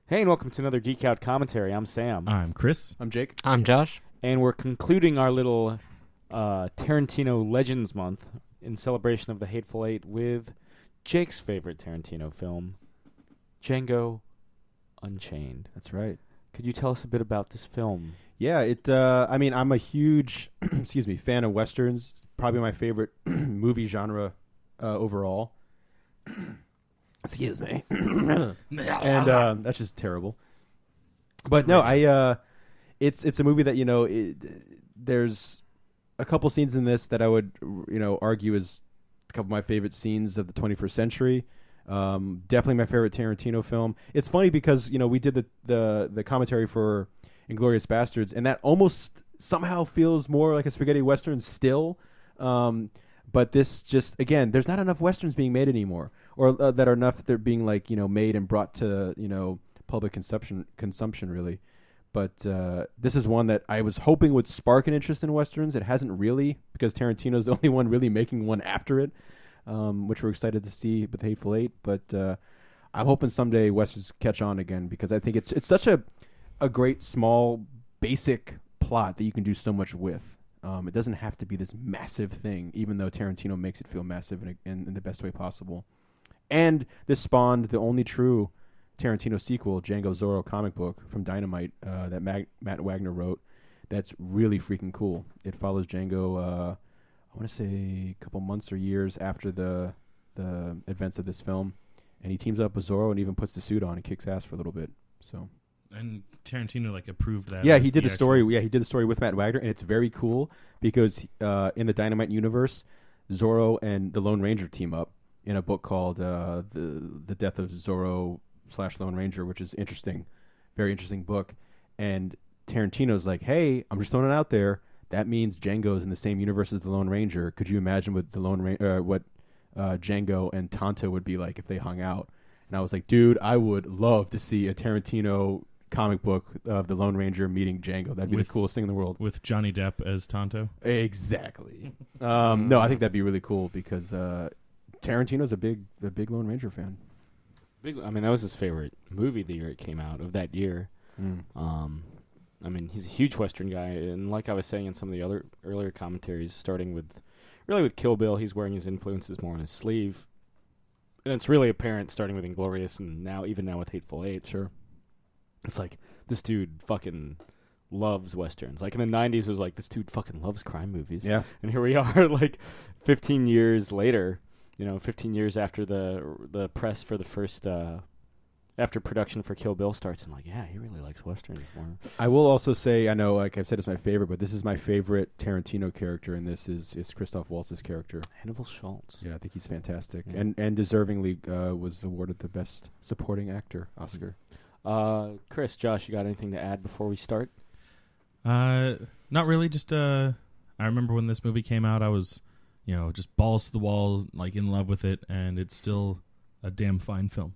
Hey, and welcome to another Geek Out commentary. I'm Sam. I'm Chris. I'm Jake. I'm Josh. And we're concluding our little Tarantino Legends Month in celebration of the Hateful Eight with Jake's favorite Tarantino film, Django Unchained. That's right. Could you tell us a bit about this film? Yeah, I'm a huge, fan of Westerns. It's probably my favorite movie genre overall. Excuse me. And that's just terrible. But no, it's a movie that, there's a couple scenes in this that I would, argue is a couple of my favorite scenes of the 21st century. Definitely my favorite Tarantino film. It's funny because, we did the commentary for Inglourious Basterds, and that almost somehow feels more like a spaghetti western still. But this just, again, there's not enough westerns being made anymore, or that are enough they're being made and brought to, public consumption really. But this is one that I was hoping would spark an interest in westerns. It hasn't really, because Tarantino's the only one really making one after it, which we're excited to see with Hateful Eight. But I'm hoping someday westerns catch on again, because I think it's such a great, small, basic plot that you can do so much with. It doesn't have to be this massive thing, even though Tarantino makes it feel massive in the best way possible. And this spawned the only true Tarantino sequel, Django Zorro comic book from Dynamite that Matt Wagner wrote. That's really freaking cool. It follows Django, I want to say a couple months or years after the events of this film. And he teams up with Zorro and even puts the suit on and kicks ass for a little bit. So... And Tarantino approved that. Yeah, he did the story. Yeah, he did the story with Matt Wagner, and it's very cool because in the Dynamite universe, Zorro and the Lone Ranger team up in a book called the Death of Zorro / Lone Ranger, which is interesting, very interesting book. And Tarantino's like, "Hey, I'm just throwing it out there. That means Django's in the same universe as the Lone Ranger. Could you imagine what what Django and Tonto would be like if they hung out?" And I was like, "Dude, I would love to see a Tarantino comic book of the Lone Ranger meeting Django. That'd be the coolest thing in the world." With Johnny Depp as Tonto? Exactly. No, I think that'd be really cool because Tarantino's a big Lone Ranger fan. That was his favorite movie the year it came out, of that year. He's a huge Western guy, and like I was saying in some of the other earlier commentaries, starting with Kill Bill, he's wearing his influences more on his sleeve. And it's really apparent starting with Inglourious and even now with Hateful Eight. Sure. It's like, this dude fucking loves Westerns. Like, in the 90s, it was like, this dude fucking loves crime movies. Yeah. And here we are, 15 years later, 15 years after the press for the first, after production for Kill Bill starts, and yeah, he really likes Westerns more. I will also say, I know, like I've said, it's my favorite, but this is my favorite Tarantino character, and this is Christoph Waltz's character. Hannibal Schultz. Yeah, I think he's fantastic. Yeah. And deservingly was awarded the Best Supporting Actor Oscar. Chris, Josh, you got anything to add before we start? Not really. Just I remember when this movie came out, I was, just balls to the wall, in love with it, and it's still a damn fine film.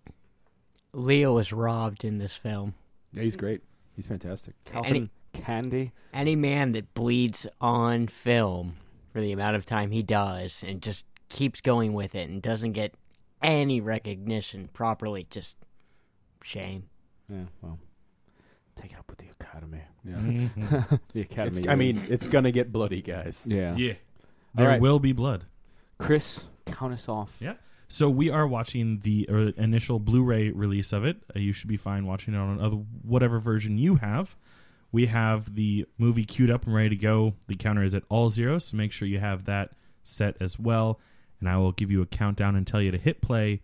Leo was robbed in this film. Yeah, he's great. He's fantastic. Calvin Candie. Any man that bleeds on film for the amount of time he does and just keeps going with it and doesn't get any recognition properly, just shame. Yeah, well, take it up with the Academy. Yeah. The Academy. It's gonna get bloody, guys. Yeah. Yeah. There will be blood. Chris, count us off. Yeah. So we are watching the initial Blu-ray release of it. You should be fine watching it on whatever version you have. We have the movie queued up and ready to go. The counter is at all zeros, so make sure you have that set as well. And I will give you a countdown and tell you to hit play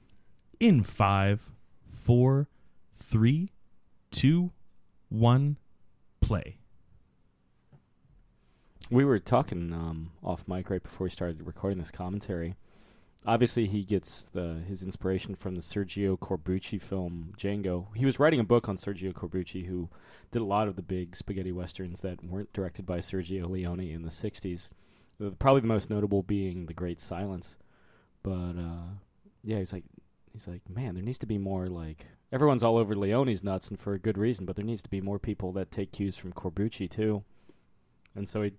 in 5, 4, 3, 2, 1, play. We were talking off mic right before we started recording this commentary. Obviously, he gets his inspiration from the Sergio Corbucci film Django. He was writing a book on Sergio Corbucci, who did a lot of the big spaghetti westerns that weren't directed by Sergio Leone in the 60s. Probably the most notable being The Great Silence. But, yeah, he's like, man, there needs to be more, everyone's all over Leone's nuts, and for a good reason, but there needs to be more people that take cues from Corbucci, too. And so he,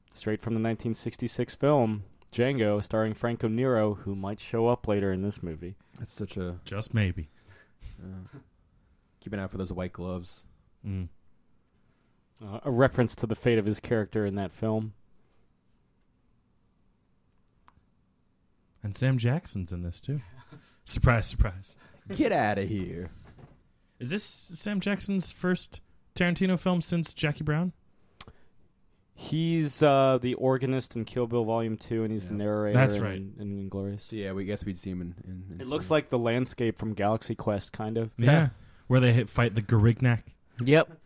straight from the 1966 film Django, starring Franco Nero, who might show up later in this movie. That's such a... Just maybe. Keep an eye out for those white gloves. Mm. A reference to the fate of his character in that film. And Sam Jackson's in this too. Surprise, surprise. Get out of here. Is this Sam Jackson's first Tarantino film since Jackie Brown? He's the organist in Kill Bill Volume 2, and he's the narrator. That's right. In Inglourious. So yeah, we guess we'd see him in It looks like the landscape from Galaxy Quest, kind of. Yeah. Where they fight the Garignac. Yep.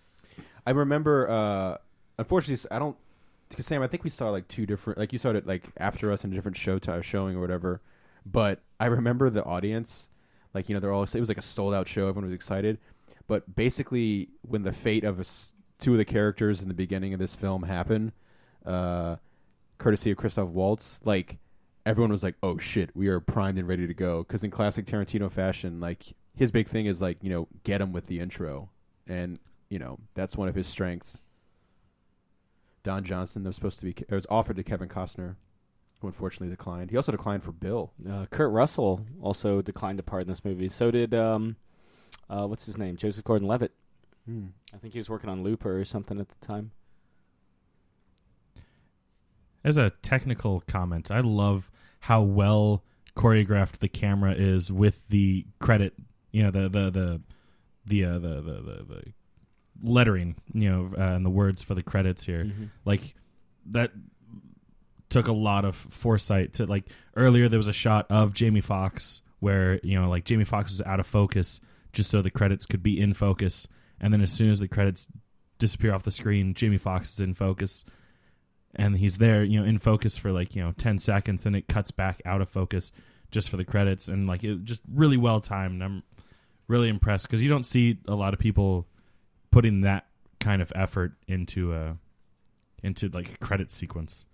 I remember, unfortunately, I don't, because Sam, I think we saw like two different, like you saw it like after us in a different showing or whatever. But I remember the audience, like, they're all, it was like a sold out show. Everyone was excited. But basically, when the fate of two of the characters in the beginning of this film happen, courtesy of Christoph Waltz, like, everyone was like, oh shit, we are primed and ready to go. Because in classic Tarantino fashion, like, his big thing is like, get him with the intro. And, that's one of his strengths. Don Johnson was offered to Kevin Costner, who unfortunately declined. He also declined for Bill. Kurt Russell also declined a part in this movie. So did, what's his name? Joseph Gordon-Levitt. I think he was working on Looper or something at the time. As a technical comment, I love how well choreographed the camera is with the credit, the lettering, and the words for the credits here. Mm-hmm. Like, that took a lot of foresight to, like, earlier there was a shot of Jamie Foxx where, like, Jamie Foxx was out of focus just so the credits could be in focus. And then as soon as the credits disappear off the screen, Jamie Foxx is in focus. And he's there, in focus for, like, 10 seconds. Then it cuts back out of focus just for the credits. And, like, it just really well timed. I'm really impressed because you don't see a lot of people putting that kind of effort into like a credit sequence.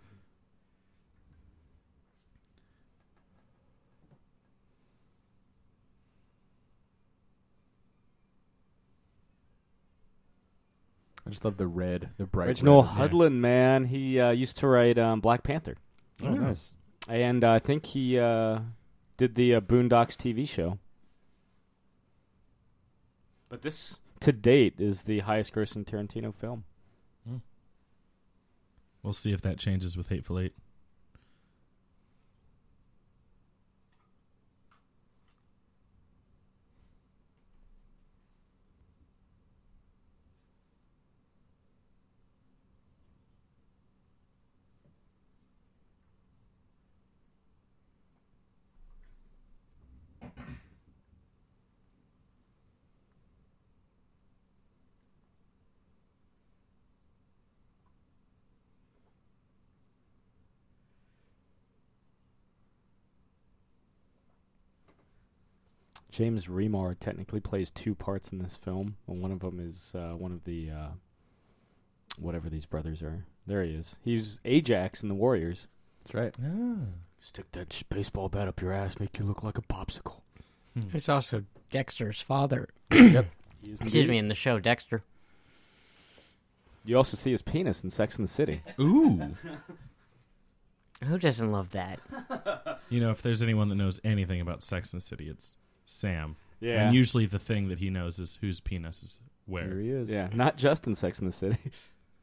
I just love the bright Reginald red. Hudlin, man. He used to write Black Panther. Oh, nice. And I think he did the Boondocks TV show. But this, to date, is the highest grossing Tarantino film. We'll see if that changes with Hateful Eight. James Remar technically plays two parts in this film, and one of them is one of the whatever these brothers are. There he is. He's Ajax in the Warriors. That's right. Stick that baseball bat up your ass, make you look like a popsicle. He's also Dexter's father. Yep. Excuse me, in the show Dexter. You also see his penis in Sex and the City. Ooh. Who doesn't love that? If there's anyone that knows anything about Sex and the City, it's Sam. Yeah. And usually the thing that he knows is whose penis is where. There he is. Yeah, not just in Sex and the City.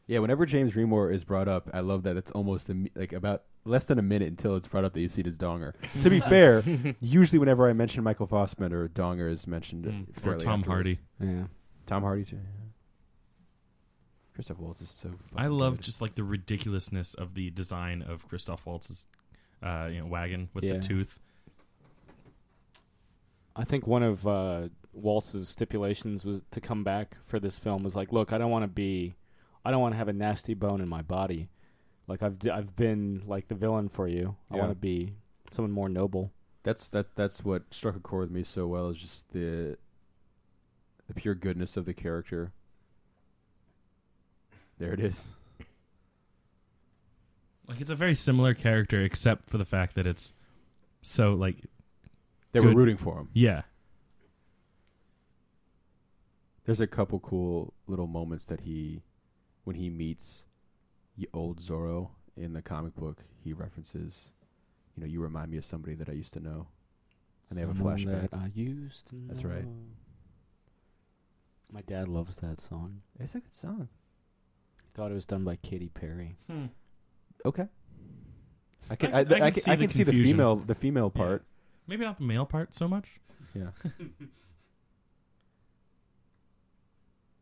Yeah, whenever James Remar is brought up, I love that it's almost about less than a minute until it's brought up that you've seen his donger. To be fair, usually whenever I mention Michael Fassbender, donger is mentioned Or fairly Tom afterwards. Hardy. Yeah. Tom Hardy, too. Yeah. Christoph Waltz is so fucking I love good. just like the ridiculousness of the design of Christoph Waltz's wagon with the tooth. I think one of Waltz's stipulations was to come back for this film was like, look, I don't want to have a nasty bone in my body. Like I've been like the villain for you. I want to be someone more noble. That's what struck a chord with me so well, is just the pure goodness of the character. There it is. Like, it's a very similar character, except for the fact that it's so, like... They were rooting for him. Yeah. There's a couple cool little moments that when he meets old Zorro in the comic book, he references, you remind me of somebody that I used to know. And they have a flashback. That I used to know. That's right. My dad loves that song. It's a good song. Thought it was done by Katy Perry. Okay. I can can see the female Yeah. part. Maybe not the male part so much. Yeah.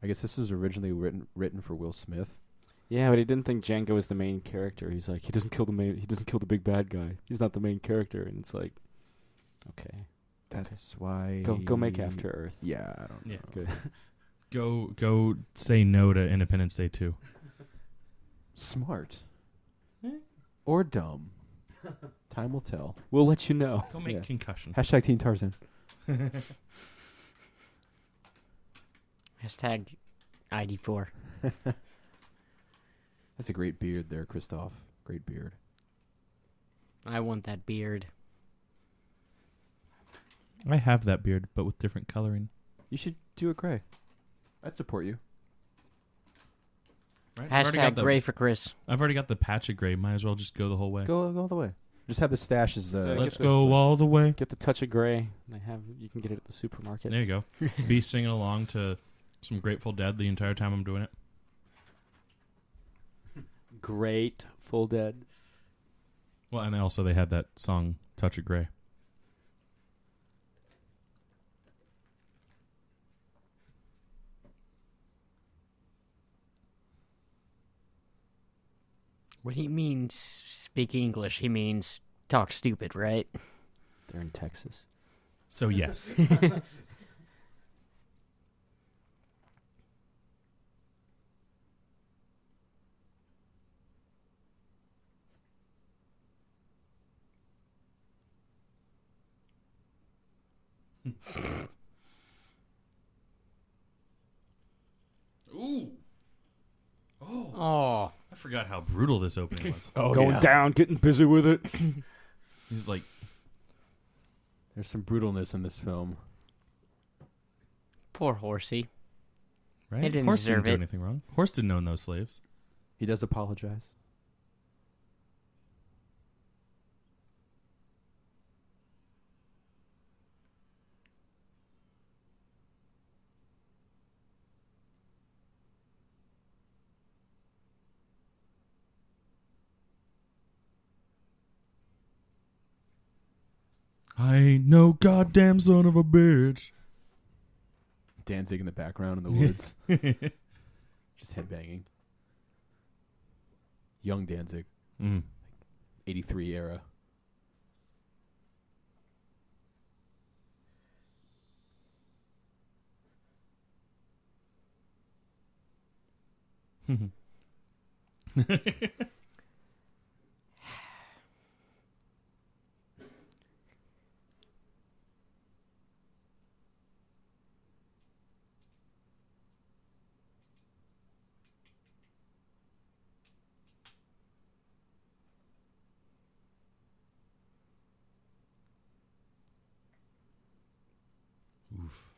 I guess this was originally written for Will Smith. Yeah, but he didn't think Django was the main character. He's like, he doesn't kill the big bad guy. He's not the main character, and it's like, okay, That's why. go make After Earth. Yeah, I don't know. Yeah. Good. Go say no to Independence Day 2. Smart. Or dumb. Time will tell. We'll let you know. Go make Concussion. Hashtag Team Tarzan. Hashtag ID4. That's a great beard there, Christoph. Great beard. I want that beard. I have that beard, but with different coloring. You should do it gray. I'd support you. Right? Hashtag gray for Chris. I've already got the patch of gray. Might as well just go the whole way. Go all the way. Just have the stashes. Let's get go this all the way. Get the touch of gray. You can get it at the supermarket. There you go. Be singing along to some Grateful Dead the entire time I'm doing it. Great Full Dead. Well, and also they had that song Touch of Grey. When he means speak English, he means talk stupid, right? They're in Texas. So yes. Ooh. Oh. I forgot how brutal this opening was. Going down, getting busy with it. He's like, There's some brutalness in this film. Poor horsey. right? He didn't Horse deserve didn't do it. anything wrong. Horse didn't own those slaves. He does apologize. I ain't no goddamn son of a bitch. Danzig in the background in the woods. Just headbanging. Young Danzig. 83 era.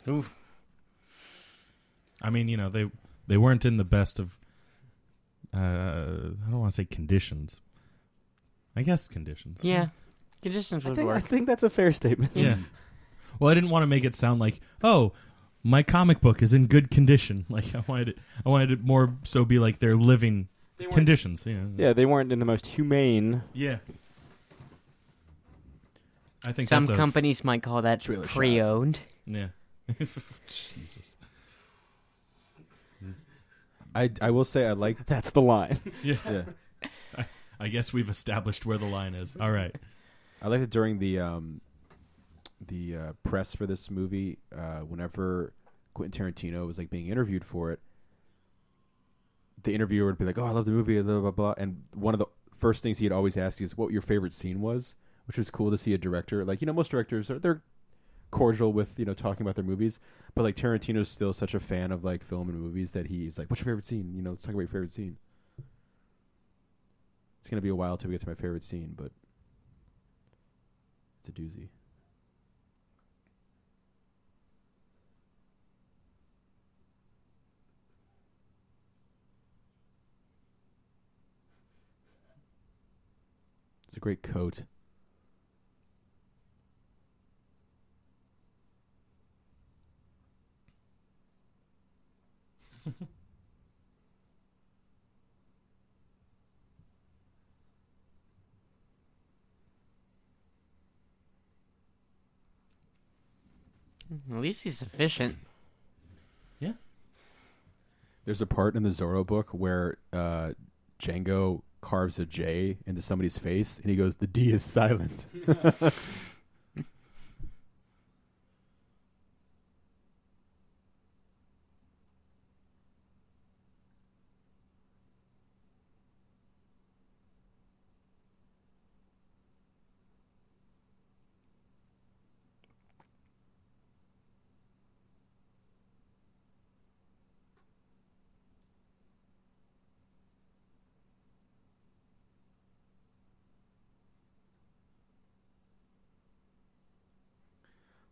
Oof. I mean, you know, they weren't in the best of, I don't want to say conditions. I guess conditions. Yeah. Conditions would I work. think that's a fair statement. Yeah. Well, I didn't want to make it sound like, oh, my comic book is in good condition. Like I wanted it more so be like they're living conditions. Yeah, they weren't in the most humane. Yeah. I think Some that's companies might call that Trailer shot. pre-owned. Yeah. Jesus. I will say I like. That's the line. Yeah. Yeah. I guess we've established where the line is. All right. I like that during the press for this movie, whenever Quentin Tarantino was like being interviewed for it, the interviewer would be like, "Oh, I love the movie," blah blah blah, and one of the first things he'd always ask is what your favorite scene was, which was cool to see a director like most directors they're cordial with talking about their movies, but like Tarantino's still such a fan of like film and movies that he's like, "What's your favorite scene? Let's talk about your favorite scene." It's gonna be a while till we get to my favorite scene, but it's a doozy. It's a great coat. At least he's efficient. Yeah. There's a part in the Zorro book where Django carves a J into somebody's face, and he goes, "The D is silent."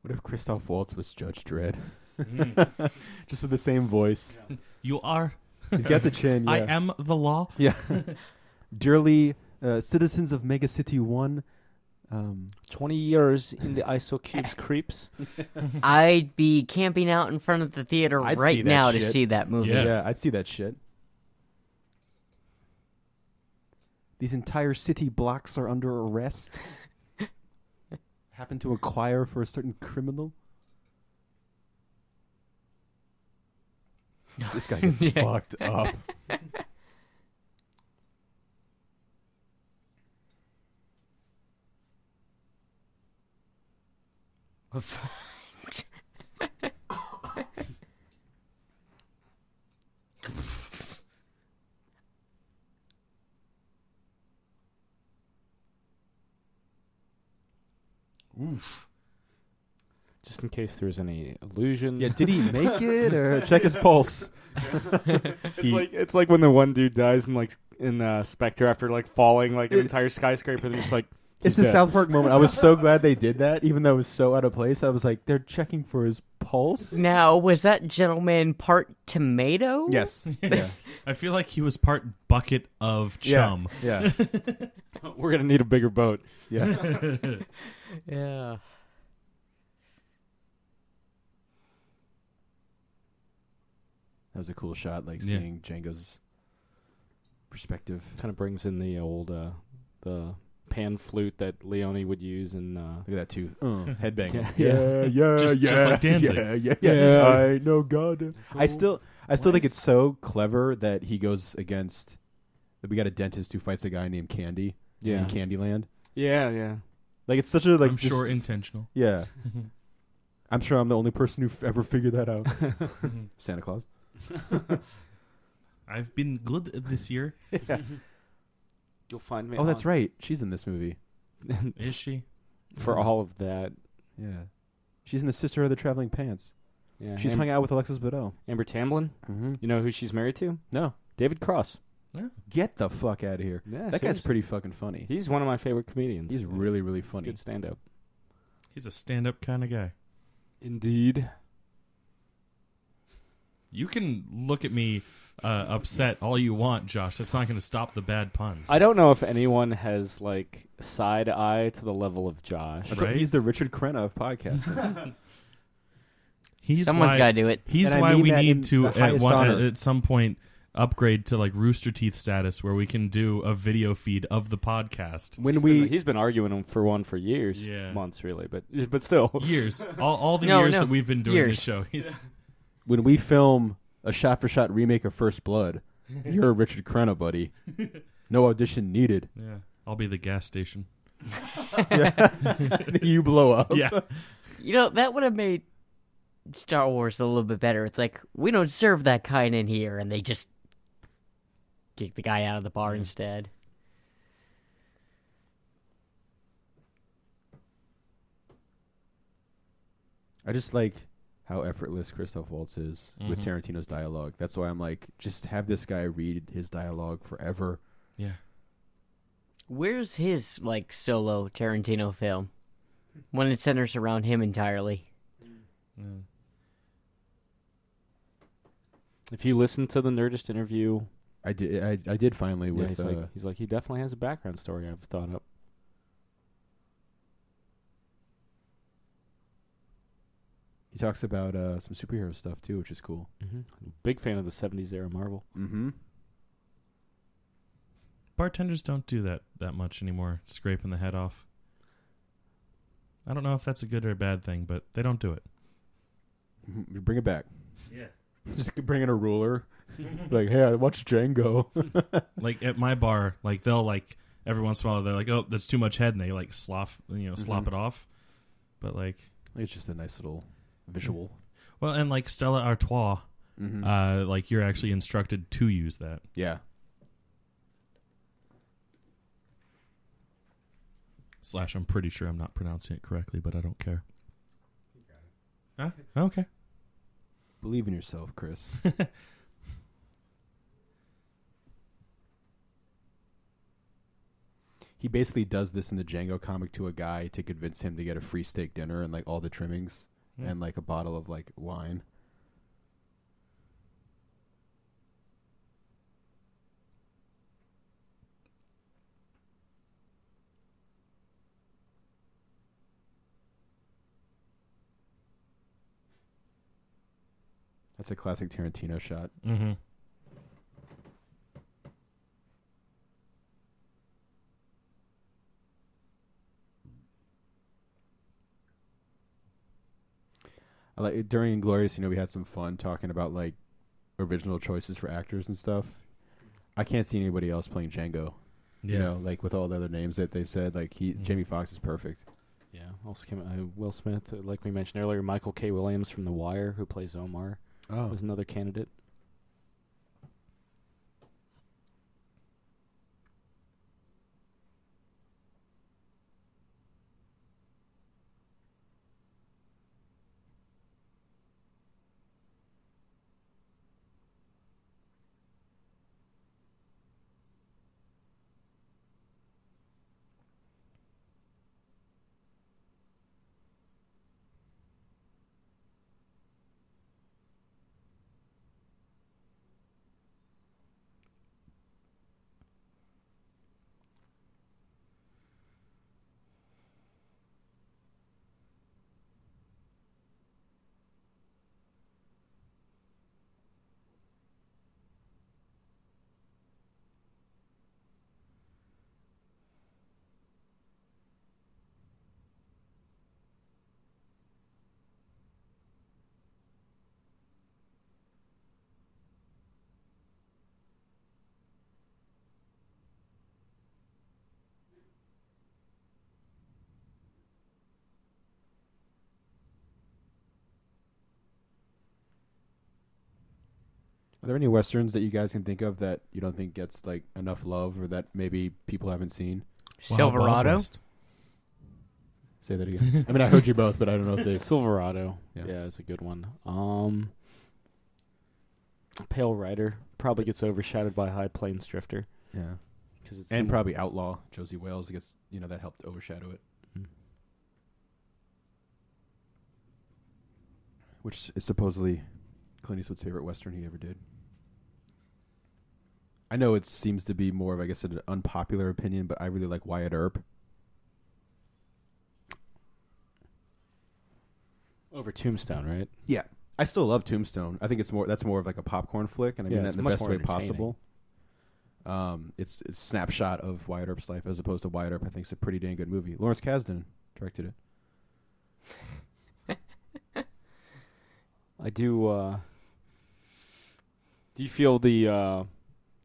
What if Christoph Waltz was Judge Dredd? Just with the same voice. Yeah. You are. He's got the chin. Yeah. I am the law. Yeah. Dearly citizens of Mega City 1. 20 years in the ISO-Cubes creeps. I'd be camping out in front of the theater I'd see right that now shit. to see that movie. Yeah. I'd see that shit. These entire city blocks are under arrest. Happen to acquire for a certain criminal. This guy gets fucked up. Oof. Just in case there's any illusion. Yeah, did he make it or check his pulse? It's like when the one dude dies in Spectre after like falling like an entire skyscraper, and they're just like, It's he's the dead. South Park moment. I was so glad they did that, even though it was so out of place. I was like, they're checking for his pulse? Now, was that gentleman part tomato? Yes. Yeah. I feel like he was part bucket of chum. Yeah. We're gonna need a bigger boat. Yeah. Yeah. That was a cool shot, like Yeah. seeing Django's perspective. Kind of brings in the old the pan flute that Leone would use in. Look at that tooth. Headbang. Yeah. Just like dancing. Yeah. I know God. I still think it's so clever that he goes against. That we got a dentist who fights a guy named Candie. Yeah. In Candyland. Yeah. Like it's such a like. I'm just- sure intentional. Yeah. I'm sure I'm the only person who ever figured that out. Santa Claus. I've been good this year. Yeah. You'll find me. Oh, that's right. She's in this movie. Is she? For all of that. Yeah. She's in the Sister of the Traveling Pants. Yeah. She's hung out with Alexis Bledel. Amber Tamblyn. Mm-hmm. You know who she's married to? No. David Cross. Yeah. Get the fuck out of here. Yeah, That guy's pretty fucking funny. He's one of my favorite comedians. He's really, really He's a funny. good stand-up. He's a stand-up kind of guy. Indeed. You can look at me upset all you want, Josh. That's not going to stop the bad puns. I don't know if anyone has like side eye to the level of Josh. Right? He's the Richard Crenna of podcasting. Someone's got to do it. He's And I why mean we that in need to the highest honor. at some point upgrade to like Rooster Teeth status, where we can do a video feed of the podcast. When He's been arguing for one for years, Yeah. months really, but still. Years, all the No, years no, that we've been doing years. this show. He's, when we film a shot-for-shot remake of First Blood, you're Richard Crenna, buddy. No audition needed. yeah, I'll be the gas station. You blow up. Yeah, You know, that would have made Star Wars a little bit better. It's like, we don't serve that kind in here, and they just kick the guy out of the bar instead. I just like how effortless Christoph Waltz is with Mhm. Tarantino's dialogue. That's why I'm like, just have this guy read his dialogue forever. yeah. Where's his, like, solo Tarantino film? When it centers around him entirely. Yeah. If you listen to the Nerdist interview, I did finally with he's like he definitely has a background story I've thought up. He talks about some superhero stuff too, which is cool. Mm-hmm. Big fan of the 70s era Marvel. Mm-hmm. Bartenders don't do that much anymore, scraping the head off. I don't know if that's a good or a bad thing, but they don't do it. Mm-hmm. Bring it back. Yeah. Just bring in a ruler. Like, hey, I watched Django. Like at my bar, like they'll like every once in a while they're like, oh, that's too much head, and they like slop it off. But like, it's just a nice little visual. Well, and like Stella Artois, Mm-hmm. like you're actually instructed to use that. Yeah. / I'm pretty sure I'm not pronouncing it correctly, but I don't care. Huh? Okay. Believe in yourself, Chris. He basically does this in the Django comic to a guy to convince him to get a free steak dinner and like all the trimmings and like a bottle of like wine. That's a classic Tarantino shot. Mm-hmm. I like during Inglourious, we had some fun talking about like original choices for actors and stuff. I can't see anybody else playing Django. Yeah. Like with all the other names that they've said, like Jamie Foxx is perfect. Yeah, also Will Smith, like we mentioned earlier, Michael K. Williams from The Wire, who plays Omar, was another candidate. Are there any westerns that you guys can think of that you don't think gets like enough love, or that maybe people haven't seen? Silverado. Say that again. I mean, I heard you both, but I don't know if they. Silverado. Yeah. Yeah, it's a good one. Pale Rider probably gets overshadowed by High Plains Drifter. Yeah. Cause it's And probably Outlaw, Josie Wales gets that helped overshadow it. Which is supposedly Clint Eastwood's favorite western he ever did. I know it seems to be more of, I guess, an unpopular opinion, but I really like Wyatt Earp. over Tombstone, right? Yeah. I still love Tombstone. I think that's more of like a popcorn flick, and I mean that it's in the much best more way entertaining. possible. It's a snapshot of Wyatt Earp's life as opposed to Wyatt Earp. I think it's a pretty dang good movie. Lawrence Kasdan directed it. I do. Do you feel the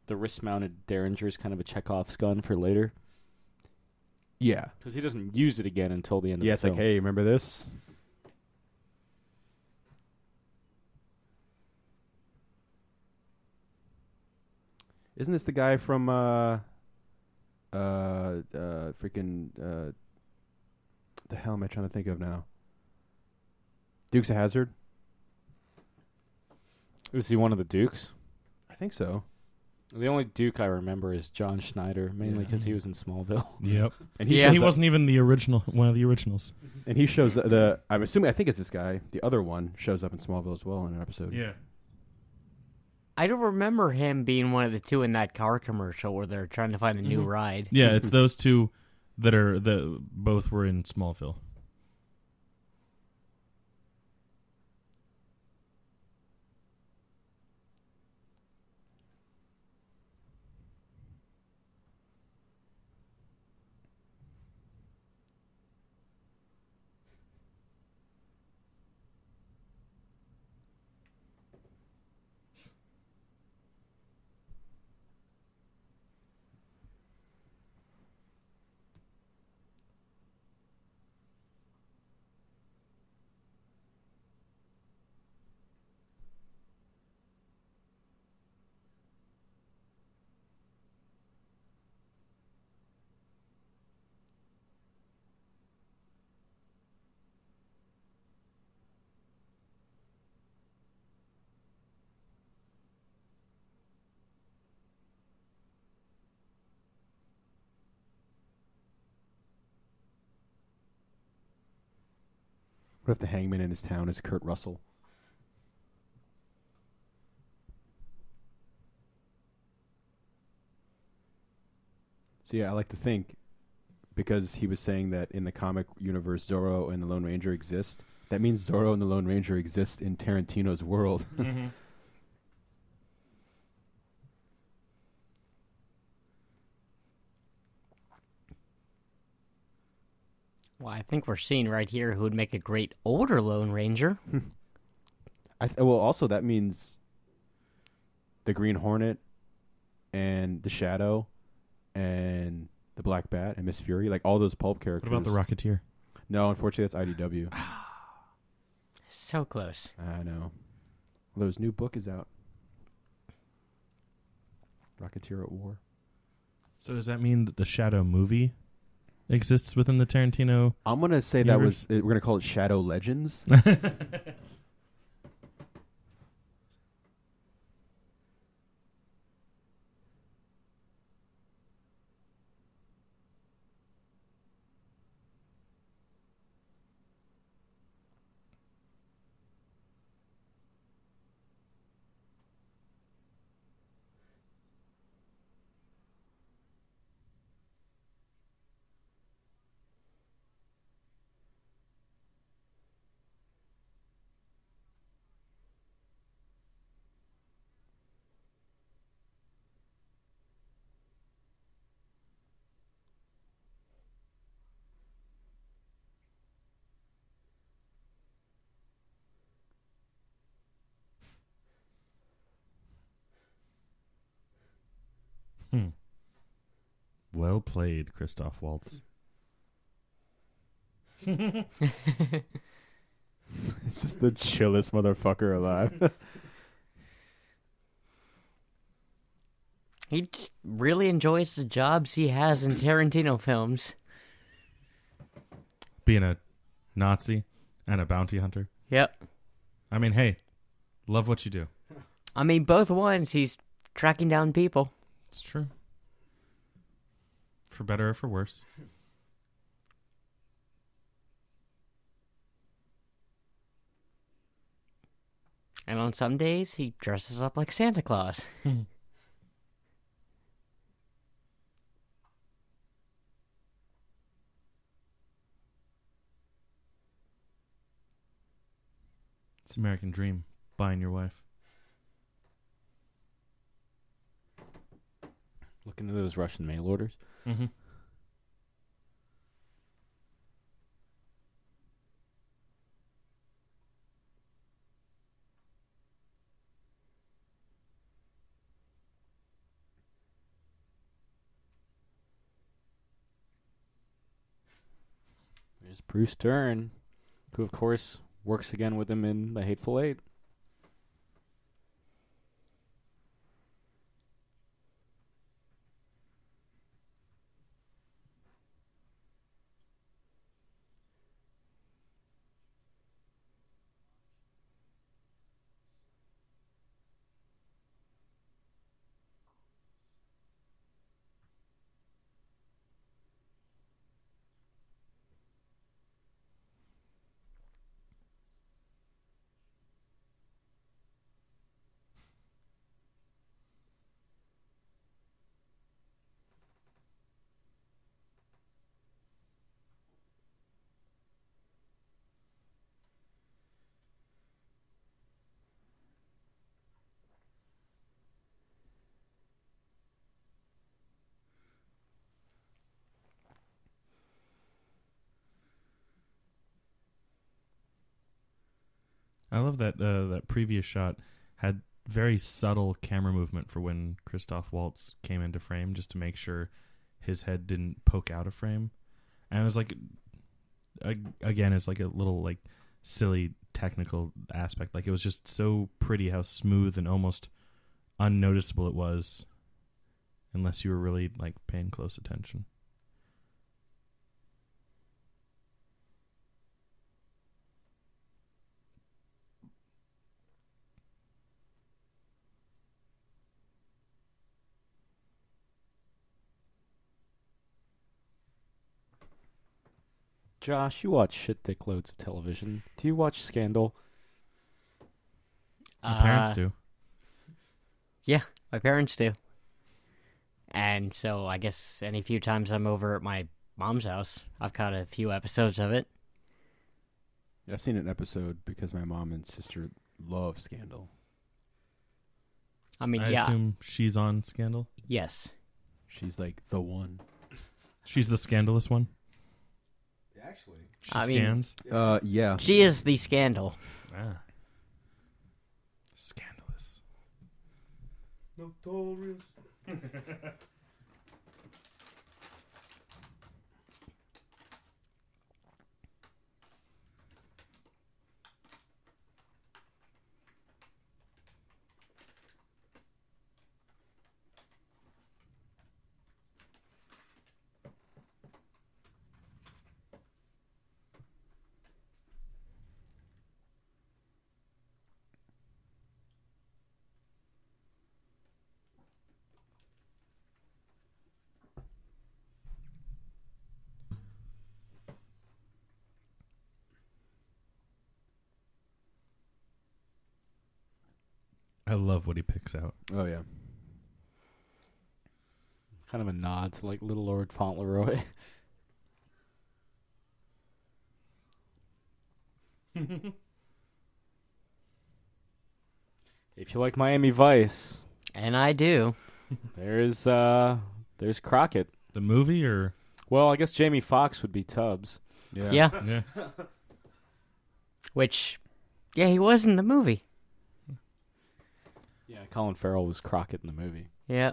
wrist-mounted Derringer is kind of a Chekhov's gun for later? Yeah. Because he doesn't use it again until the end of the It's film. like, hey, remember this? Isn't this the guy from freaking the hell am I trying to think of now? Dukes of Hazzard? Is he one of the Dukes? I think so. The only Duke I remember is John Schneider, mainly Yeah. because he was in Smallville. Yep. And He shows up- wasn't even the original, one of the originals. And he shows I'm assuming, I think it's this guy. The other one shows up in Smallville as well in an episode. Yeah. I don't remember him being one of the two in that car commercial where they're trying to find a new ride. Yeah, it's those two that both were in Smallville. What if the hangman in his town is Kurt Russell? So yeah, I like to think, because he was saying that in the comic universe, Zorro and the Lone Ranger exist. That means Zorro and the Lone Ranger exist in Tarantino's world. Mm-hmm. Well, I think we're seeing right here who would make a great older Lone Ranger. Well, also that means the Green Hornet and the Shadow and the Black Bat and Miss Fury, like all those pulp characters. What about the Rocketeer? No, unfortunately, that's IDW. So close. I know. Well, his new book is out. Rocketeer at War. So does that mean that the Shadow movie exists within the Tarantino? I'm gonna say universe? we're gonna call it Shadow Legends. Well played, Christoph Waltz. It's just the chillest motherfucker alive. He just really enjoys the jobs he has in Tarantino films. Being a Nazi and a bounty hunter. Yep. I mean, hey, love what you do. I mean, both ones, he's tracking down people. It's true. For better or for worse. And on some days, he dresses up like Santa Claus. It's the American dream. Buying your wife. Look into those Russian mail orders. Mm-hmm. There's Bruce Dern, who, of course, works again with him in The Hateful Eight. I love that that previous shot had very subtle camera movement for when Christoph Waltz came into frame, just to make sure his head didn't poke out of frame. And it was like, again, it's like a little like silly technical aspect. Like, it was just so pretty how smooth and almost unnoticeable it was, unless you were really like paying close attention. Josh, you watch shit dick loads of television. Do you watch Scandal? My parents do. Yeah, my parents do. And so I guess any few times I'm over at my mom's house, I've caught a few episodes of it. I've seen an episode because my mom and sister love Scandal. I mean, I assume she's on Scandal. Yes. She's like the one. She's the scandalous one. Actually, She I mean- scans. Yeah. She is the scandal. Ah. Scandalous. Notorious. I love what he picks out. Oh yeah. Kind of a nod to like Little Lord Fauntleroy. If you like Miami Vice, And I do. there's Crockett. The movie or Well, I guess Jamie Foxx would be Tubbs. Yeah. Yeah. yeah. Which, yeah, he was in the movie. Yeah, Colin Farrell was Crockett in the movie. Yeah.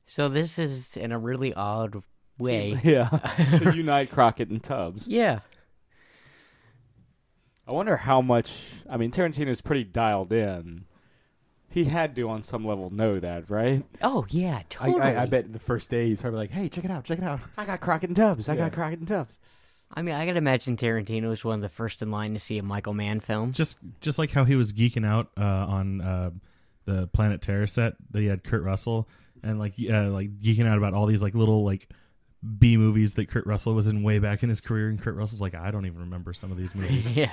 So this is in a really odd way. Yeah, to unite Crockett and Tubbs. Yeah. I wonder how much. I mean, Tarantino's pretty dialed in. He had to, on some level, know that, right? Oh, yeah, totally. I bet the first day he's probably like, "Hey, check it out, check it out." I got Crockett and Tubbs. I Yeah. got Crockett and Tubbs. I mean, I gotta imagine Tarantino was one of the first in line to see a Michael Mann film. Just like how he was geeking out on the Planet Terror set that he had Kurt Russell and like geeking out about all these like little like B movies that Kurt Russell was in way back in his career, and Kurt Russell's like, I don't even remember some of these movies. Yeah.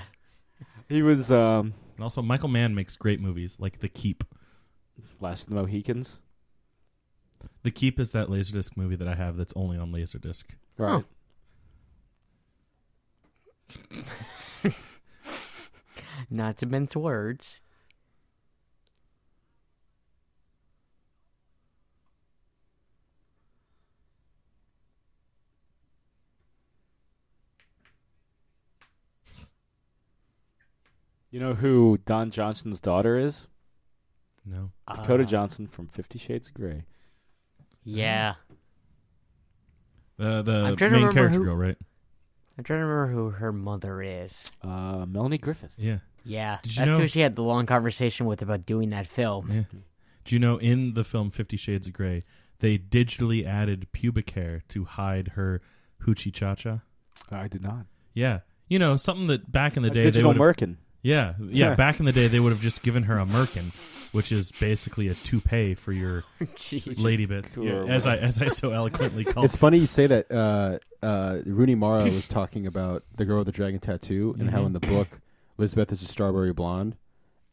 He was And also, Michael Mann makes great movies like The Keep. Last of the Mohicans. The Keep is that Laserdisc movie that I have that's only on Laserdisc. Right. Not to mince words. You know who Don Johnson's daughter is? No. Dakota Uh, Johnson from 50 Shades of Grey. Yeah. The I'm trying to main remember character who- girl, right? I'm trying to remember who her mother is. Melanie Griffith. Yeah. Yeah. Did you That's know- who she had the long conversation with about doing that film. Yeah. Do you know in the film 50 Shades of Grey, they digitally added pubic hair to hide her hoochie cha-cha? I did not. Yeah. You know, something that back in the day Digital they would Merkin. Yeah, back in the day they would have just given her a merkin, which is basically a toupee for your Jeez. lady bit, Cool. as I so eloquently called. It's funny you say that. Rooney Mara was talking about the girl with the dragon tattoo and how in the book Elizabeth is a strawberry blonde,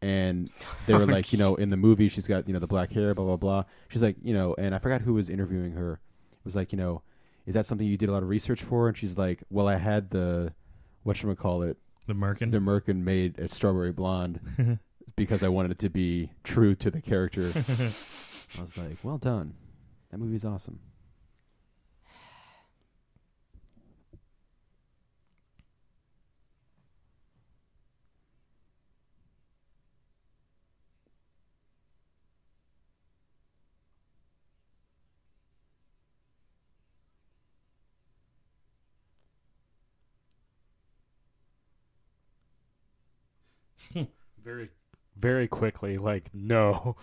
and they were like, in the movie she's got the black hair, blah blah blah. She's like, and I forgot who was interviewing her. It was like, is that something you did a lot of research for? And she's like, well, I had the whatchamacallit, the merkin. the Merkin made a strawberry blonde because I wanted it to be true to the character. I was like, well done. That movie's awesome. Very, very quickly, like, no.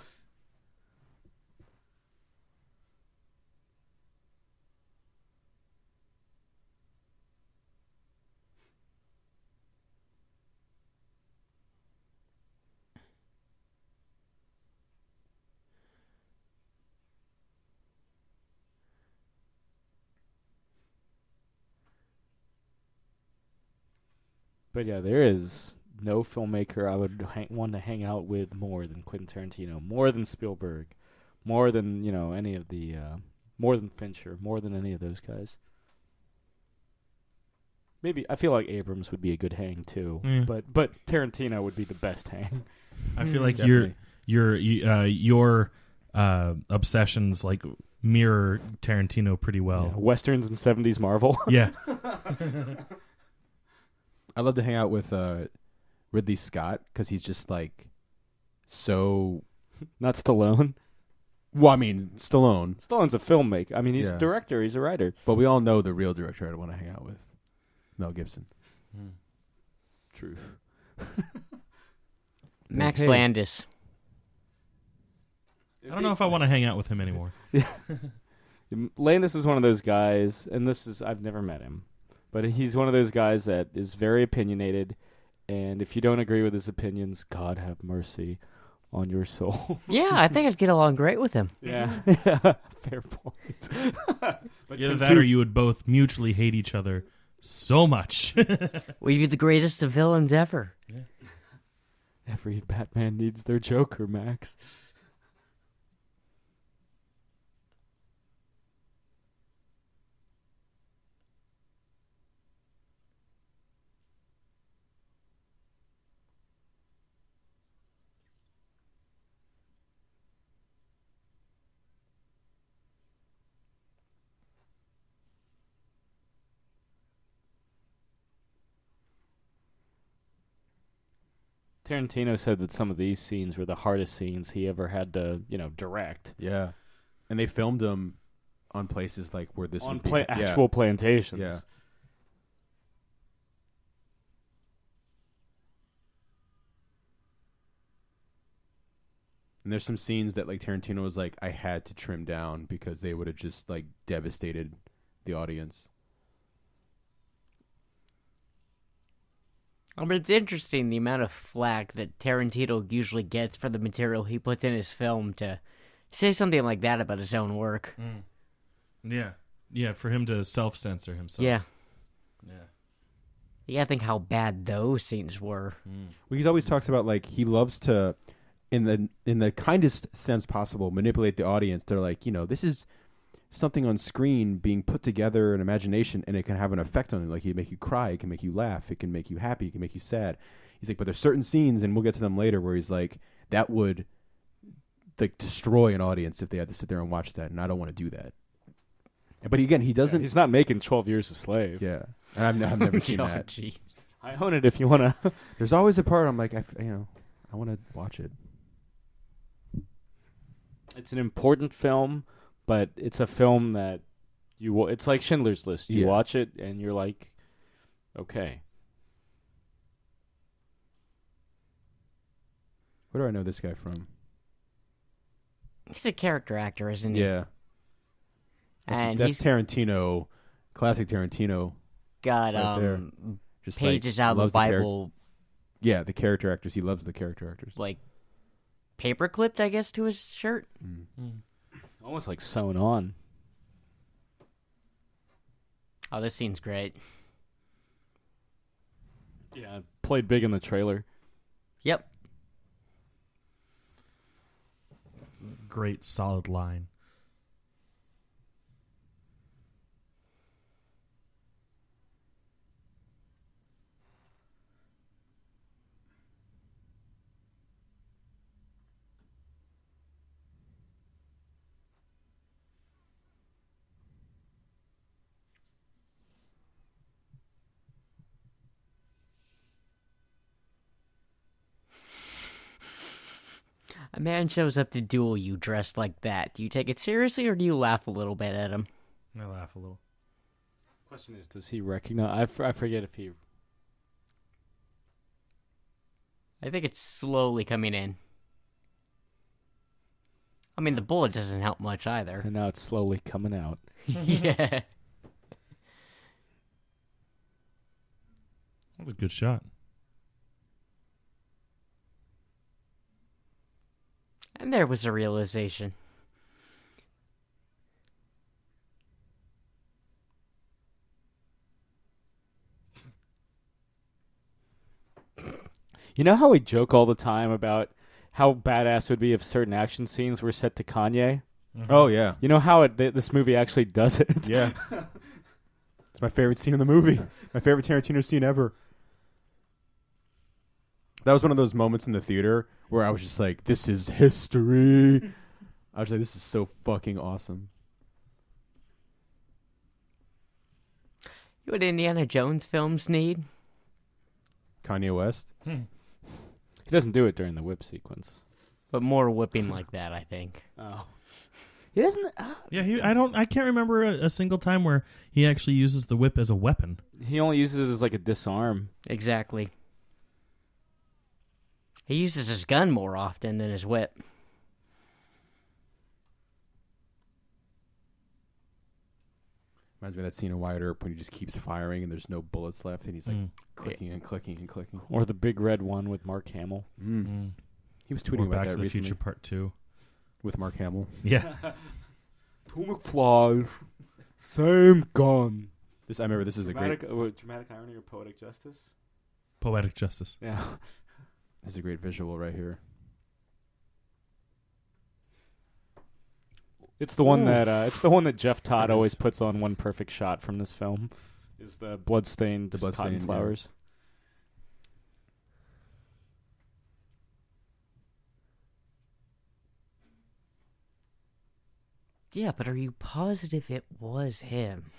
But yeah, there is no filmmaker I would want to hang out with more than Quentin Tarantino, more than Spielberg, more than any of the, more than Fincher, more than any of those guys. Maybe I feel like Abrams would be a good hang too, but Tarantino would be the best hang. I feel like Definitely. your obsessions like mirror Tarantino pretty well. Yeah, Westerns and 70s Marvel. Yeah. I love to hang out with Ridley Scott because he's just like so. Not Stallone. Well, I mean Stallone, Stallone's a filmmaker. I mean, he's a Yeah. director. He's a writer. but we all know the real director I'd want to hang out with, Mel Gibson. Truth. Max Hey. Landis. I don't know if I want to hang out with him anymore. Landis is one of those guys, and I've never met him, but he's one of those guys that is very opinionated, and if you don't agree with his opinions, God have mercy on your soul. Yeah, I think I'd get along great with him. Yeah. Fair point. But Either that or you would both mutually hate each other so much. We'd be the greatest of villains ever. Every Batman needs their Joker, Max. Tarantino said that some of these scenes were the hardest scenes he ever had to, direct. Yeah, and they filmed them on places like where this On would be. actual plantations. Yeah. And there's some scenes that like Tarantino was like, I had to trim down because they would have just like devastated the audience. I mean, it's interesting the amount of flack that Tarantino usually gets for the material he puts in his film to say something like that about his own work. Yeah. Yeah, for him to self-censor himself. Yeah. Yeah. You gotta think how bad those scenes were. Well, he always talks about like he loves to, in the kindest sense possible, manipulate the audience. They're like, this is something on screen being put together in imagination, and it can have an effect on you. Like, it can make you cry, it can make you laugh, it can make you happy, it can make you sad. He's like, but there's certain scenes, and we'll get to them later, where he's like, that would like destroy an audience if they had to sit there and watch that, and I don't want to do that. But again, he doesn't. He's not making 12 Years a Slave. Yeah, and I've never seen Oh, that. geez. I own it if you want to. There's always a part I'm like, I want to watch it. It's an important film, but it's a film that it's like Schindler's List. You Yeah. watch it and you're like, okay. Where do I know this guy from? He's a character actor, isn't he? Yeah, And that's he's Tarantino, classic Tarantino. got right there. Just pages like, out of the loves the Bible, yeah, the character actors. He loves the character actors. like, paper clipped, I guess, to his shirt. Almost like sewn on. Oh, this scene's great. Yeah, played big in the trailer. Yep. Great, solid line. A man shows up to duel you dressed like that. Do you take it seriously or do you laugh a little bit at him? I laugh a little. Question is, does he recognize? I forget if he. I think it's slowly coming in. I mean, the bullet doesn't help much either. And now it's slowly coming out. Yeah. That was a good shot. And there was a realization. You know how we joke all the time about how badass it would be if certain action scenes were set to Kanye? Mm-hmm. Oh yeah, You know how this movie actually does it? yeah. It's my favorite scene in the movie. My favorite Tarantino scene ever. That was one of those moments in the theater where I was just like, "This is history." I was like, "This is so fucking awesome." What Indiana Jones films need? Kanye West. He doesn't do it during the whip sequence. But more whipping like that, I think. Oh. He doesn't... Yeah, I can't remember a single time where he actually uses the whip as a weapon. He only uses it as like a disarm. Exactly. He uses his gun more often than his whip. Reminds me of that scene in Wyatt Earp when he just keeps firing and there's no bullets left and he's like clicking and clicking and clicking. Or the big red one with Mark Hamill. He was Or tweeting about Back that to the recently Future Part 2. with Mark Hamill. Yeah. Two McFlys. Same gun. I remember this is a great Dramatic irony or poetic justice? Poetic justice. Yeah. this is a great visual right here. It's the one that Jeff Todd always puts on one perfect shot from this film. Is the bloodstained cotton flowers. Yeah, but are you positive it was him?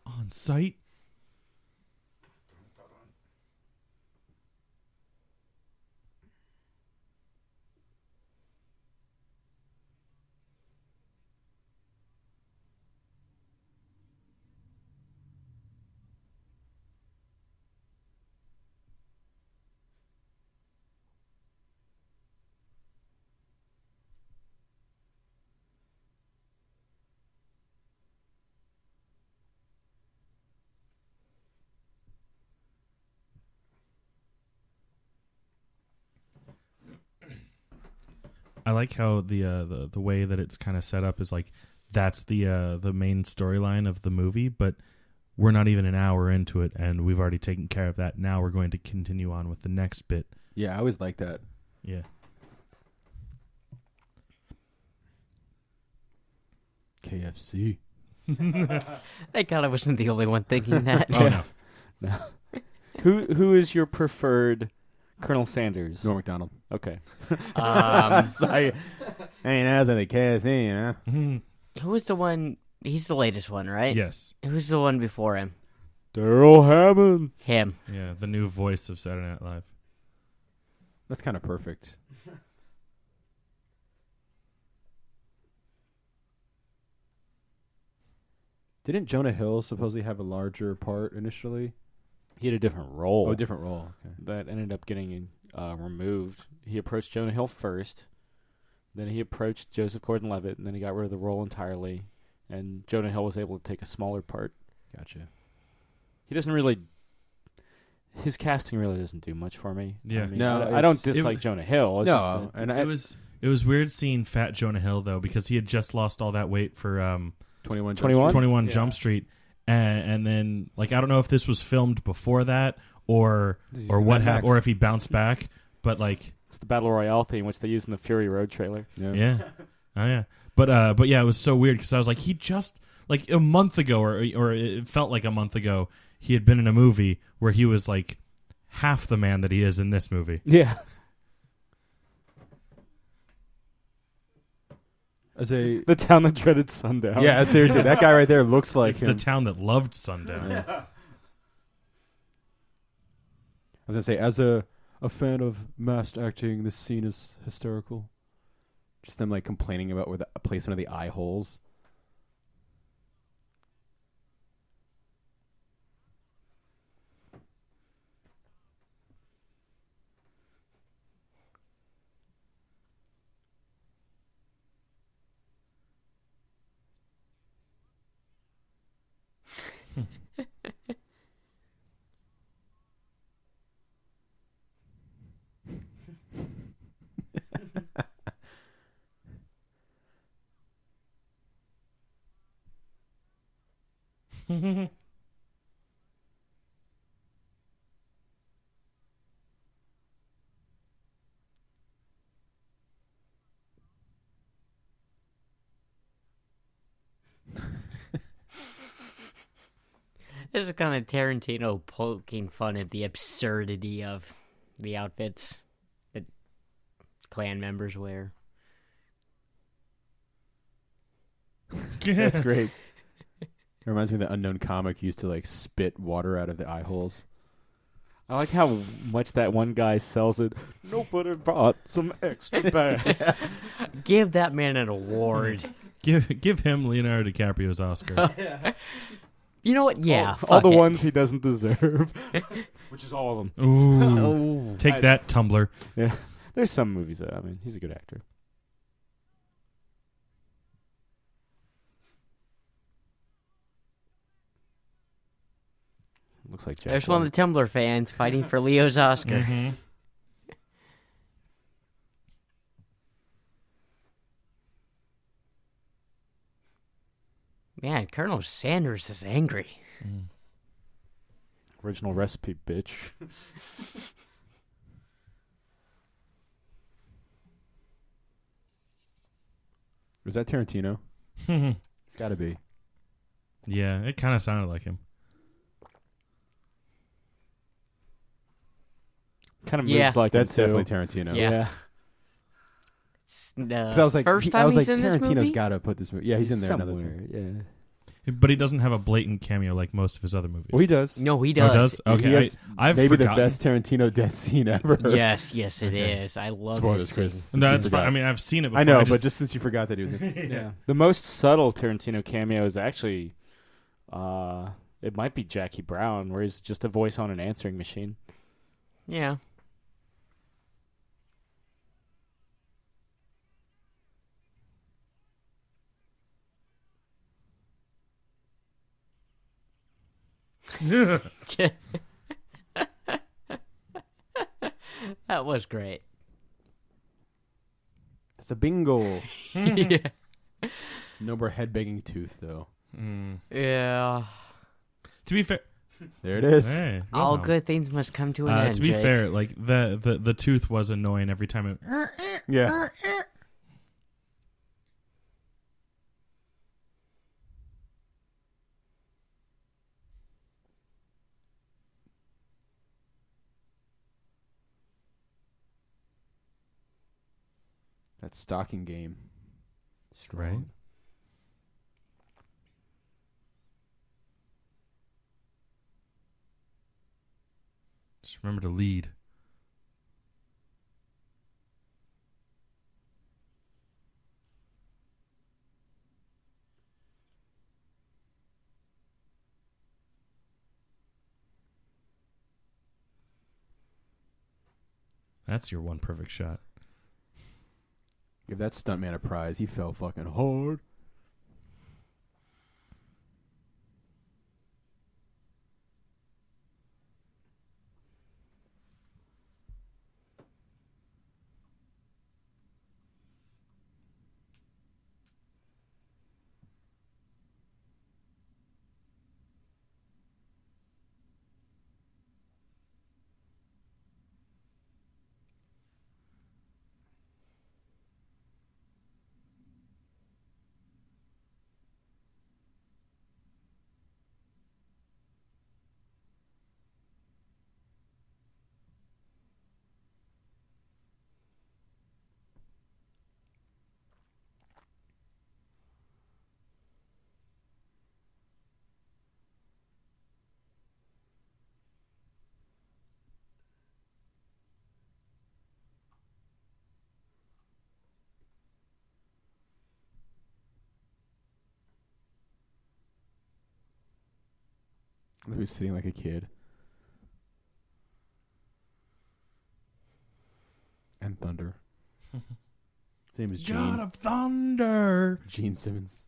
On site? I like how the way that it's kind of set up is like that's the main storyline of the movie, but we're not even an hour into it, and we've already taken care of that. Now we're going to continue on with the next bit. Yeah, I always like that. Yeah. KFC. Thank God I wasn't the only one thinking that. Oh no. Who is your preferred Colonel Sanders? Norm Macdonald. Okay. Sorry. Ain't as in the KFC, you know? Who was the one? He's the latest one, right? Yes. Who's the one before him? Daryl Hammond. Him. Yeah, the new voice of Saturday Night Live. That's kind of perfect. Didn't Jonah Hill supposedly have a larger part initially? He had a different role. Oh, a different role. Okay. That ended up getting removed. He approached Jonah Hill first. Then he approached Joseph Gordon-Levitt, and then he got rid of the role entirely. And Jonah Hill was able to take a smaller part. Gotcha. He doesn't really... His casting really doesn't do much for me. Yeah. I mean, No, I don't dislike Jonah Hill. It's No, just and It was weird seeing fat Jonah Hill though, because he had just lost all that weight for 21 Yeah. Jump Street, and then like I don't know if this was filmed before that or what happened, or if he bounced back, but like it's the Battle Royale theme, which they used in the Fury Road trailer. yeah, oh yeah, but yeah, it was so weird because I was like, he just like a month ago, or it felt like a month ago, he had been in a movie where he was like half the man that he is in this movie. Yeah. as a The town that dreaded sundown. yeah, seriously, that guy right there looks like It's him. the town that loved Sundown. I was gonna say, as a fan of masked acting, this scene is hysterical. Just them like complaining about where the placement of the eye holes. This is kind of Tarantino poking fun at the absurdity of the outfits that clan members wear. That's great. It reminds me of the unknown comic who used to like spit water out of the eye holes. I like how much that one guy sells it. Nobody bought some extra bag. Give that man an award. Give him Leonardo DiCaprio's Oscar. You know what? Yeah, all the fuck it. ones he doesn't deserve, which is all of them. Ooh. Oh. Take that, Tumblr. Yeah, there's some movies that he's a good actor. Looks like Jack. There's one of the Tumblr fans fighting for Leo's Oscar. Mm-hmm. Man, Colonel Sanders is angry. Original recipe, bitch. Was that Tarantino? It's got to be. Yeah, it kind of sounded like him. Kind of Yeah. moves like That's him, too. definitely Tarantino. Yeah. Because I was like, first time he's in this Tarantino's movie? got to put this movie. Yeah, he's in there another somewhere. time. Yeah. But he doesn't have a blatant cameo like most of his other movies. Well, he does. No, he Oh, does. he does? Okay, He has I've maybe forgotten. the best Tarantino death scene ever. Yes, yes, it is. Okay. I love Spoilers, this Chris. scene. Since No, you that's fine. forgot. I mean, I've seen it before. I know, just, but just since you forgot that he was in Yeah. The most subtle Tarantino cameo is actually, it might be Jackie Brown, where he's just a voice on an answering machine. Yeah. That was great. It's a bingo. Yeah. No more head-banging tooth, though. Yeah. To be fair, There it is. hey, All Wilhelm. good things must come to an end. To be Jake. fair, like the tooth was annoying every time it. Yeah. That stalking game. Strong. Right. Just remember to lead. That's your one perfect shot. Give that stuntman a prize. He fell fucking hard. Who's sitting like a kid. And Thunder. His name is Gene. God of Thunder. Gene Simmons.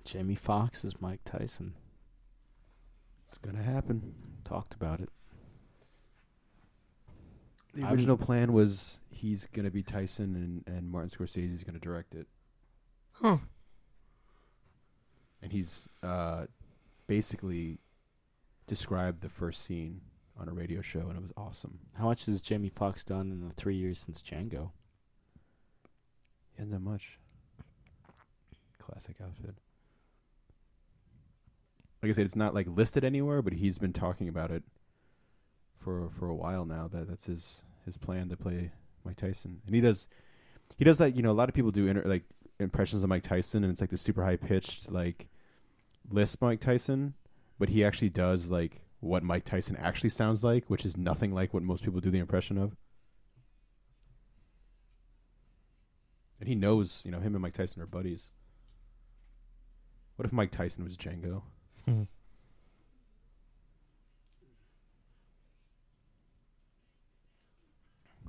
Jamie Foxx is Mike Tyson. It's gonna happen. Talked about it. The original plan was he's gonna be Tyson and Martin Scorsese's gonna direct it. Huh. And he's basically described the first scene on a radio show, and it was awesome. How much has Jamie Foxx done in the 3 years since Django? He hasn't done much. Classic outfit. Like I said, it's not like listed anywhere, but he's been talking about it for a while now. That's his plan to play Mike Tyson, and he does that. You know, a lot of people do like impressions of Mike Tyson, and it's like the super high pitched like lisp Mike Tyson, but he actually does like what Mike Tyson actually sounds like, which is nothing like what most people do the impression of. And he knows, you know, him and Mike Tyson are buddies. What if Mike Tyson was Django?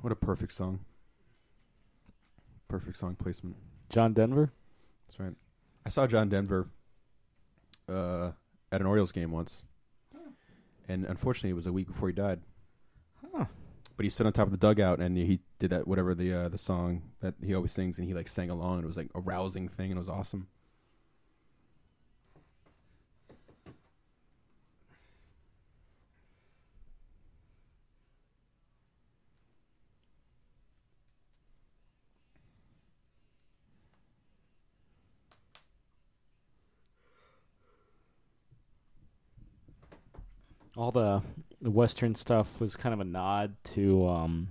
What a perfect song. Perfect song placement. John Denver? That's right. I saw John Denver at an Orioles game once. And unfortunately, it was a week before he died. Huh. But he stood on top of the dugout, and he did that, whatever the song that he always sings, and he like sang along, and it was like a rousing thing, and it was awesome. all the Western stuff was kind of a nod to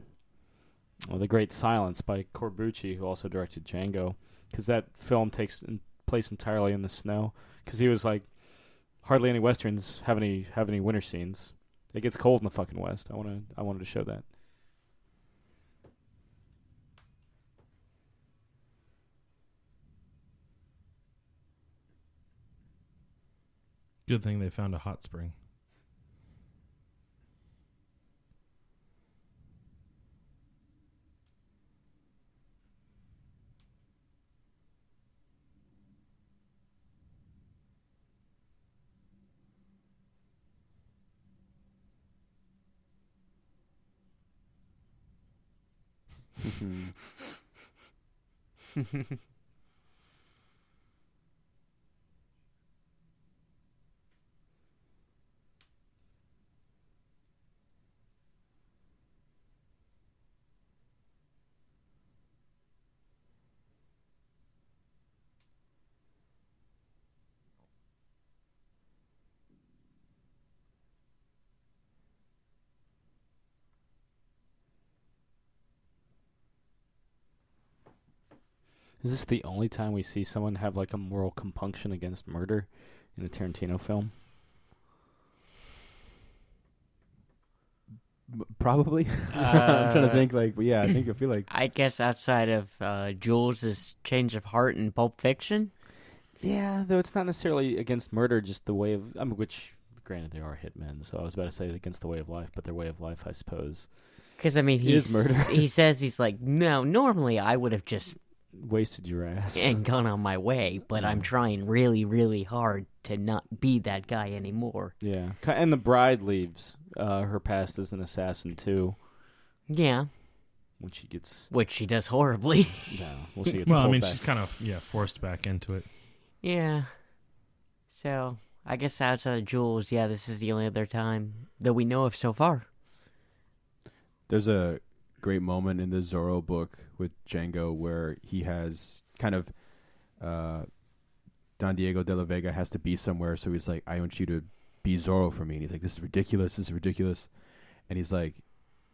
The Great Silence by Corbucci, who also directed Django, because that film takes place entirely in the snow. Because he was like, hardly any Westerns have any winter scenes. It gets cold in the fucking West. I wanted to show that. Good thing they found a hot spring. Is this the only time we see someone have like a moral compunction against murder in a Tarantino film? Probably. I'm trying to think. But yeah, I feel like. I guess outside of Jules' change of heart in Pulp Fiction. Yeah, though it's not necessarily against murder, just the way of. Which, granted, they are hitmen, so I was about to say against the way of life, but their way of life, I suppose. Because is murder. He says he's like, no, normally I would have just wasted your ass and gone on my way, but I'm trying really, really hard to not be that guy anymore. Yeah, and the bride leaves her past as an assassin too. Yeah, which she does horribly. Yeah, well, she gets well, I mean, back. she's kind of forced back into it. Yeah. So I guess outside of Jules, yeah, this is the only other time that we know of so far. There's a great moment in the Zorro book with Django where he has kind of Don Diego de la Vega has to be somewhere, so he's like, I want you to be Zorro for me. And he's like, this is ridiculous. And he's like,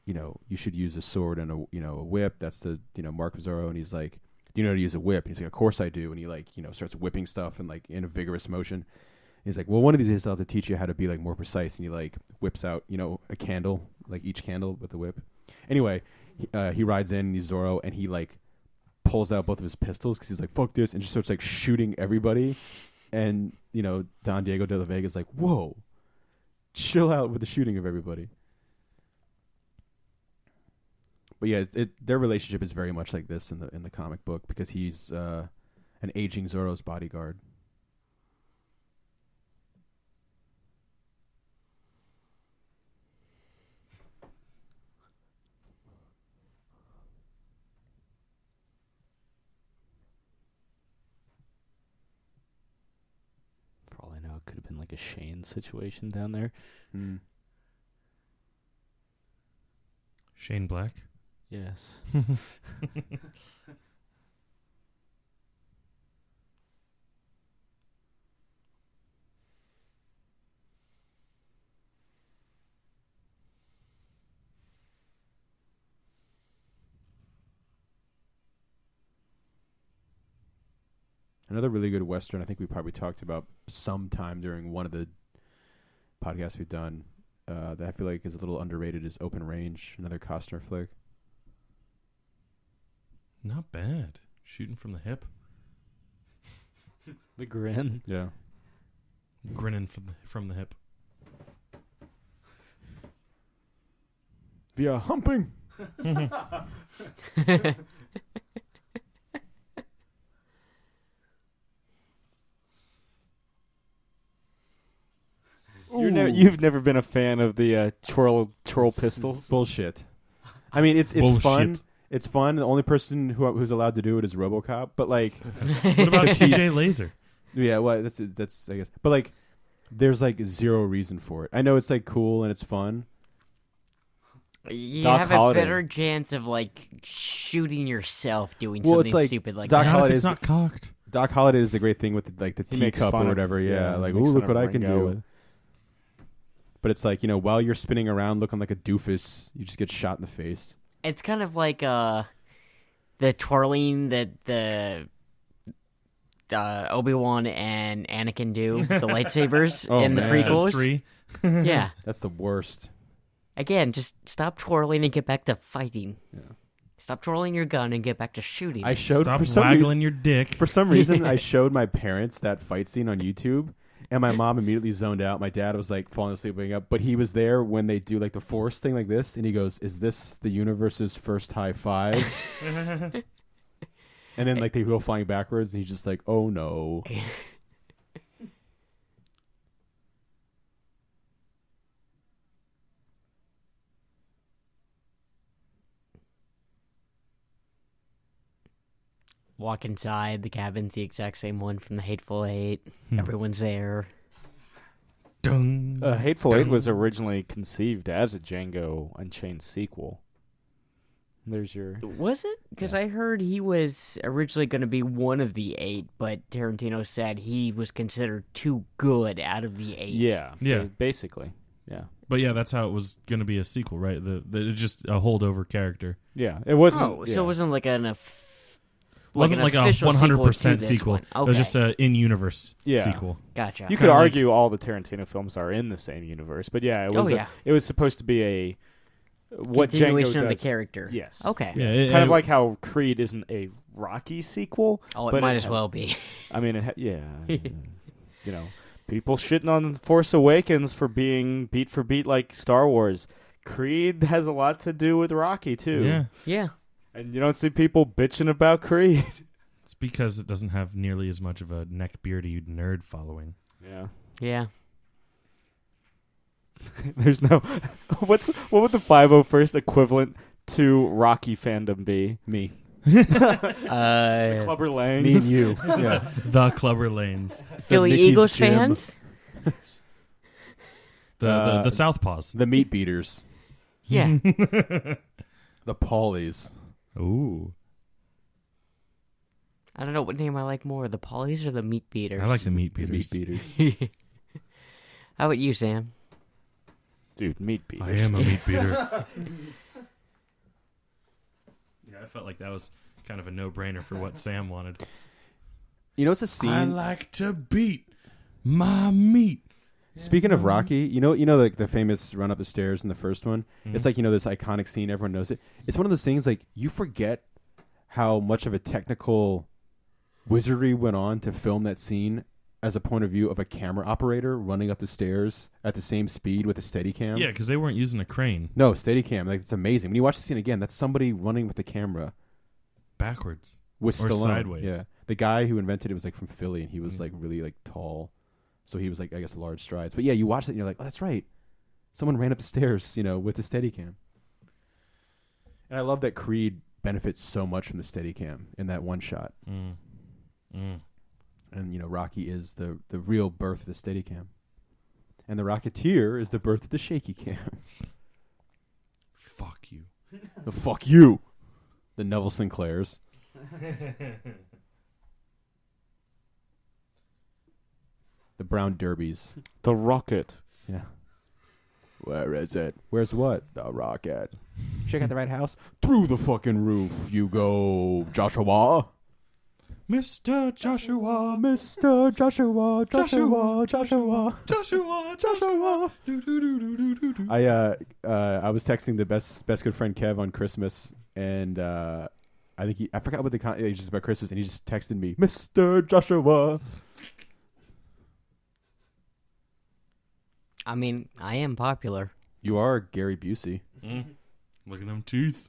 you should use a sword and a whip. That's the mark of Zorro. And he's like, do you know how to use a whip? And he's like, of course I do. And he starts whipping stuff and in a vigorous motion. And he's like, well, one of these days I'll have to teach you how to be more precise. And he whips out a candle, each candle with the whip. Anyway, he rides in and he's Zorro, and he pulls out both of his pistols because he's like, fuck this, and just starts shooting everybody. And Don Diego de la Vega is like, whoa, chill out with the shooting of everybody. But yeah, their relationship is very much like this in the comic book, because he's an aging Zorro's bodyguard. For all I know, it could have been a Shane situation down there. Mm. Shane Black? Yes. Another really good Western, I think we probably talked about sometime during one of the podcasts we've done, that I feel like is a little underrated, is Open Range, another Costner flick. Not bad. Shooting from the hip. The grin. Yeah. Grinning from the hip. Via humping. You've never been a fan of the twirl pistols? Bullshit. I mean, it's Bullshit. fun. It's fun. The only person who's allowed to do it is RoboCop. But what about TJ Laser? Yeah, well, that's I guess. But there's zero reason for it. I know it's cool and it's fun. You Doc have Holliday. a better chance of shooting yourself doing Well, something it's stupid like Doc that. Not if Holliday's- it's not cocked. Doc Holliday is the great thing with the He makes teacup fun or of- whatever. Yeah, he ooh, makes look fun what of I can Ringo do. with- But it's like, while you're spinning around looking like a doofus, you just get shot in the face. It's kind of like the twirling that the Obi-Wan and Anakin do, the lightsabers in the prequels. 3. Yeah. That's the worst. Again, just stop twirling and get back to fighting. Yeah. Stop twirling your gun and get back to shooting. Stop waggling your dick. For some reason, I showed my parents that fight scene on YouTube, and my mom immediately zoned out. My dad was like falling asleep, waking up, but he was there when they do like the Force thing like this, and he goes, "Is this the universe's first high five?" And then like they go flying backwards, and he's just like, "Oh no." Walk inside, the cabin's the exact same one from the Hateful Eight. Everyone's there. Dun, Hateful dun. Eight was originally conceived as a Django Unchained sequel. There's your... Was it? Because I heard he was originally going to be one of the 8, but Tarantino said he was considered too good out of the 8. Yeah. Yeah. Basically. Yeah. But yeah, that's how it was going to be a sequel, right? It's just a holdover character. Yeah. It wasn't... Oh, so it wasn't like an... It wasn't like a 100% sequel. Okay. It was just an in-universe sequel. Gotcha. You could argue all the Tarantino films are in the same universe, but yeah, it was supposed to be a what Django continuation of does. the character. Yes. Okay. Yeah, kind of like how Creed isn't a Rocky sequel. Oh, it but might as well be. I mean, people shitting on Force Awakens for being beat for beat like Star Wars. Creed has a lot to do with Rocky too. Yeah. Yeah. And you don't see people bitching about Creed. It's because it doesn't have nearly as much of a neck-beardy nerd following. Yeah. Yeah. There's no... What would the 501st equivalent to Rocky fandom be? Me. Clubber Langs. Me and you. Yeah. The Clubber Lanes. Philly Mickey's Eagles Gym. fans? The Southpaws. The Meat Beaters. Yeah. The Paulies. Ooh. I don't know what name I like more, the Pollies or the Meat Beaters. I like the Meat Beaters. The Meat Beaters. How about you, Sam? Dude, Meat Beaters. I am a meat beater. Yeah, I felt like that was kind of a no-brainer for what Sam wanted. It's a scene. I like to beat my meat. Speaking of Rocky, like the famous run up the stairs in the first one. Mm-hmm. It's like this iconic scene. Everyone knows it. It's one of those things like you forget how much of a technical wizardry went on to film that scene as a point of view of a camera operator running up the stairs at the same speed with a Steadicam. Yeah, because they weren't using a crane. No, Steadicam. Like it's amazing when you watch the scene again. That's somebody running with the camera Backwards. with Or Stallone. sideways. Yeah, the guy who invented it was like from Philly, and he was like really like tall. So he was like, I guess, large strides. But yeah, you watch it and you're like, oh, that's right. Someone ran up the stairs, with the Steadicam. And I love that Creed benefits so much from the Steadicam in that one shot. And, Rocky is the real birth of the Steadicam. And the Rocketeer is the birth of the shaky cam. Fuck you. Fuck you. The Neville Sinclairs. The Brown Derbies. The Rocket. Yeah. Where is it? Where's what? The rocket. Check out the right house. Through the fucking roof you go, Joshua. Mr. Joshua. Mr. Joshua. Joshua. Joshua. Joshua. Joshua. I was texting the best good friend Kev on Christmas, and I think I forgot what the it was just about Christmas, and he just texted me, Mr. Joshua. I mean, I am popular. You are Gary Busey. Look at them teeth.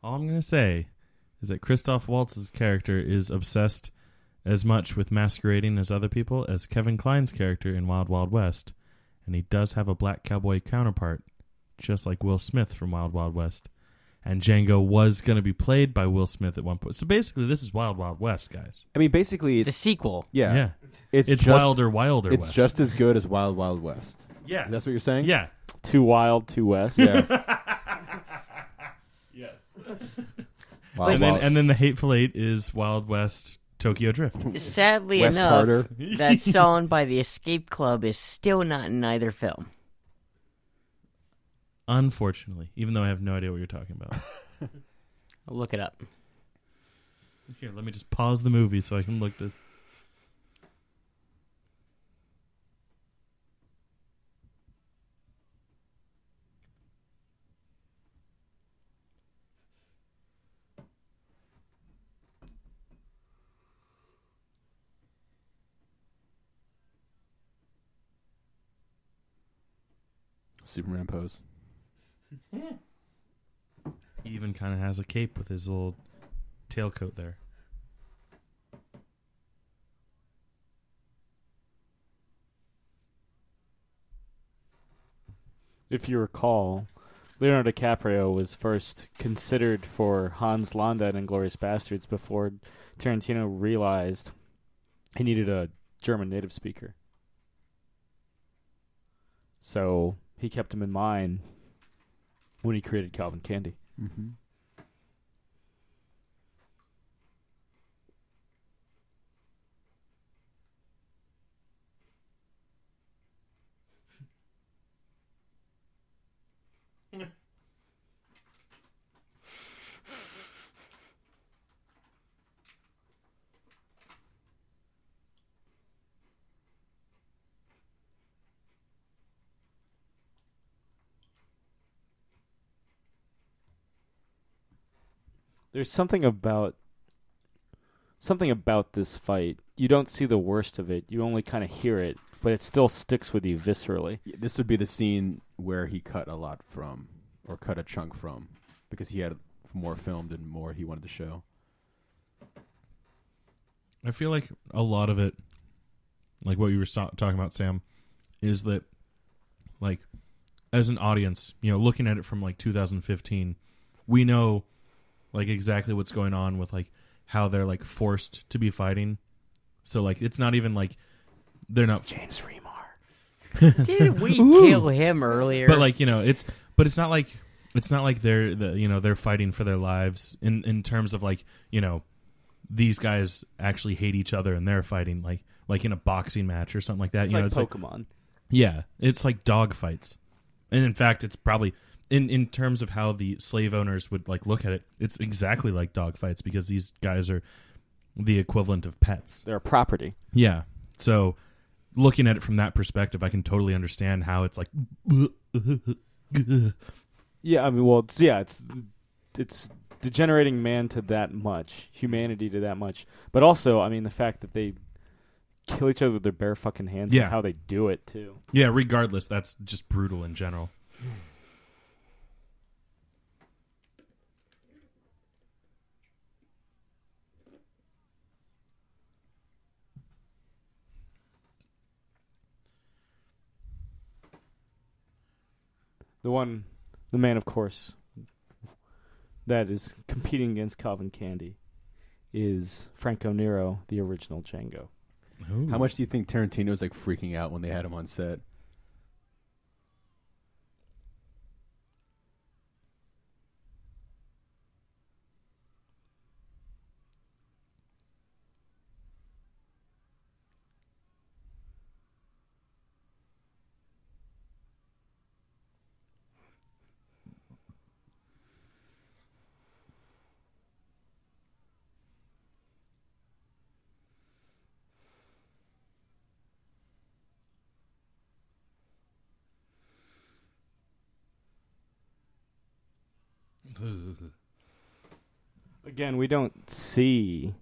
All I'm going to say is that Christoph Waltz's character is obsessed as much with masquerading as other people as Kevin Kline's character in Wild Wild West. And he does have a black cowboy counterpart, just like Will Smith from Wild Wild West. And Django was going to be played by Will Smith at one point. So basically, this is Wild Wild West, guys. I mean, basically, The it's sequel. yeah. It's just, wilder It's west. just as good as Wild Wild West. Yeah. That's what you're saying? Yeah. Too wild, too west. Yeah. Yes. Wild, And then the Hateful Eight is Wild West Tokyo Drift. Sadly West enough, Harder. that song by the Escape Club is still not in either film. Unfortunately, even though I have no idea what you're talking about. I'll look it up. Here, let me just pause the movie so I can look this. Superman pose. He even kind of has a cape with his little tailcoat there. If you recall, Leonardo DiCaprio was first considered for Hans Landa in Inglourious Basterds before Tarantino realized he needed a German native speaker. So he kept him in mind when he created Calvin Candie. Mm-hmm. There's something about this fight. You don't see the worst of it. You only kind of hear it, but it still sticks with you viscerally. This would be the scene where he cut a lot from, or cut a chunk from, because he had more filmed and more he wanted to show. I feel like a lot of it, like what you were talking about, Sam, is that, like, as an audience, looking at it from like 2015, we know like exactly what's going on with like how they're like forced to be fighting. So like it's not even like they're not James Remar. Did we kill him earlier? But like it's not like they're fighting for their lives in terms of like these guys actually hate each other and they're fighting like in a boxing match or something like that. It's like Pokemon. It's like dog fights, and in fact, it's probably in terms of how the slave owners would like look at it. It's exactly like dog fights because these guys are the equivalent of pets. They're a property. Yeah. So looking at it from that perspective, I can totally understand how it's like. Yeah, I mean, well, it's degenerating man to that much, humanity to that much, but also, I mean, the fact that they kill each other with their bare fucking hands and how they do it too. Yeah, regardless, that's just brutal in general. The man, of course, that is competing against Calvin Candie is Franco Nero, the original Django. Ooh. How much do you think Tarantino was like freaking out when they had him on set? Again, we don't see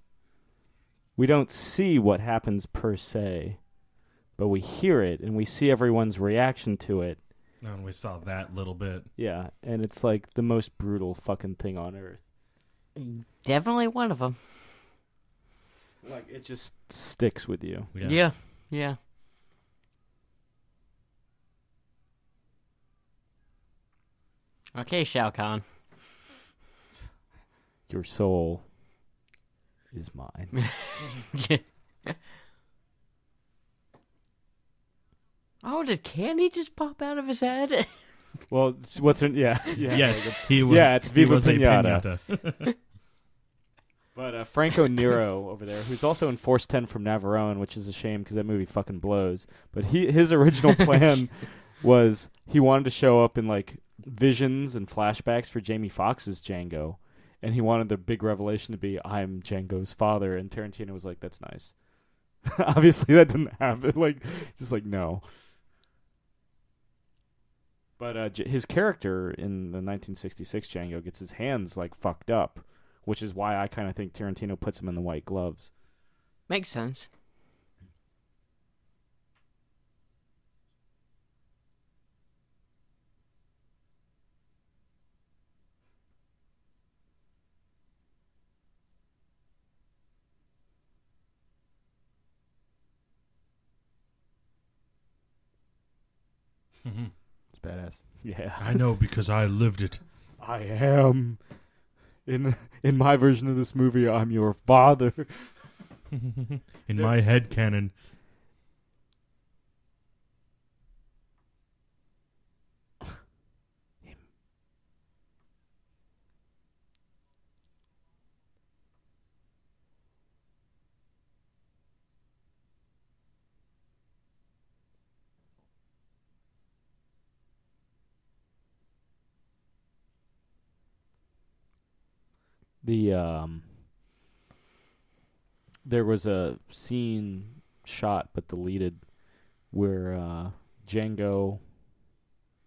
what happens per se, but we hear it and we see everyone's reaction to it. And we saw that little bit. Yeah, and it's like the most brutal fucking thing on earth. Definitely one of them. Like, it just sticks with you. Yeah. Okay, Shao Kahn. Your soul is mine. Oh, did Candie just pop out of his head? Well, what's her? Yeah. Yes, he was. Yeah, it's he Viva was a Pinata. pinata. But Franco Nero over there, who's also in Force 10 from Navarone, which is a shame because that movie fucking blows. But his original plan was he wanted to show up in like visions and flashbacks for Jamie Foxx's Django, and he wanted the big revelation to be I'm Django's father. And Tarantino was like, "That's nice." Obviously, that didn't happen. Like, just like no. But his character in the 1966 Django gets his hands like fucked up, which is why I kind of think Tarantino puts him in the white gloves. Makes sense. It's badass. Yeah, I know because I lived it. I am. In my version of this movie, I'm your father. In my head canon. There was a scene shot but deleted where Django,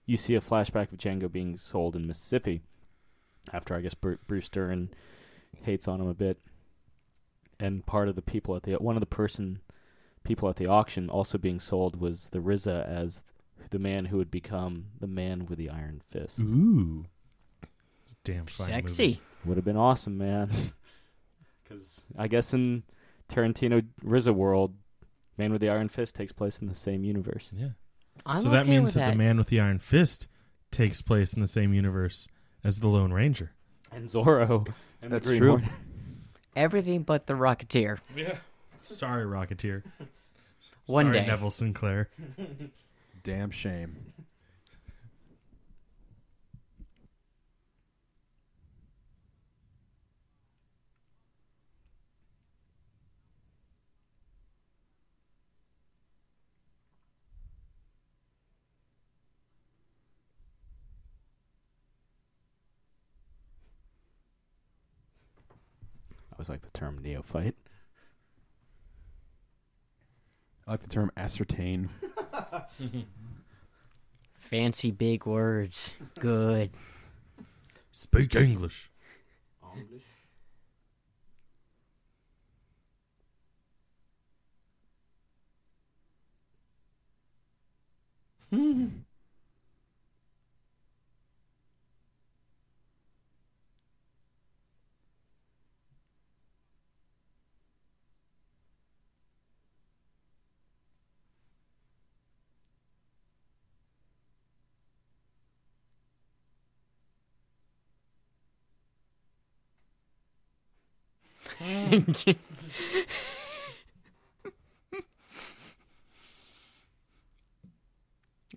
you see a flashback of Django being sold in Mississippi after I guess Bruce Dern hates on him a bit, and part of the people at the people at the auction also being sold was the RZA as the man who would become the man with the iron fist. Ooh. It's a damn fine Sexy. movie. Would have been awesome, man. Because I guess in Tarantino RZA world, Man with the Iron Fist takes place in the same universe. Yeah. I'm So okay that means with that the man with the iron fist takes place in the same universe as the Lone Ranger. And Zorro. And That's the Green true. Hornet. Everything but the Rocketeer. Yeah. Sorry, Rocketeer. One Sorry, day. Neville Sinclair. Damn shame. I was like the term neophyte. I like the term ascertain. Fancy big words. Good. Speak English.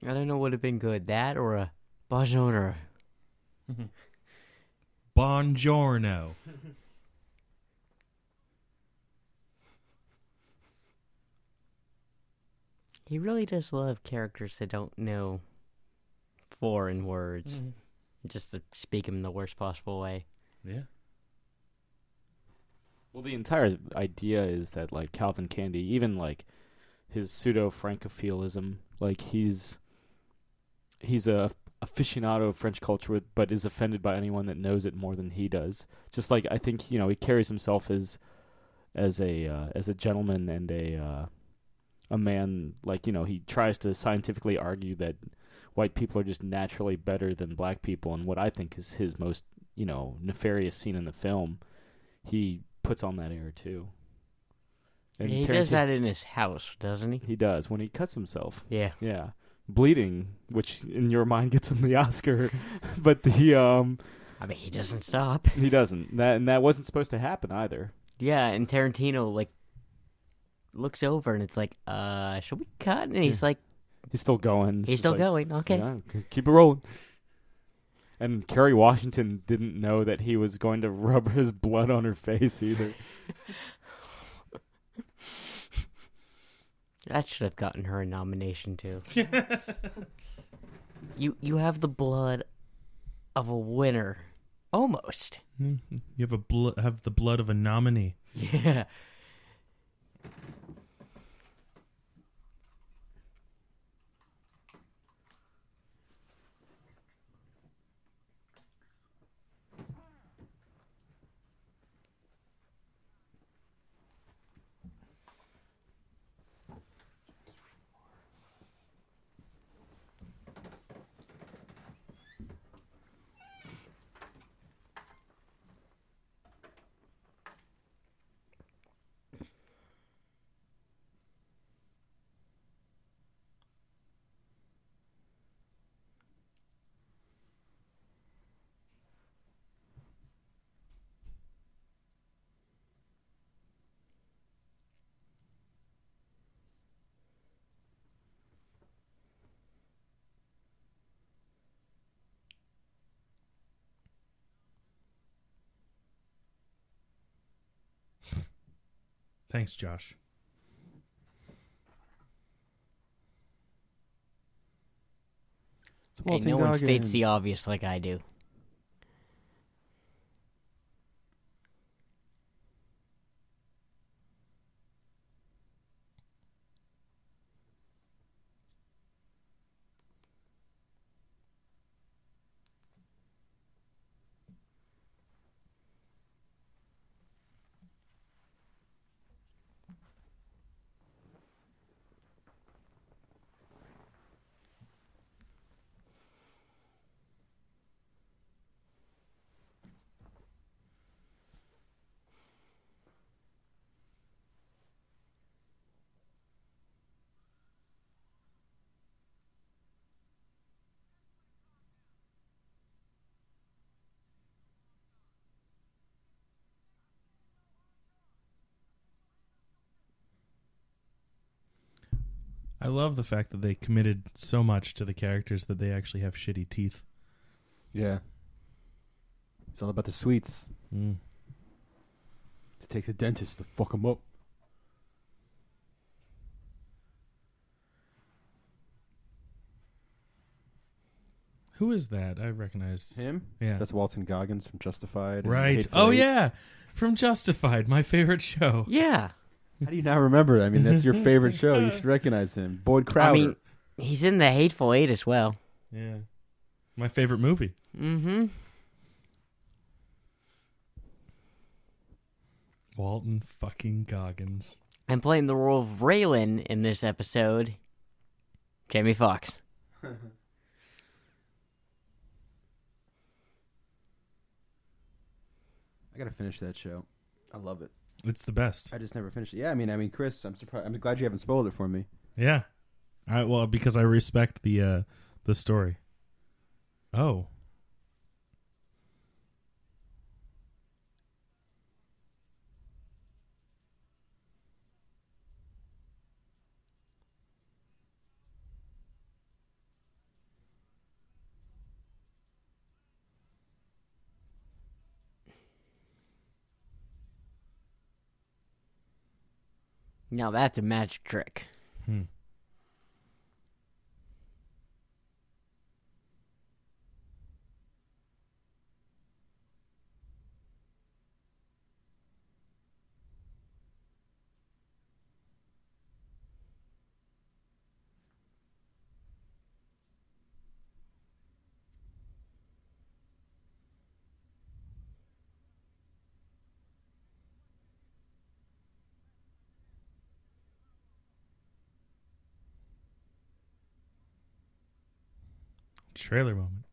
I don't know what would have been good. That or a bonjour. Buongiorno. He really does love characters that don't know foreign words. Just to speak them in the worst possible way. Yeah. Well, the entire idea is that, like, Calvin Candie, even, like, his pseudo-Francophilism, like, he's a aficionado of French culture, but is offended by anyone that knows it more than he does. Just like, I think, he carries himself as a gentleman and a man, like, he tries to scientifically argue that white people are just naturally better than black people, and what I think is his most, nefarious scene in the film, he puts on that air too. And He does that in his house, doesn't he? He does when he cuts himself. Yeah. Yeah, bleeding, which in your mind gets him the Oscar, but the I mean, he doesn't stop. he doesn't. That wasn't supposed to happen either. Yeah, and Tarantino, like, looks over and it's like, should we cut? And he's like, He's still going. It's He's just still like, going. Okay. Yeah, keep it rolling. And Kerry Washington didn't know that he was going to rub his blood on her face either. That should have gotten her a nomination too. You have the blood of a winner, almost. You have the blood of a nominee. Yeah. Thanks, Josh. Hey, no one states the obvious like I do. I love the fact that they committed so much to the characters that they actually have shitty teeth. Yeah. It's all about the sweets. Mm. It takes a dentist to fuck them up. Who is that? I recognize Him? Yeah. That's Walton Goggins from Justified. and Right. Hateful Oh, Eight. yeah. From Justified, my favorite show. Yeah. How do you not remember? I mean, that's your favorite show. You should recognize him. Boyd Crowder. I mean, he's in the Hateful Eight as well. Yeah. My favorite movie. Mm-hmm. Walton fucking Goggins. And playing the role of Raylan in this episode, Jamie Foxx. I gotta finish that show. I love it. It's the best. I just never finished it. Yeah, I mean, Chris, I'm surprised. I'm glad you haven't spoiled it for me. Yeah. Well, because I respect the story. Oh. Now that's a magic trick. Hmm. Trailer moment.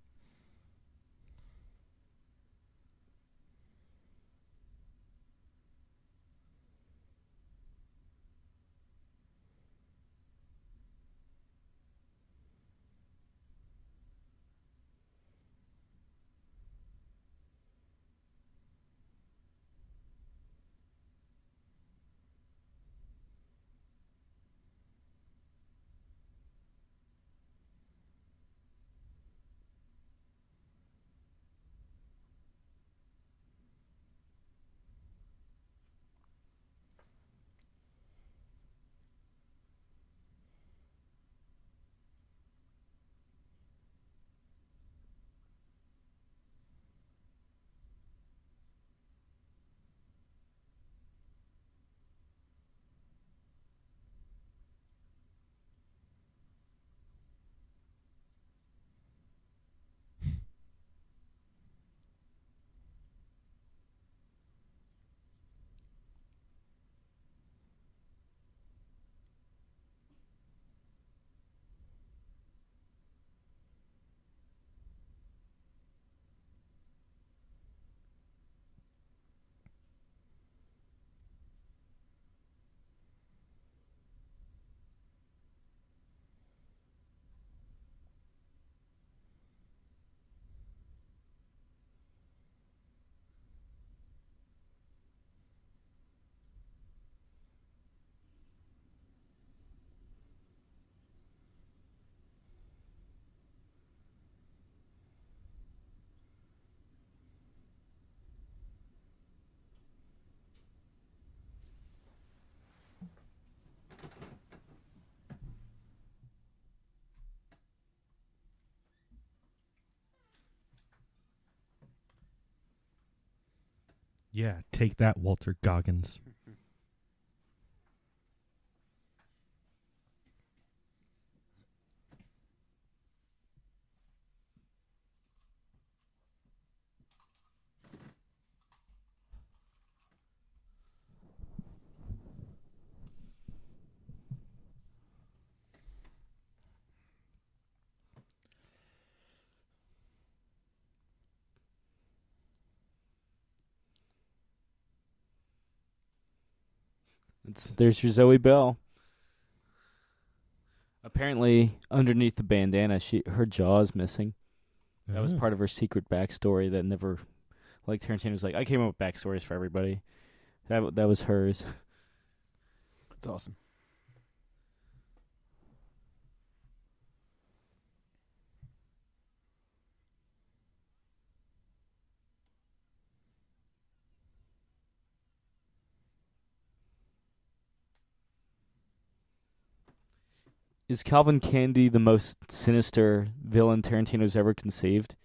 Yeah, take that, Walter Goggins. There's your Zoe Bell. Apparently, underneath the bandana, her jaw is missing. That was part of her secret backstory that never... Like, Tarantino was like, I came up with backstories for everybody. That was hers. That's awesome. Is Calvin Candie the most sinister villain Tarantino's ever conceived?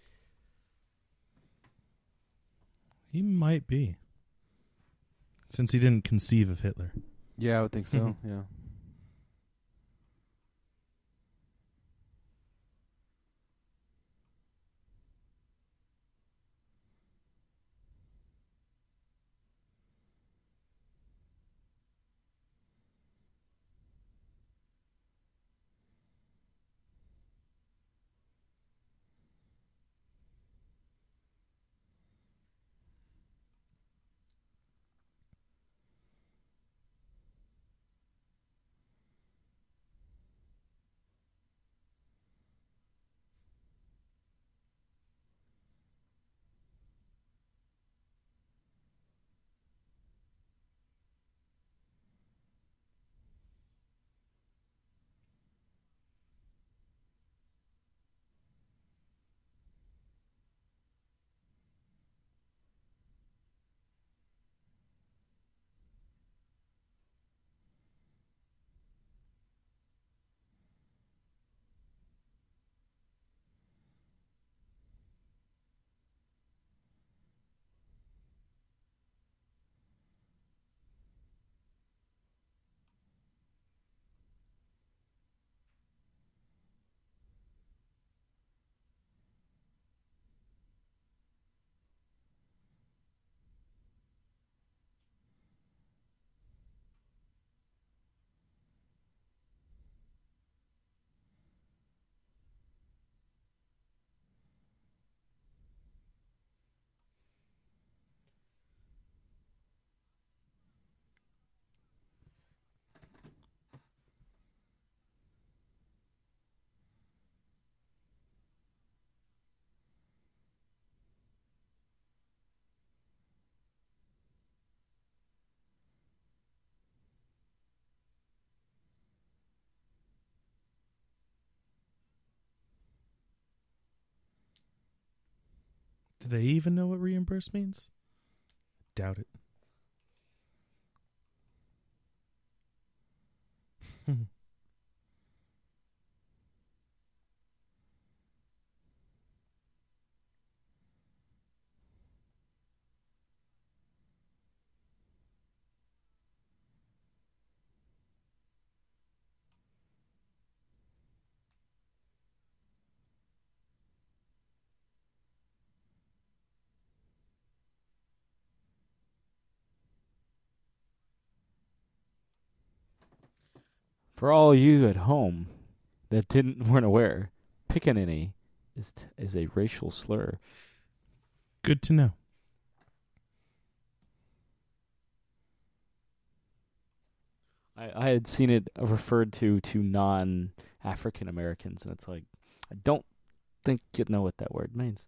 He might be. Since he didn't conceive of Hitler. Yeah, I would think so. Yeah. Do they even know what reimburse means? Doubt it. For all you at home that weren't aware, pickaninny is a racial slur. Good to know. I had seen it referred to non-African Americans, and it's like, I don't think you know what that word means.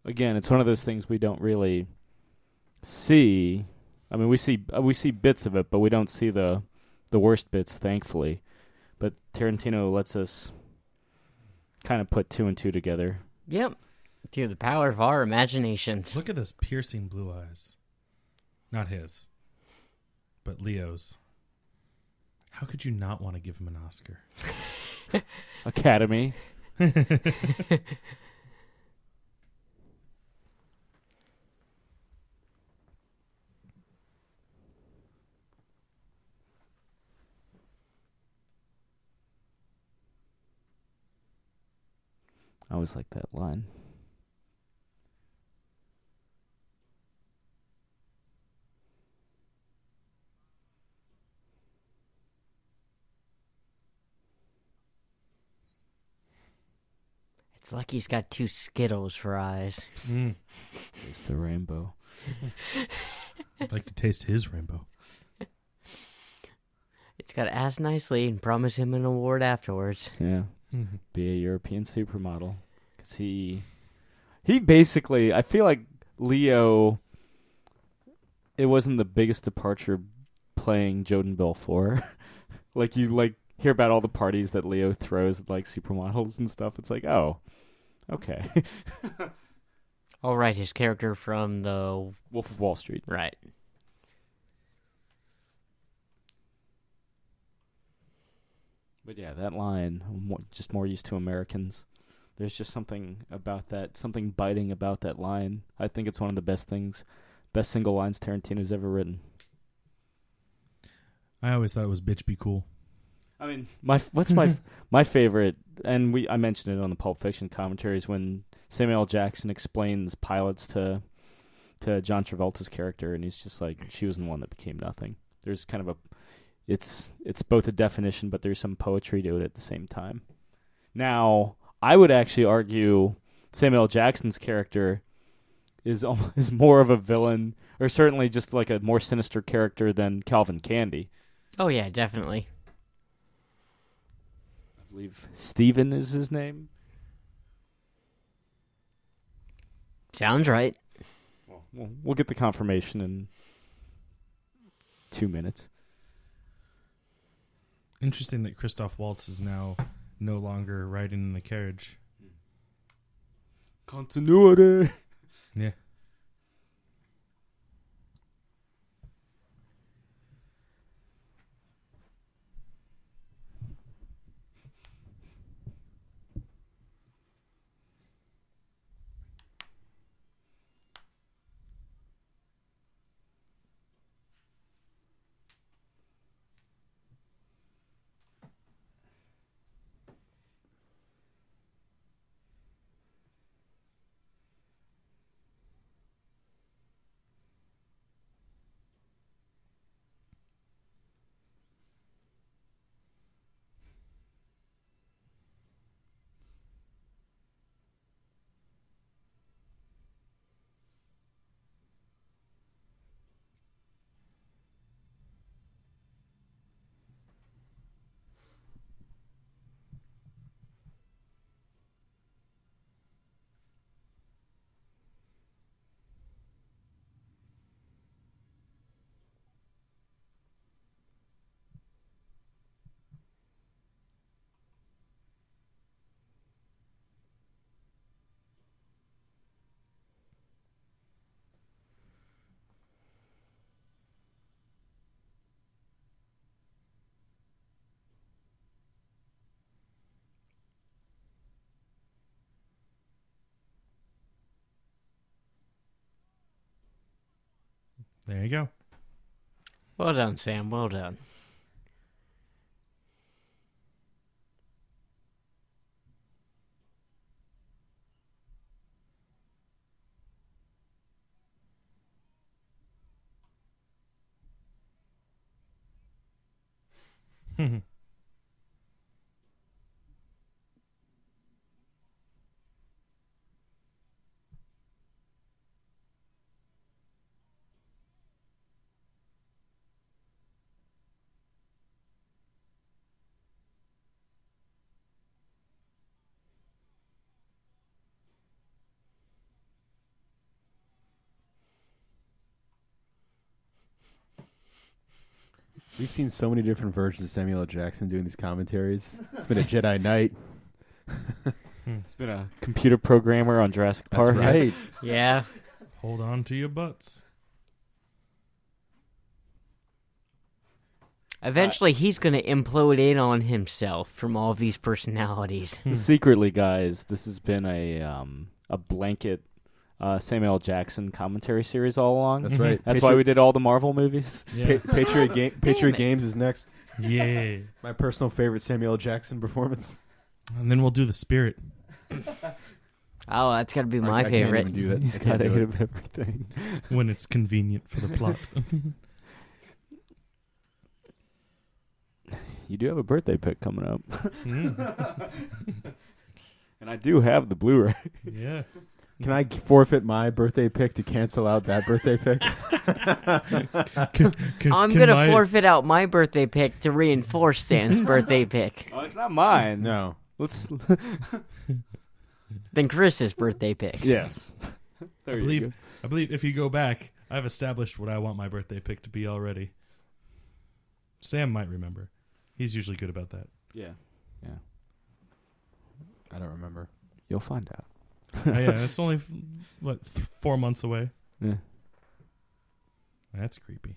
again, it's one of those things we don't really see. I mean, we see bits of it, but we don't see the worst bits, thankfully. But Tarantino lets us kind of put two and two together. Yep. Through the power of our imaginations. Look at those piercing blue eyes. Not his, but Leo's. How could you not want to give him an Oscar? Academy. I always like that line. It's like he's got two Skittles for eyes. It's the rainbow. I'd like to taste his rainbow. It's got to ask nicely and promise him an award afterwards. Yeah. Be a European supermodel. Because he basically, I feel like Leo, it wasn't the biggest departure playing Joden Belfort. Like, you hear about all the parties that Leo throws with, like, supermodels and stuff. It's like, oh, okay. All right, his character from the Wolf of Wall Street. Right. But yeah, that line, I'm just more used to Americans. There's just something about that, something biting about that line. I think it's one of the best single lines Tarantino's ever written. I always thought it was "Bitch, be cool." I mean, what's my favorite, and I mentioned it on the Pulp Fiction commentaries, when Samuel L. Jackson explains pilots to John Travolta's character, and he's just like, she was the one that became nothing. There's kind of it's both a definition, but there's some poetry to it at the same time. Now, I would actually argue Samuel L. Jackson's character is more of a villain, or certainly just like a more sinister character than Calvin Candie. Oh, yeah, definitely. I believe Steven is his name. Sounds right. Well, we'll get the confirmation in 2 minutes. Interesting that Christoph Waltz is now no longer riding in the carriage. Continuity. Yeah. There you go. Well done, Sam. Well done. We've seen so many different versions of Samuel L. Jackson doing these commentaries. It's been a Jedi Knight. It's been a computer programmer on Jurassic That's Park. right. Yeah. Hold on to your butts. Eventually, he's going to implode in on himself from all of these personalities. Secretly, guys, this has been a blanket Samuel L. Jackson commentary series all along. That's right. That's why we did all the Marvel movies. Yeah. Patriot Games is next. Yeah. My personal favorite Samuel L. Jackson performance. And then we'll do the Spirit. Oh, that's got to be my I can't favorite. even do that. He's I can't got do eight it. of everything. When it's convenient for the plot. You do have a birthday pick coming up. And I do have the Blu-ray. Yeah. Can I forfeit my birthday pick to cancel out that birthday pick? I'm going to forfeit out my birthday pick to reinforce Sam's birthday pick. Oh, it's not mine. No. Let's. Then Chris's birthday pick. Yes. There I you go. believe if you go back, I've established what I want my birthday pick to be already. Sam might remember. He's usually good about that. Yeah. I don't remember. You'll find out. Yeah, it's only 4 months away. Yeah. That's creepy.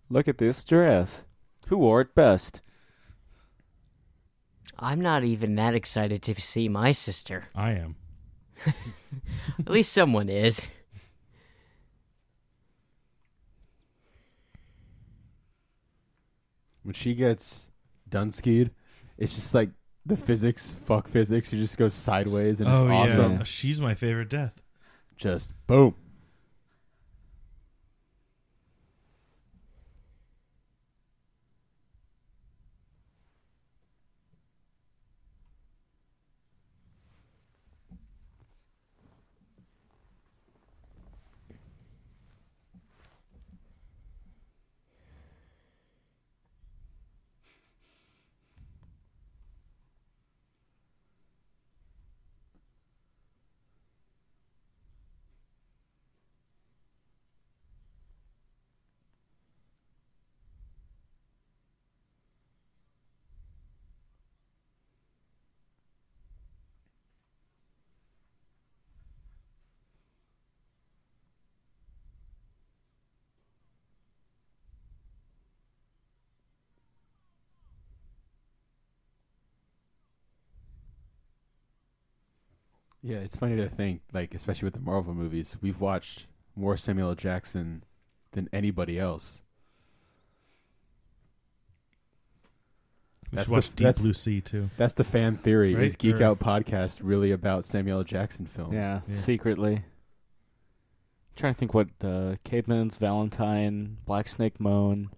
Look at this dress. Who wore it best? I'm not even that excited to see my sister. I am. At least someone is. When she gets done-skied, it's just like the fuck physics. She just goes sideways and it's awesome. Yeah. She's my favorite death. Just boom. Yeah, it's funny to think, like, especially with the Marvel movies, we've watched more Samuel L. Jackson than anybody else. We That's should watch the- Deep that's- Blue Sea, too. That's the fan theory. Right? Is Geek Or- Out podcast really about Samuel L. Jackson films? Yeah, Yeah. secretly. Trying to think what Caveman's Valentine, Black Snake Moan.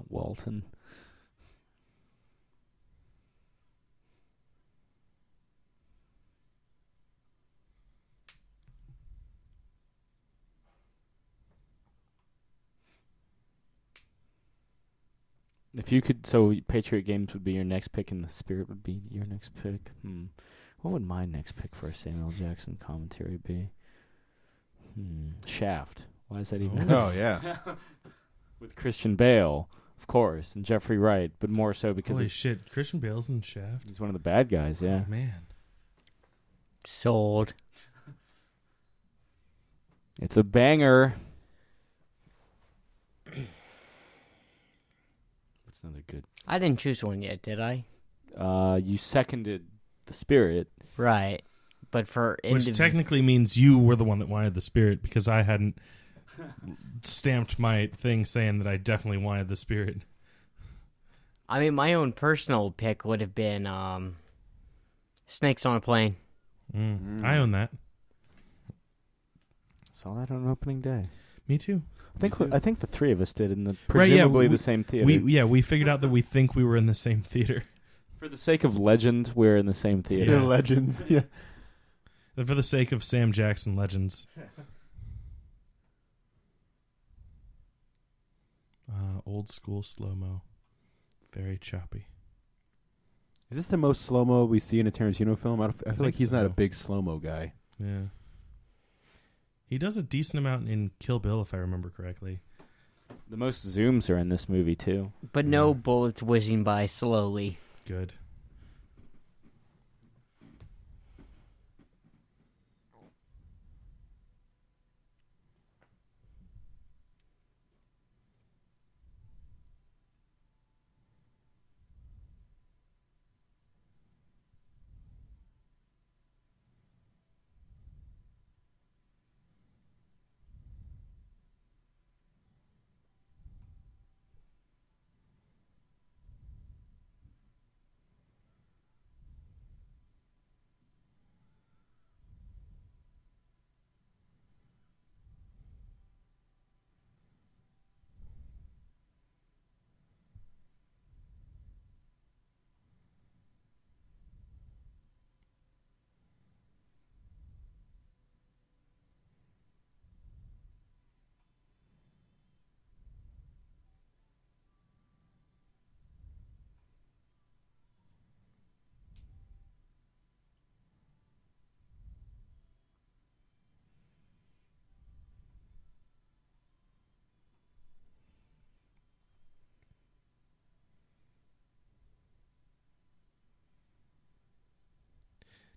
Walton. If you could, so Patriot Games would be your next pick, and the Spirit would be your next pick. What would my next pick for a Samuel Jackson commentary be? Shaft. Why is that even? Oh, yeah. With Christian Bale, of course, and Jeffrey Wright, but more so because Holy shit, Christian Bale's in Shaft? he's one of the bad guys. Yeah. Oh, man. Sold. It's a banger. What's another good? I didn't choose one yet, did I? You seconded the Spirit. Right. But for Which technically means you were the one that wanted the spirit, because I hadn't stamped my thing saying that I definitely wanted the spirit. I mean, my own personal pick would have been Snakes on a Plane. I own that. Saw that on opening day. Me too. I think the three of us did in the presumably the same theater. We figured out that we think we were in the same theater. For the sake of legend, we're in the same theater. Yeah. Legends. Yeah. And for the sake of Sam Jackson Legends. Old school slow-mo. Very choppy. Is this the most slow-mo we see in a Tarantino film? I feel like he's not a so. big slow-mo guy. Yeah. He does a decent amount in Kill Bill, if I remember correctly. The most zooms are in this movie, too. But no bullets whizzing by slowly. Good.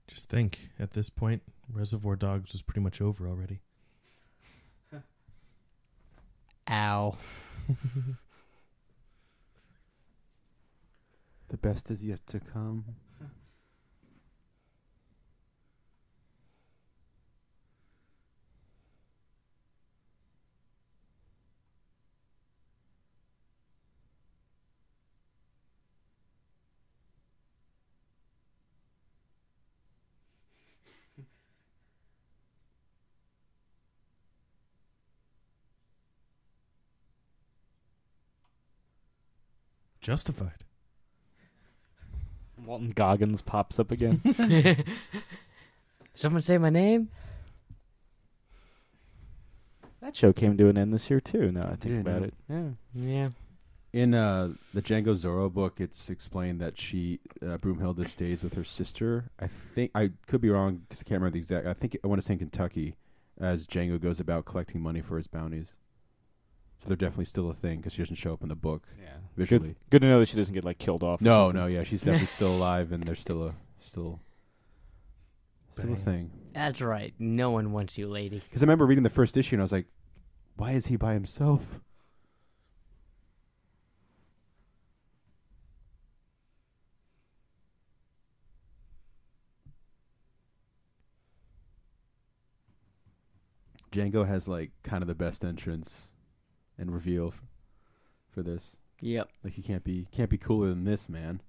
Just think, at this point, Reservoir Dogs was pretty much over already. Ow. The best is yet to come. Justified. Walton Goggins pops up again. Someone say my name? That show came to an end this year, too, now I think Yeah, about no. it. Yeah. Yeah. In the Django Zorro book, it's explained that Broomhilda stays with her sister. I think, I could be wrong because I can't remember the exact, I want to say in Kentucky, as Django goes about collecting money for his bounties. So they're definitely still a thing because she doesn't show up in the book visually. Good to know that she doesn't get, killed off. No, yeah, she's definitely still alive, and they're still a thing. That's right. No one wants you, lady. Because I remember reading the first issue, and I was like, why is he by himself? Django has, kind of the best entrance and reveal for this. Yep. Like, you can't be cooler than this, man.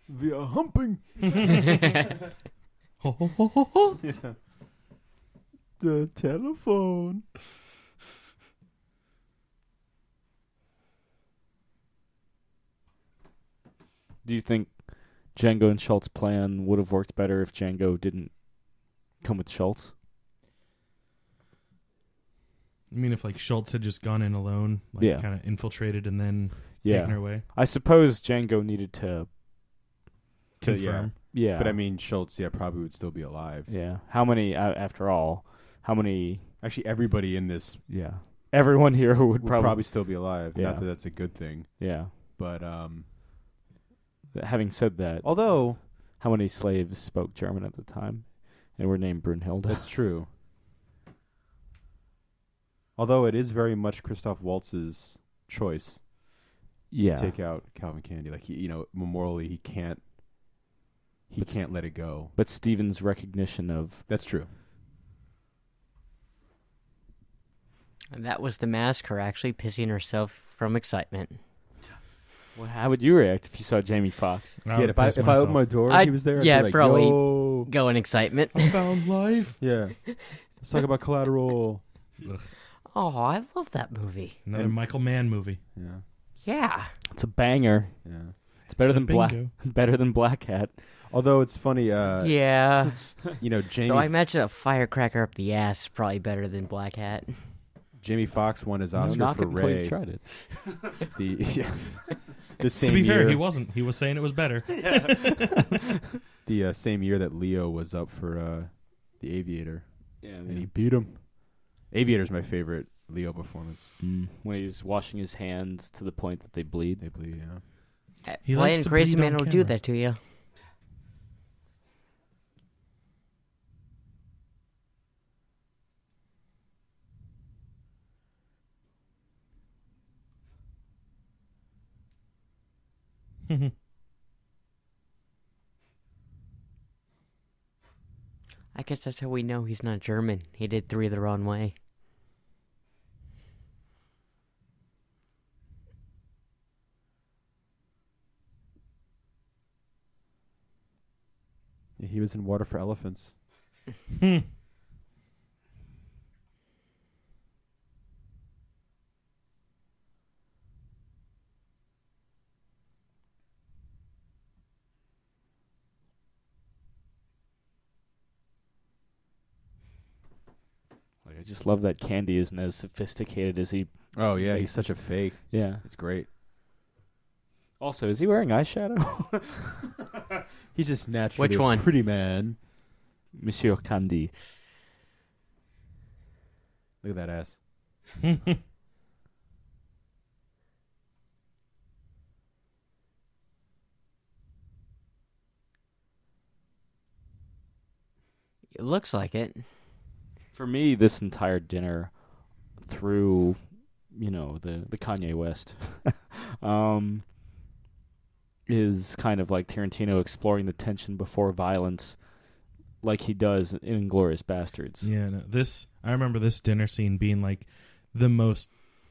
We are humping. Ho, ho, ho, ho, ho. Yeah. The telephone. Do you think Django and Schultz's plan would have worked better if Django didn't come with Schultz? I mean, if like Schultz had just gone in alone, like Yeah. kind of infiltrated and then Yeah. taken her away. I suppose Django needed to. Confirm. Yeah. But I mean, Schultz, probably would still be alive. Yeah. How many? After all, how many? Actually, everybody in this Yeah. Everyone here would would probably. probably still be alive. Yeah. Not that that's a good thing, Yeah. but Having said that, although how many slaves spoke German at the time, and were named Brunhilde? that's true. Although it is very much Christoph Waltz's choice Yeah. to take out Calvin Candie. Like morally, he can't let it go. But Steven's recognition of That's true. And that was the mask, her actually pissing herself from excitement. well, how would you react if you saw Jamie Foxx? I would If I piss opened myself. my door and he was there, I'd yeah, be like, probably. yo. Go in excitement. I found life. Yeah. Let's talk about Collateral. Ugh. Oh, I love that movie. Another And- Michael Mann movie. Yeah. Yeah. It's a banger. Yeah. It's better It's a than Black. bingo. Better than Black Hat. Although it's funny, Yeah. Jamie Though I imagine a firecracker up the ass is probably better than Black Hat. Jamie Foxx won his No, Oscar knock for it until Ray. you've tried it. The same To be year, fair, he wasn't. He was saying it was better. the same year that Leo was up for The Aviator, Yeah. and he beat him. Aviator's my favorite Leo performance. When he's washing his hands to the point that they bleed. They bleed, yeah. He likes Playing to Crazy bleed Man on will do camera. that to you. I guess that's how we know he's not German. He did 3 the wrong way. Yeah, he was in Water for Elephants. Like, I just love that Candie isn't as sophisticated as he. Oh yeah, Makes he's such a fake. Yeah. It's great. Also, is he wearing eyeshadow? He's just naturally Which a one? pretty man. Monsieur Candie. Look at that ass. It looks like it. For me, this entire dinner, through, the Kanye West, is kind of like Tarantino exploring the tension before violence, like he does in Inglourious Basterds. Yeah, no, I remember this dinner scene being like the most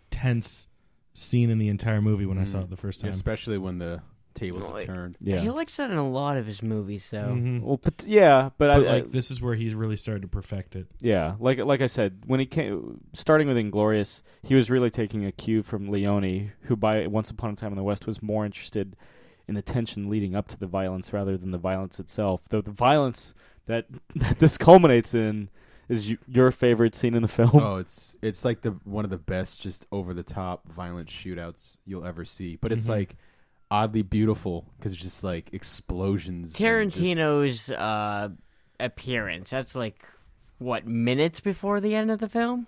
tense scene in the entire movie when I saw it the first time. Especially when the tables Well, are turned. Yeah. He likes that in a lot of his movies, though. Mhm. Well, but yeah, but But this is where he's really started to perfect it. yeah, like I said, when he came, starting with Inglourious, he was really taking a cue from Leone, who by Once Upon a Time in the West was more interested in the tension leading up to the violence rather than the violence itself. Though the violence that this culminates in is your favorite scene in the film. Oh, it's like one of the best, just over the top violent shootouts you'll ever see. But it's like oddly beautiful because it's just like explosions. and just- Tarantino's appearance, that's like, what, minutes before the end of the film?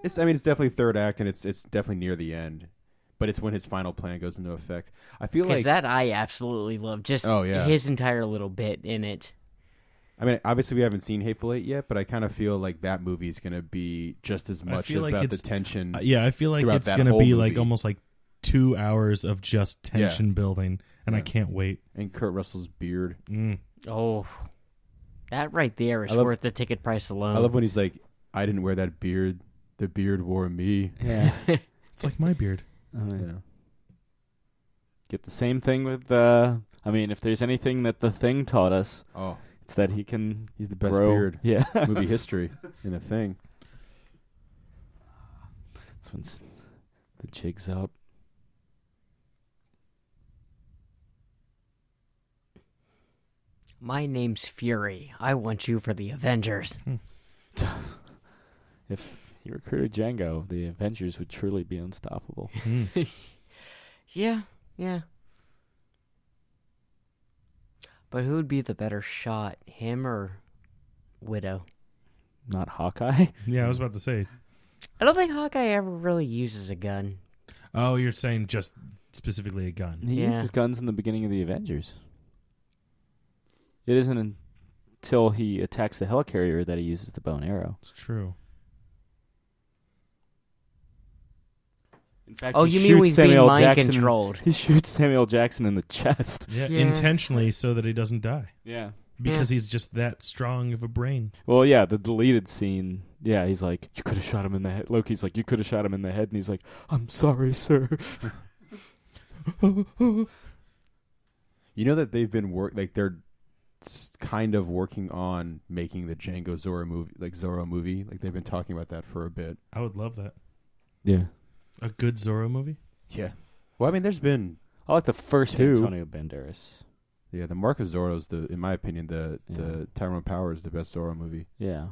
it's definitely third act, and it's definitely near the end. But it's when his final plan goes into effect. I feel Because like that I absolutely love. Just Oh, yeah. his entire little bit in it. obviously we haven't seen Hateful Eight yet, but I kind of feel like that movie is going to be just as much feel like about the it's- tension. Yeah, I feel like throughout it's that going to whole be like movie. almost like 2 hours of just tension building, and I Yeah. can't wait. And Kurt Russell's beard. Oh, that right there is I love- worth the ticket price alone. I love when he's like, "I didn't wear that beard. The beard wore me." Yeah. It's like my beard. Yeah. Get the same thing with I mean, if there's anything that The Thing taught us, it's that he can He's the best grow. beard Yeah. movie history in The Thing. This one's the jig's up. My name's Fury. I want you for the Avengers. If he recruited Django, the Avengers would truly be unstoppable. Yeah. But who would be the better shot, him or Widow? Not Hawkeye? Yeah, I was about to say. I don't think Hawkeye ever really uses a gun. Oh, you're saying just specifically a gun. He uses guns in the beginning of the Avengers. It isn't until he attacks the helicarrier that he uses the bow and arrow. It's true. In fact, Oh, he you mean shoots he's being Samuel mind Jackson. controlled? He shoots Samuel Jackson in the chest. Yeah, Yeah. intentionally so that he doesn't die. Yeah. Because he's just that strong of a brain. Well, yeah, the deleted scene. Yeah, he's like, you could have shot him in the head. Loki's like, you could have shot him in the head. And he's like, I'm sorry, sir. You know that they've been they're kind of working on making the Django Zorro movie. Like they've been talking about that for a bit. I would love that. Yeah. A good Zorro movie? Yeah. Well, I mean, there's been I like the first two. Antonio Banderas. Yeah, the Mark of Zorro's in my opinion, the Tyrone Power is the best Zorro movie. Yeah.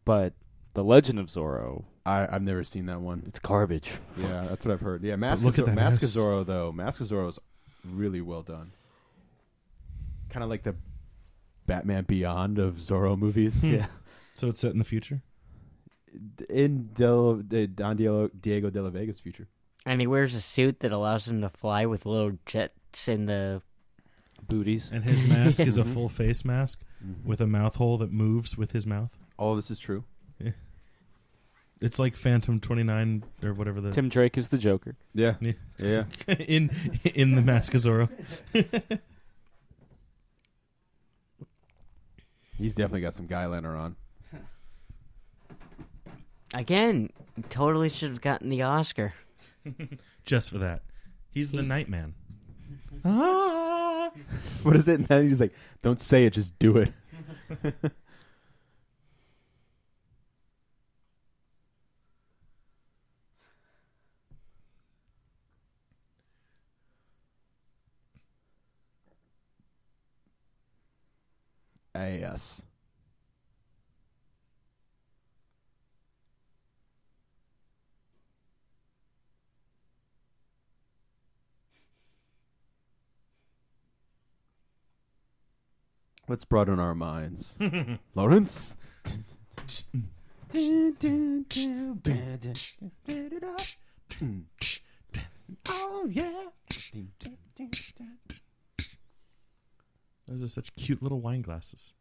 But The Legend of Zorro, I've never seen that one. it's garbage. Yeah, that's what I've heard. Yeah, Mask look of at that Mask of ass. Zorro though. Mask of Zorro is really well done. Kind of like the Batman Beyond of Zorro movies. Yeah. So it's set in the future? In Don Diego de la Vega's future. And he wears a suit that allows him to fly with little jets in the... Booties. And his mask is a full face mask with a mouth hole that moves with his mouth? All this is true. Yeah. It's like Phantom 29 or whatever the... Tim Drake is the Joker. Yeah. Yeah. Yeah. in the Mask of Zorro. He's definitely got some guyliner on. Again, totally should have gotten the Oscar. Just for that. He's the Nightman. What is it? And then he's like, don't say it, just do it. Yes. Let's broaden our minds. Lawrence? Oh, yeah. Those are such cute little wine glasses.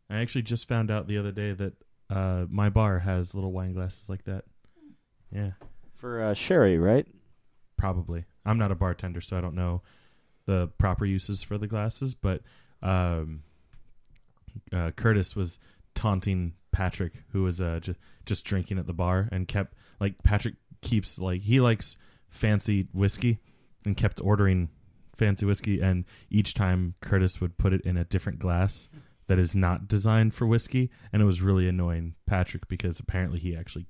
I actually just found out the other day that my bar has little wine glasses like that. Yeah. For sherry, right? Probably. I'm not a bartender, so I don't know the proper uses for the glasses, but Curtis was taunting Patrick, who was just drinking at the bar, and kept, like, Patrick keeps, like, he likes fancy whiskey and kept ordering fancy whiskey, and each time Curtis would put it in a different glass that is not designed for whiskey, and it was really annoying Patrick because apparently he actually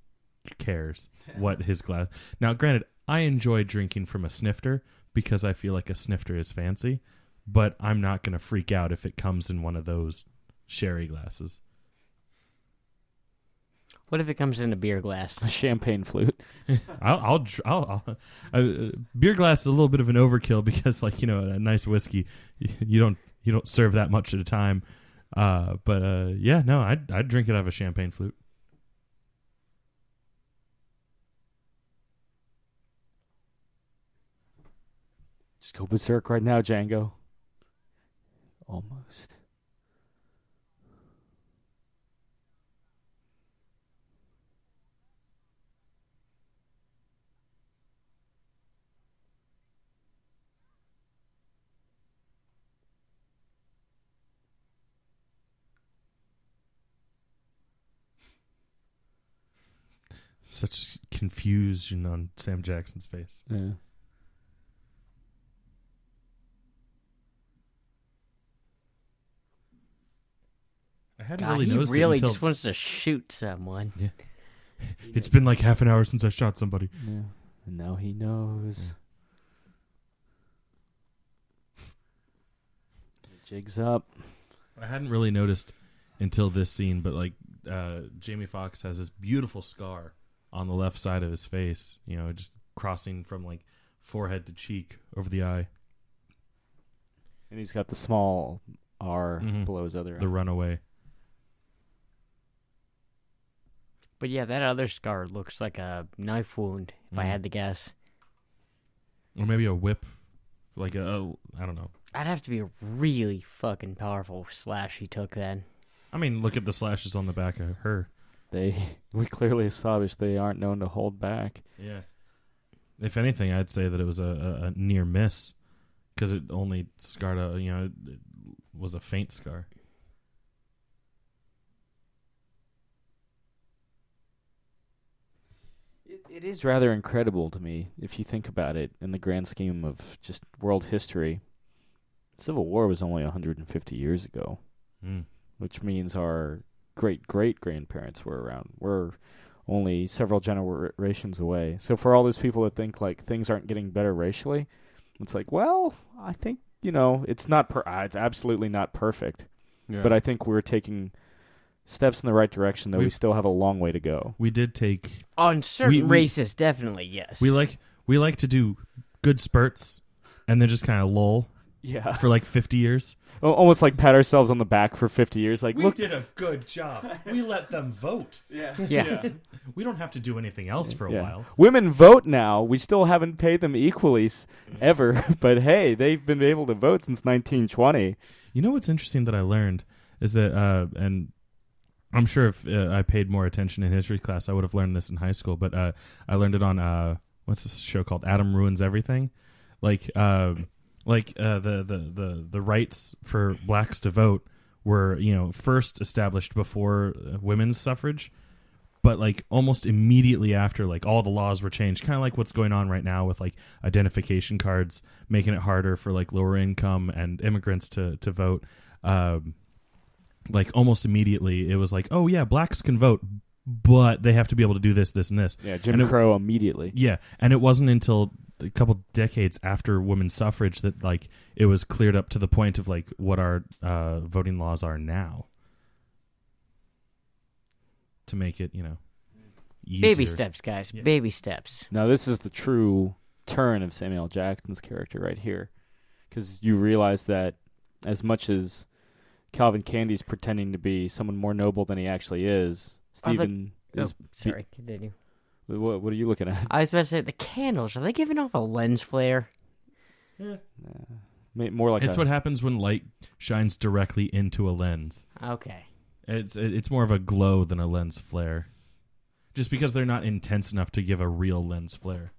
cares what his glass. Now, granted, I enjoy drinking from a snifter because I feel like a snifter is fancy, but I'm not going to freak out if it comes in one of those sherry glasses. What if it comes in a beer glass? A champagne flute. I'll beer glass is a little bit of an overkill because, like, you know, a nice whiskey, you don't serve that much at a time. But yeah, no, I'd drink it out of a champagne flute. Just go berserk right now, Django. Almost. Such confusion on Sam Jackson's face. Yeah. I hadn't God, really he noticed really it until just wants to shoot someone. Yeah. It's been like half an hour since I shot somebody. Yeah. And now he knows. Jig's up. I hadn't really noticed until this scene, but like Jamie Foxx has this beautiful scar on the left side of his face, you know, just crossing from like forehead to cheek over the eye. And he's got the small R Mhm. below his other The eye. runaway. But yeah, that other scar looks like a knife wound, if I Mhm. had to guess. Or maybe a whip. Like I don't know. I'd have to be a really fucking powerful slash he took then. I mean, look at the slashes on the back of her. We clearly established they aren't known to hold back. Yeah. If anything, I'd say that it was a near miss because it only scarred it was a faint scar. It is rather incredible to me, if you think about it, in the grand scheme of just world history. Civil War was only 150 years ago, which means our great-great-grandparents were around. We're only several generations away. So for all those people that think like things aren't getting better racially, it's like, well, I think, it's not it's absolutely not perfect. Yeah. But I think we're taking steps in the right direction, though we still have a long way to go. We did take On certain races, definitely, yes. we like to do good spurts and then just kind of lull Yeah. for like 50 years. Almost like pat ourselves on the back for 50 years. Like, look. did a good job. We let them vote. Yeah. Yeah. We don't have to do anything else for a while. Women vote now. We still haven't paid them equally ever. But hey, they've been able to vote since 1920. You know what's interesting that I learned is that, and I'm sure if I paid more attention in history class, I would have learned this in high school. But I learned it on what's this show called? Adam Ruins Everything. The rights for blacks to vote were first established before women's suffrage, but like almost immediately after, like all the laws were changed, kind of like what's going on right now with like identification cards, making it harder for like lower income and immigrants to vote. Like almost immediately it was like, oh yeah, blacks can vote, but they have to be able to do this, this, and this. Yeah, Jim Crow immediately. Yeah, and it wasn't until a couple decades after women's suffrage that like it was cleared up to the point of like what our voting laws are now, to make it easier. Baby steps, guys. Yeah. Baby steps. Now, this is the true turn of Samuel L. Jackson's character right here. Because you realize that as much as Calvin Candie's pretending to be someone more noble than he actually is, Stephen is... Sorry, continue. What are you looking at? I was about to say, the candles, are they giving off a lens flare? Yeah. More like It's what happens when light shines directly into a lens. Okay. It's more of a glow than a lens flare. Just because they're not intense enough to give a real lens flare.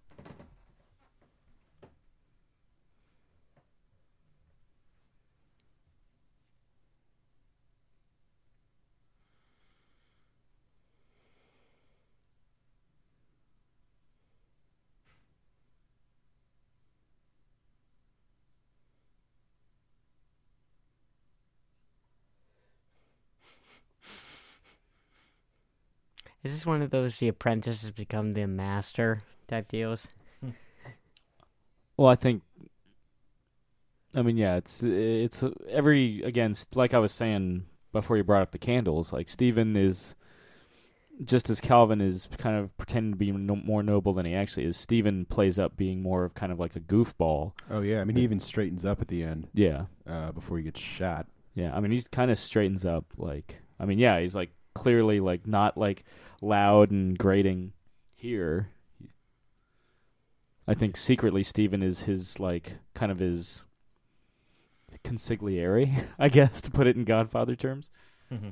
Is this one of those the apprentice has become the master type deals? Well, it's every, again, like I was saying before you brought up the candles, like Stephen is, just as Calvin is kind of pretending to be more noble than he actually is, Stephen plays up being more of kind of like a goofball. Oh, yeah. I mean, he even straightens up at the end. Yeah. Before he gets shot. Yeah, I mean, he kind of straightens up, he's like clearly like not like loud and grating here. I think secretly Stephen is his like kind of his consigliere, I guess, to put it in Godfather terms. Mm-hmm.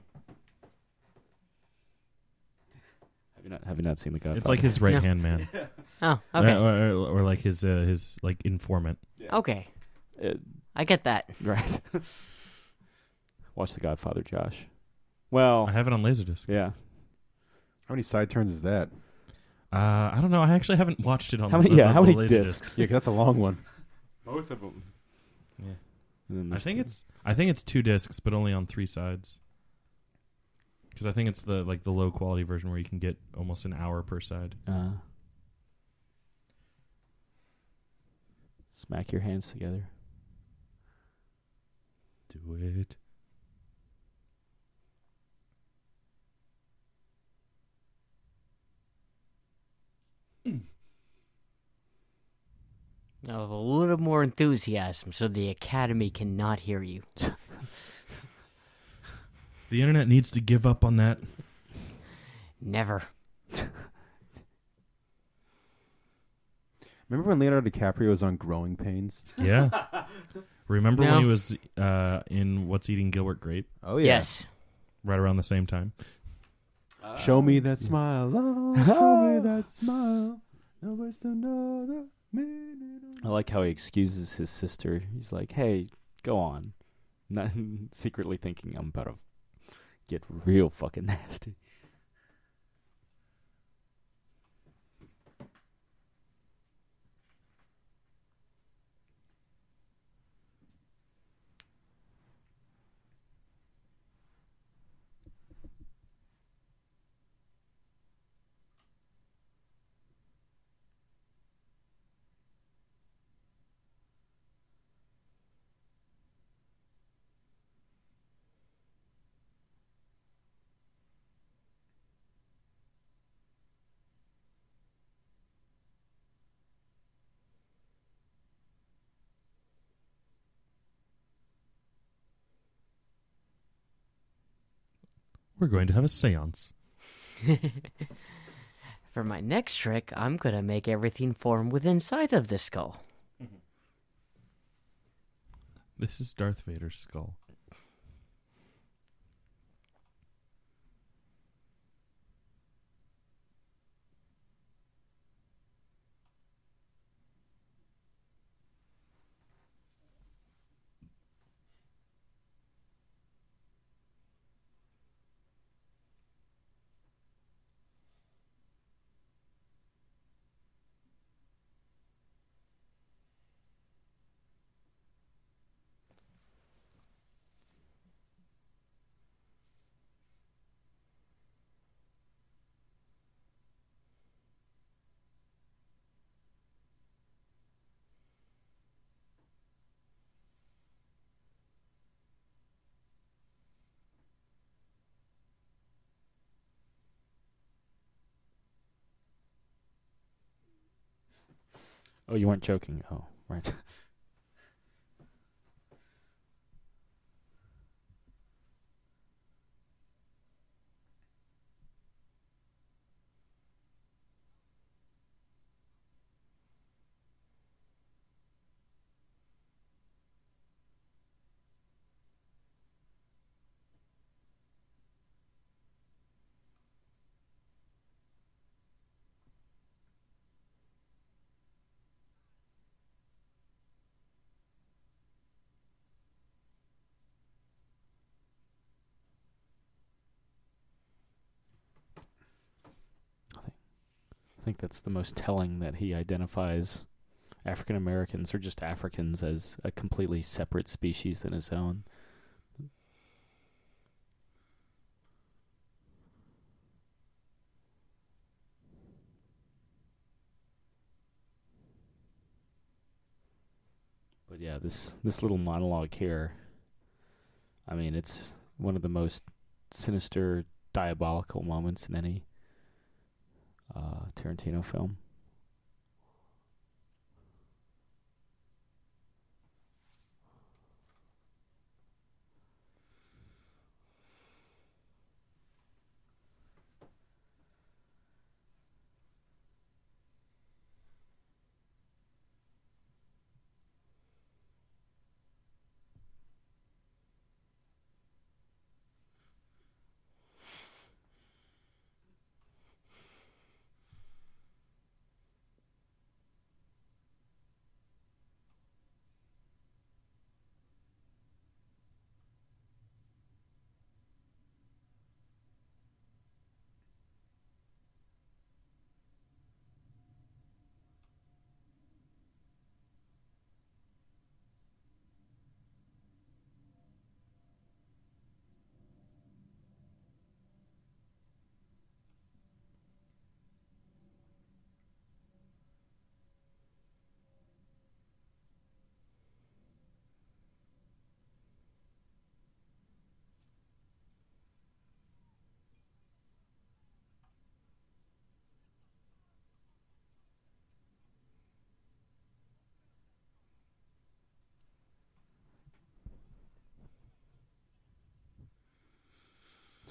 Have you not seen the Godfather? It's like his right hand man. Oh, okay. Or like his like informant. Yeah. Okay. I get that. Right. Watch the Godfather, Josh. Well, I have it on Laserdisc. yeah. How many side turns is that? I don't know. I actually haven't watched it on. How many Laserdisc. discs? Yeah, 'cause that's a long one. Both of them. Yeah. And then I there's think it's 2 discs, but only on 3 sides. Because I think it's the low quality version where you can get almost an hour per side. Smack your hands together. Do it. Now, with a little more enthusiasm so the Academy cannot hear you. The internet needs to give up on that. Never. Remember when Leonardo DiCaprio was on Growing Pains? Yeah. Remember No. when he was in What's Eating Gilbert Grape? Oh, yeah. Yes. Right around the same time. Show me that smile. Oh, show me that smile. No waste another minute. I like how he excuses his sister. He's like, "Hey, go on," not secretly thinking I'm about to get real fucking nasty. We're going to have a seance. For my next trick, I'm going to make everything form within inside of the skull. This is Darth Vader's skull. Oh, you weren't joking. Oh, right. I think that's the most telling, that he identifies African Americans or just Africans as a completely separate species than his own. But yeah, this little monologue here, I mean, it's one of the most sinister, diabolical moments in any Tarantino film.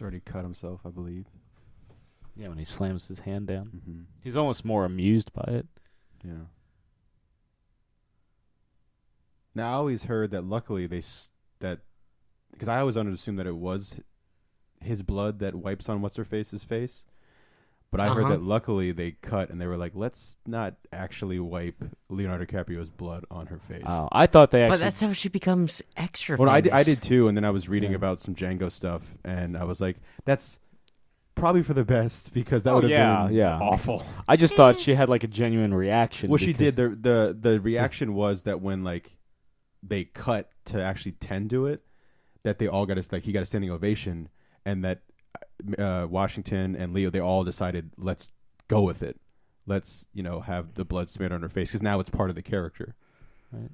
He's already cut himself, I believe. Yeah, when he slams his hand down. Mm-hmm. He's almost more amused by it. Yeah. Now, I always heard that luckily because I always assumed that it was his blood that wipes on What's-Her-Face's face. But I heard that luckily they cut and they were like, let's not actually wipe Leonardo DiCaprio's blood on her face. Oh, I thought they actually... But that's how she becomes extra Well, famous. I did too, and then I was reading about some Django stuff, and I was like, that's probably for the best, because that would have been awful. I just thought she had like a genuine reaction. Well, she did. The reaction was that when like they cut to actually tend to it, that they all got he got a standing ovation, and that Washington and Leo, they all decided, let's go with it. Let's, have the blood smeared on her face, because now it's part of the character. Right.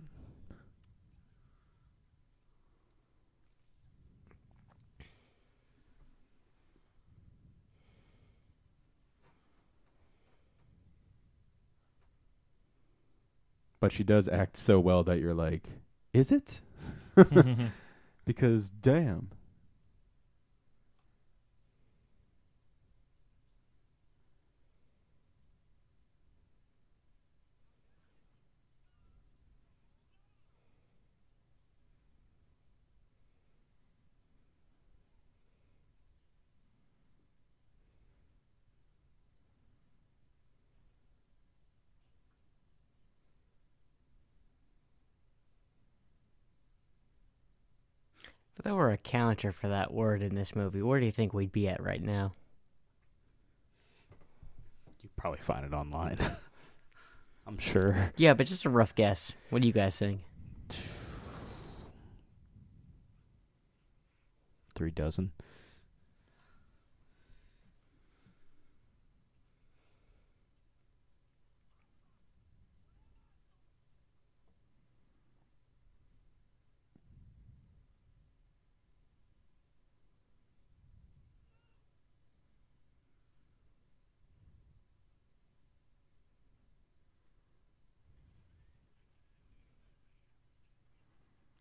But she does act so well that you're like, is it? Because damn. If there were a counter for that word in this movie, where do you think we'd be at right now? You'd probably find it online. I'm sure. Yeah, but just a rough guess. What do you guys think? 36.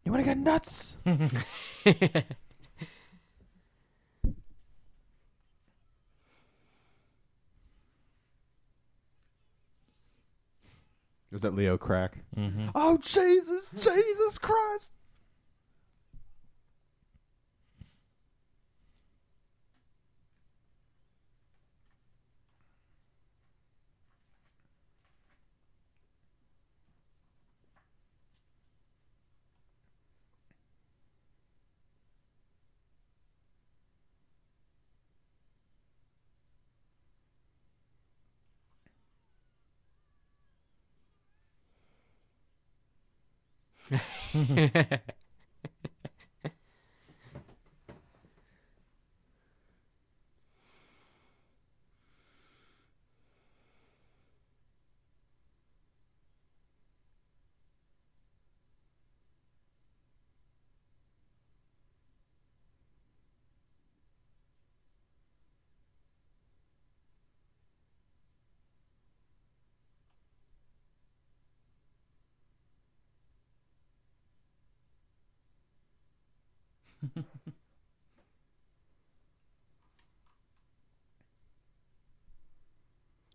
You want to get nuts? Was that Leo crack? Mm-hmm. Oh, Jesus Christ.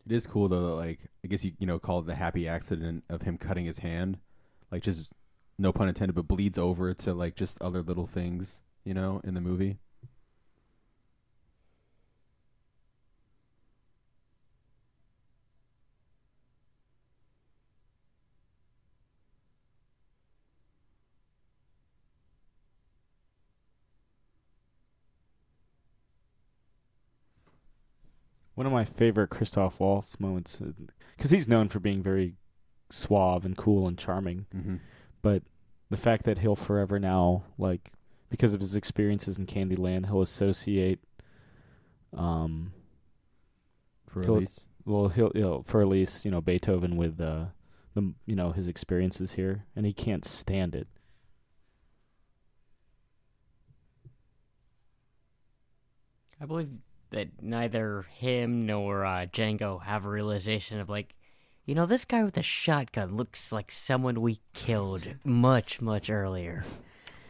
It is cool though, like, I guess you call it the happy accident of him cutting his hand, like, just no pun intended, but bleeds over to like just other little things, in the movie. One of my favorite Christoph Waltz moments, because he's known for being very suave and cool and charming, but the fact that he'll forever now, like, because of his experiences in Candyland, he'll associate, For Elise. Well, he'll for Elise, Beethoven with his experiences here, and he can't stand it. I believe that neither him nor Django have a realization of, like, this guy with a shotgun looks like someone we killed much, much earlier.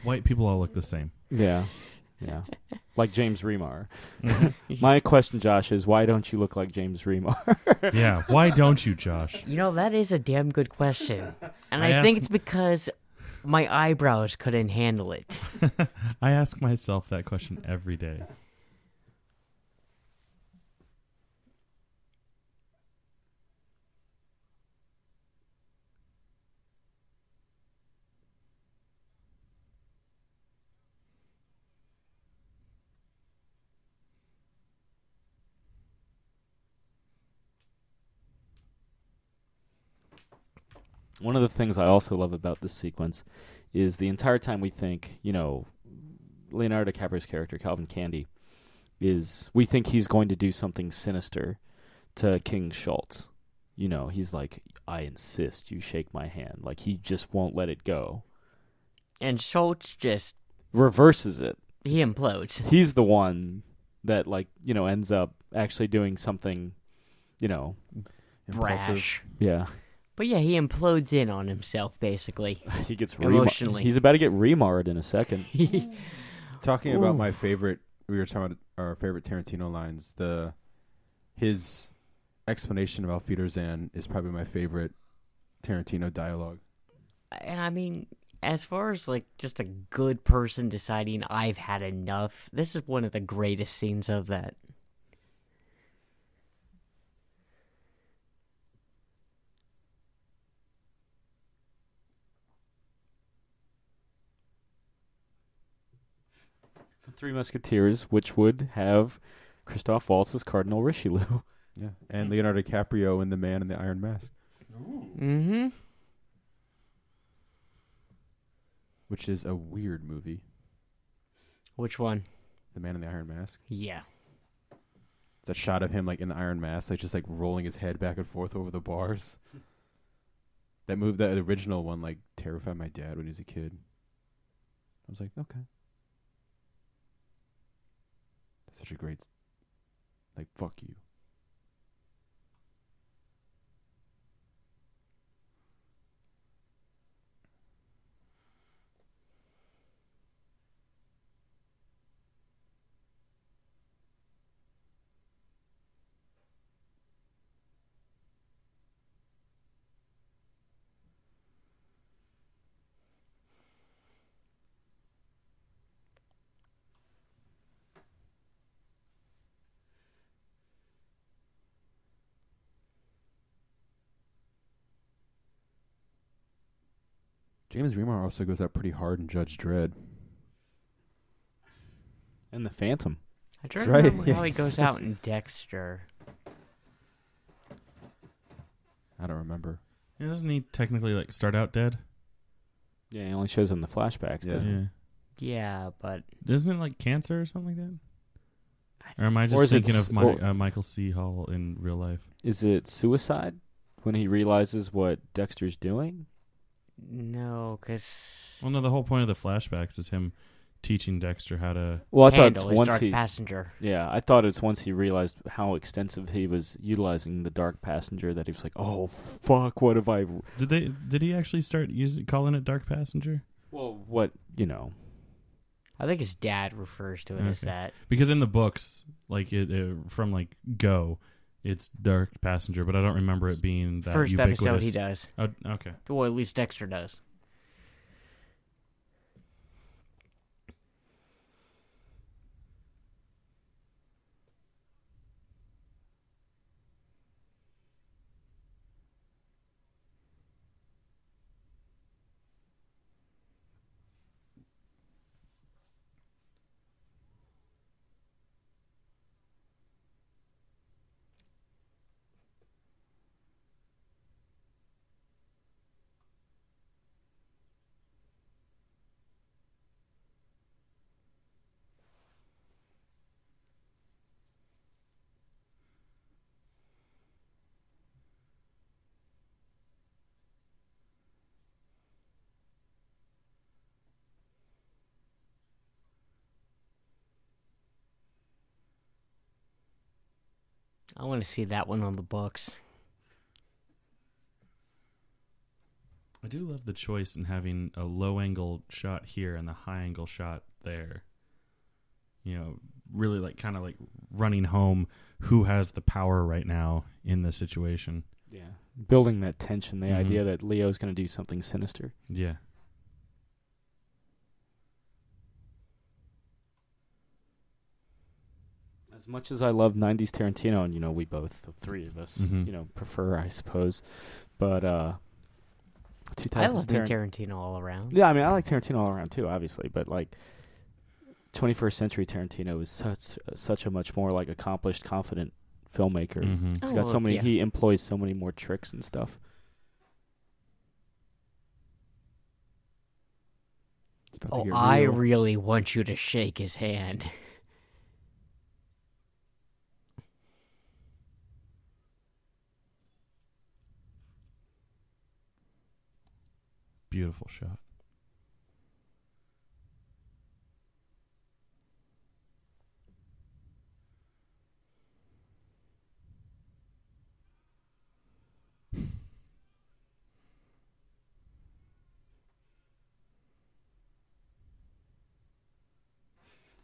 White people all look the same. Yeah. like James Remar. Mm-hmm. My question, Josh, is why don't you look like James Remar? Yeah, why don't you, Josh? You know, that is a damn good question. And I I think asked- it's because my eyebrows couldn't handle it. I ask myself that question every day. One of the things I also love about this sequence is the entire time we think, Leonardo DiCaprio's character, Calvin Candie, we think he's going to do something sinister to King Schultz. He's like, I insist you shake my hand. Like, he just won't let it go. And Schultz just, Reverses it. he implodes. He's the one that, ends up actually doing something, Brash. yeah. But yeah, he implodes in on himself, basically. He gets Emotionally. He's about to get remarred in a second. Talking about my favorite, we were talking about our favorite Tarantino lines. His explanation about Federzan is probably my favorite Tarantino dialogue. And I mean, as far as just a good person deciding I've had enough, this is one of the greatest scenes of that. Three Musketeers, which would have Christoph Waltz as Cardinal Richelieu. Yeah, and Leonardo DiCaprio in The Man in the Iron Mask, Mm-hmm. which is a weird movie. Which one? The Man in the Iron Mask. Yeah. That shot of him in the Iron Mask, just rolling his head back and forth over the bars. That original one, terrified my dad when he was a kid. I was like, okay. That's such a great, fuck you. James Remar also goes out pretty hard in Judge Dredd. And the Phantom. I don't That's right, remember how he yes. goes out in Dexter. I don't remember. Yeah, doesn't he technically start out dead? Yeah, he only shows him the flashbacks, Yeah. doesn't he? Yeah. Yeah, but Isn't it cancer or something like that? Or am I Or just is it thinking of or- Michael C. Hall in real life? Is it suicide when he realizes what Dexter's doing? no, because Well, no, the whole point of the flashbacks is him teaching Dexter how to... Well, I thought it's handle his once dark he... passenger. Yeah, I thought it's once he realized how extensive he was utilizing the Dark Passenger that he was like, oh, fuck, what have I... Did he actually start calling it Dark Passenger? Well, what, I think his dad refers to it as Okay. that. Because in the books, from Go, it's Dark Passenger, but I don't remember it being that First ubiquitous. episode he does. Oh, okay. Well, at least Dexter does. I want to see that one on the books. I do love the choice in having a low angle shot here and the high angle shot there. really like kind of like running home who has the power right now in the situation. Yeah. Building that tension, the idea that Leo's going to do something sinister. Yeah. As much as I love 90s Tarantino, and, we both, the three of us, prefer, I suppose. But, 2000s I love Tarantino all around. Yeah, I mean, I like Tarantino all around, too, obviously. But, 21st century Tarantino is such a much more, accomplished, confident filmmaker. Mm-hmm. He's got so many, he employs so many more tricks and stuff. Oh, I really want you to shake his hand. Beautiful shot.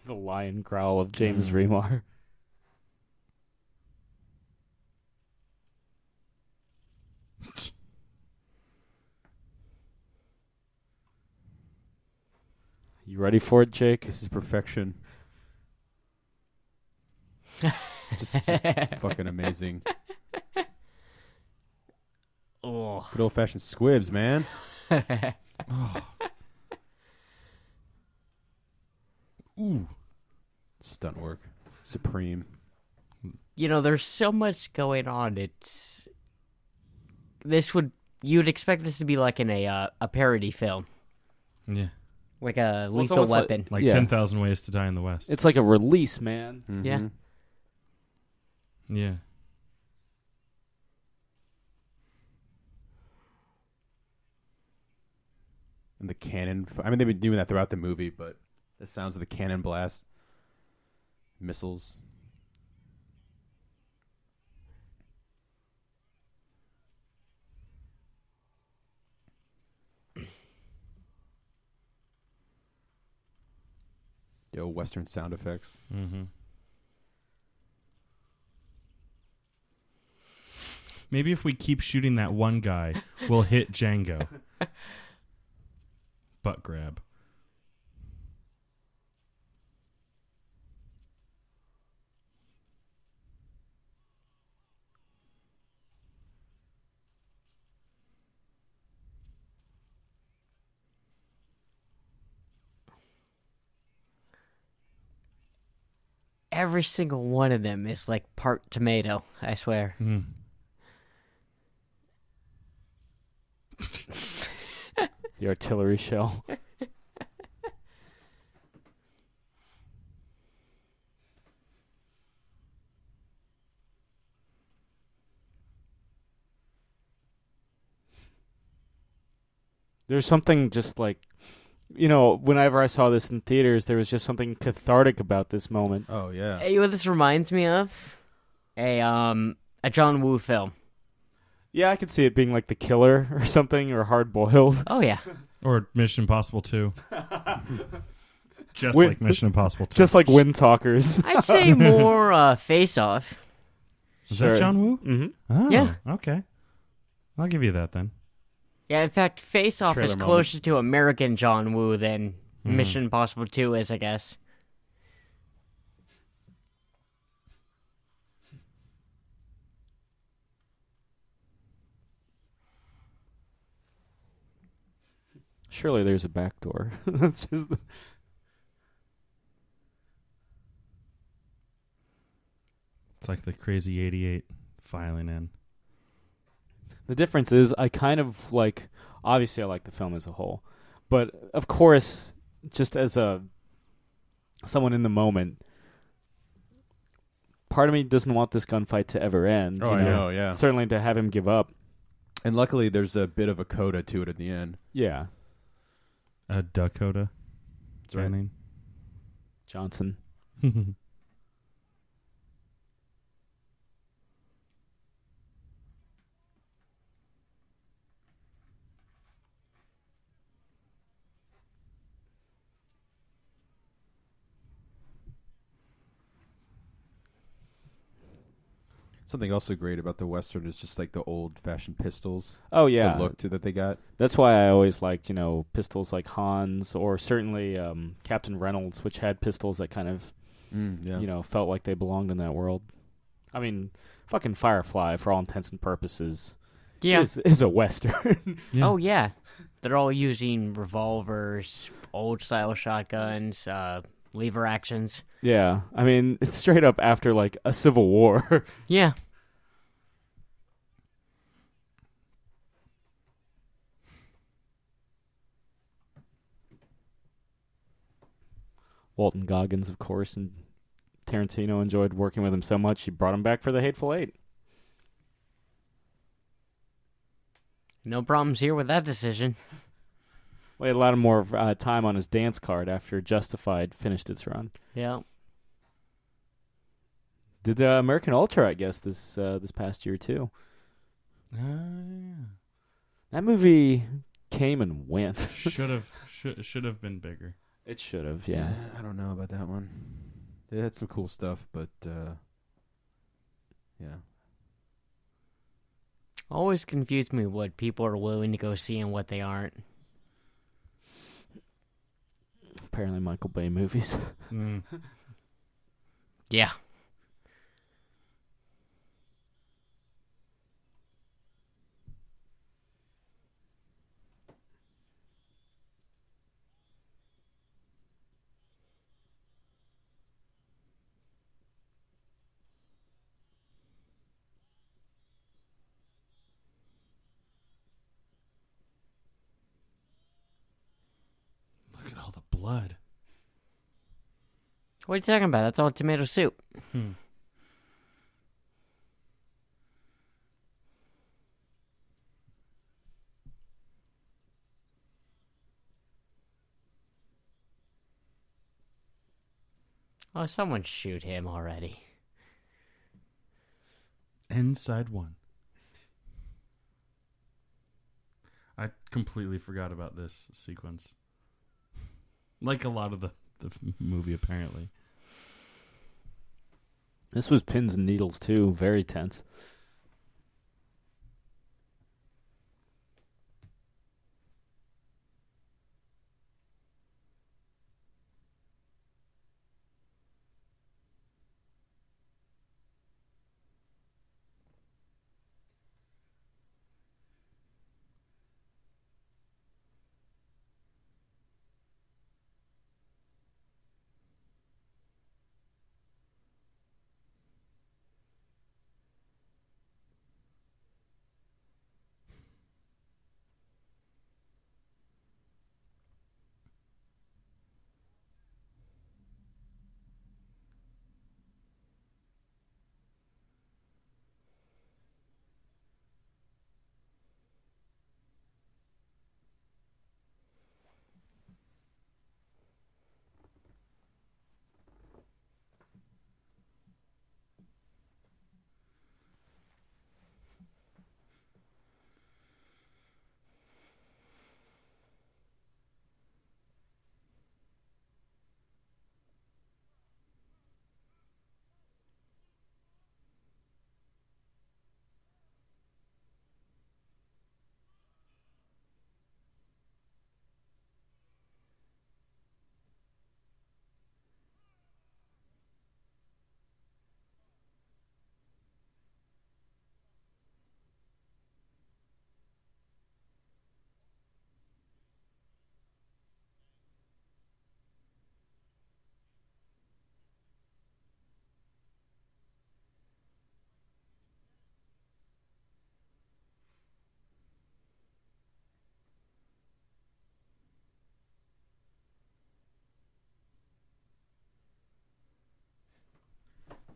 The lion growl of James Remar. You ready for it, Jake? This is perfection. just fucking amazing. Oh. Good old-fashioned squibs, man. Oh. Ooh. Stunt work. Supreme. There's so much going on. You'd expect this to be like in a parody film. Yeah. Like a Lethal Weapon. Like 10,000 Ways to Die in the West. It's like a release, man. Mm-hmm. Yeah. Yeah. And the cannon. I mean, they've been doing that throughout the movie, but the sounds of the cannon blast. Missiles. Western sound effects. Mm-hmm. Maybe if we keep shooting that one guy, we'll hit Django. Butt grab. Every single one of them is like part tomato, I swear. Mm. The artillery shell. There's something just whenever I saw this in theaters, there was just something cathartic about this moment. Oh, yeah. You know what this reminds me of? A John Woo film. Yeah, I could see it being like The Killer or something, or Hard Boiled. Oh, yeah. Or Mission Impossible 2. Like Mission Impossible 2. Just like Wind Talkers. I'd say more Face Off. Is that John Woo? Mm-hmm. Oh, yeah. Okay. I'll give you that then. Yeah, in fact, Face Off is closer to American John Woo than Mission Impossible 2 is, I guess. Surely there's a back door. That's just It's like the crazy 88 filing in. The difference is I kind of obviously I like the film as a whole, but of course, just as someone in the moment, part of me doesn't want this gunfight to ever end. Oh, I know, yeah. Certainly to have him give up. And luckily there's a bit of a coda to it at the end. Yeah. Dakota. That's right. Name? Johnson. Something also great about the Western is just like the old-fashioned pistols. Oh yeah, the look that they got. That's why I always liked, pistols like Hans or certainly Captain Reynolds, which had pistols that kind of, felt like they belonged in that world. I mean, fucking Firefly, for all intents and purposes, is a Western. Yeah. Oh, yeah. They're all using revolvers, old-style shotguns, lever actions. Yeah. I mean, it's straight up after, like, a civil war. Yeah. Walton Goggins, of course, and Tarantino enjoyed working with him so much, he brought him back for the Hateful Eight. No problems here with that decision. Well, he had a lot more time on his dance card after Justified finished its run. Yeah. Did American Ultra, I guess, this past year, too. Yeah. That movie came and went. should have been bigger. It should have, yeah. I don't know about that one. It had some cool stuff, but yeah. Always confused me what people are willing to go see and what they aren't. Apparently Michael Bay movies. Yeah. Look at all the blood. What are you talking about? That's all tomato soup. Oh, someone shoot him already. Inside one. I completely forgot about this sequence. Like a lot of the movie, apparently. This was pins and needles, too. Very tense.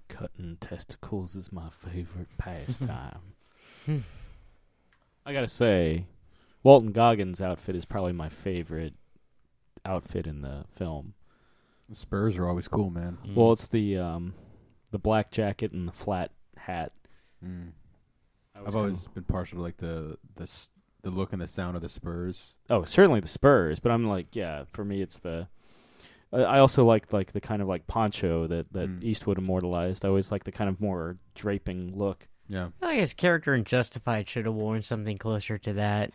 Cutting testicles is my favorite pastime. I gotta say, Walton Goggins' outfit is probably my favorite outfit in the film. The Spurs are always cool, man. Well, it's the black jacket and the flat hat. I've always been partial to like the look and the sound of the Spurs. Oh, certainly the Spurs, but I'm like, yeah, for me it's the I also liked like the kind of like poncho that Mm. Eastwood immortalized. I always like the kind of more draping look. Yeah. I think his character in Justified should have worn something closer to that.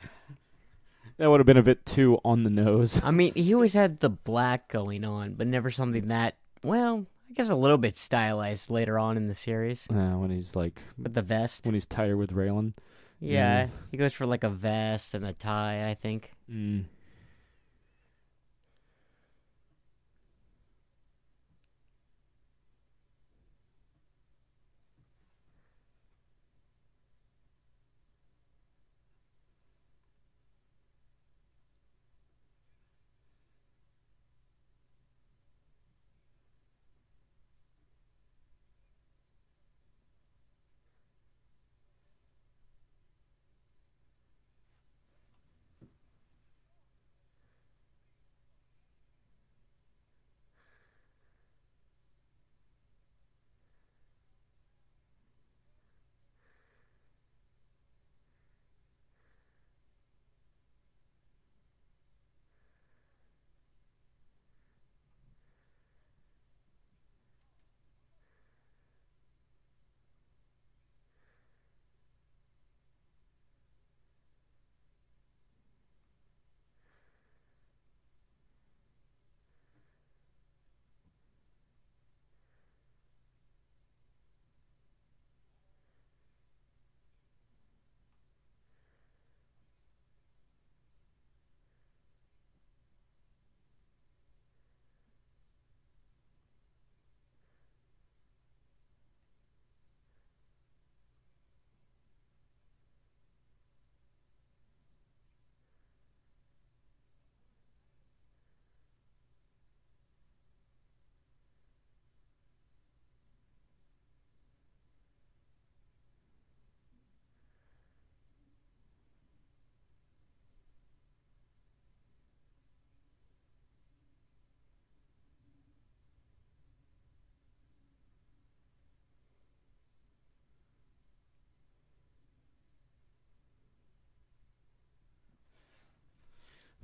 That would have been a bit too on the nose. I mean, he always had the black going on, but never something that, well, I guess a little bit stylized later on in the series. When he's like With the vest. when he's tighter with Raylan. Yeah, he goes for like a vest and a tie, I think. Mm.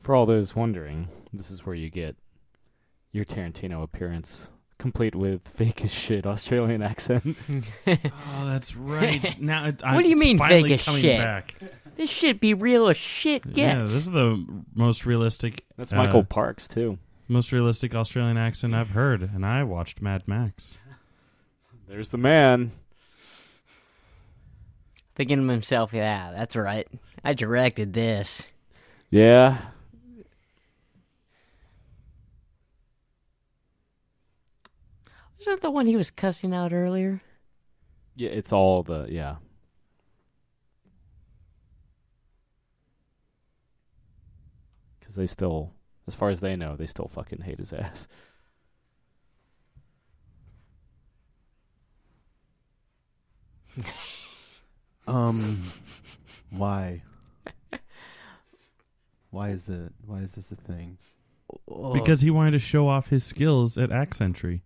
For all those wondering, this is where you get your Tarantino appearance, complete with fake as shit Australian accent. Oh, that's right. Now, What do you mean finally fake as coming shit? back. This shit be real as shit gets. Yeah, this is the most realistic. That's Michael Parks too. Most realistic Australian accent I've heard, and I watched Mad Max. There's the man. Thinking to himself, yeah, that's right. I directed this. Yeah. Was that the one he was cussing out earlier? Yeah, it's all the, yeah. Because they still, as far as they know, they still fucking hate his ass. Why? Why is this a thing? Because he wanted to show off his skills at accentry.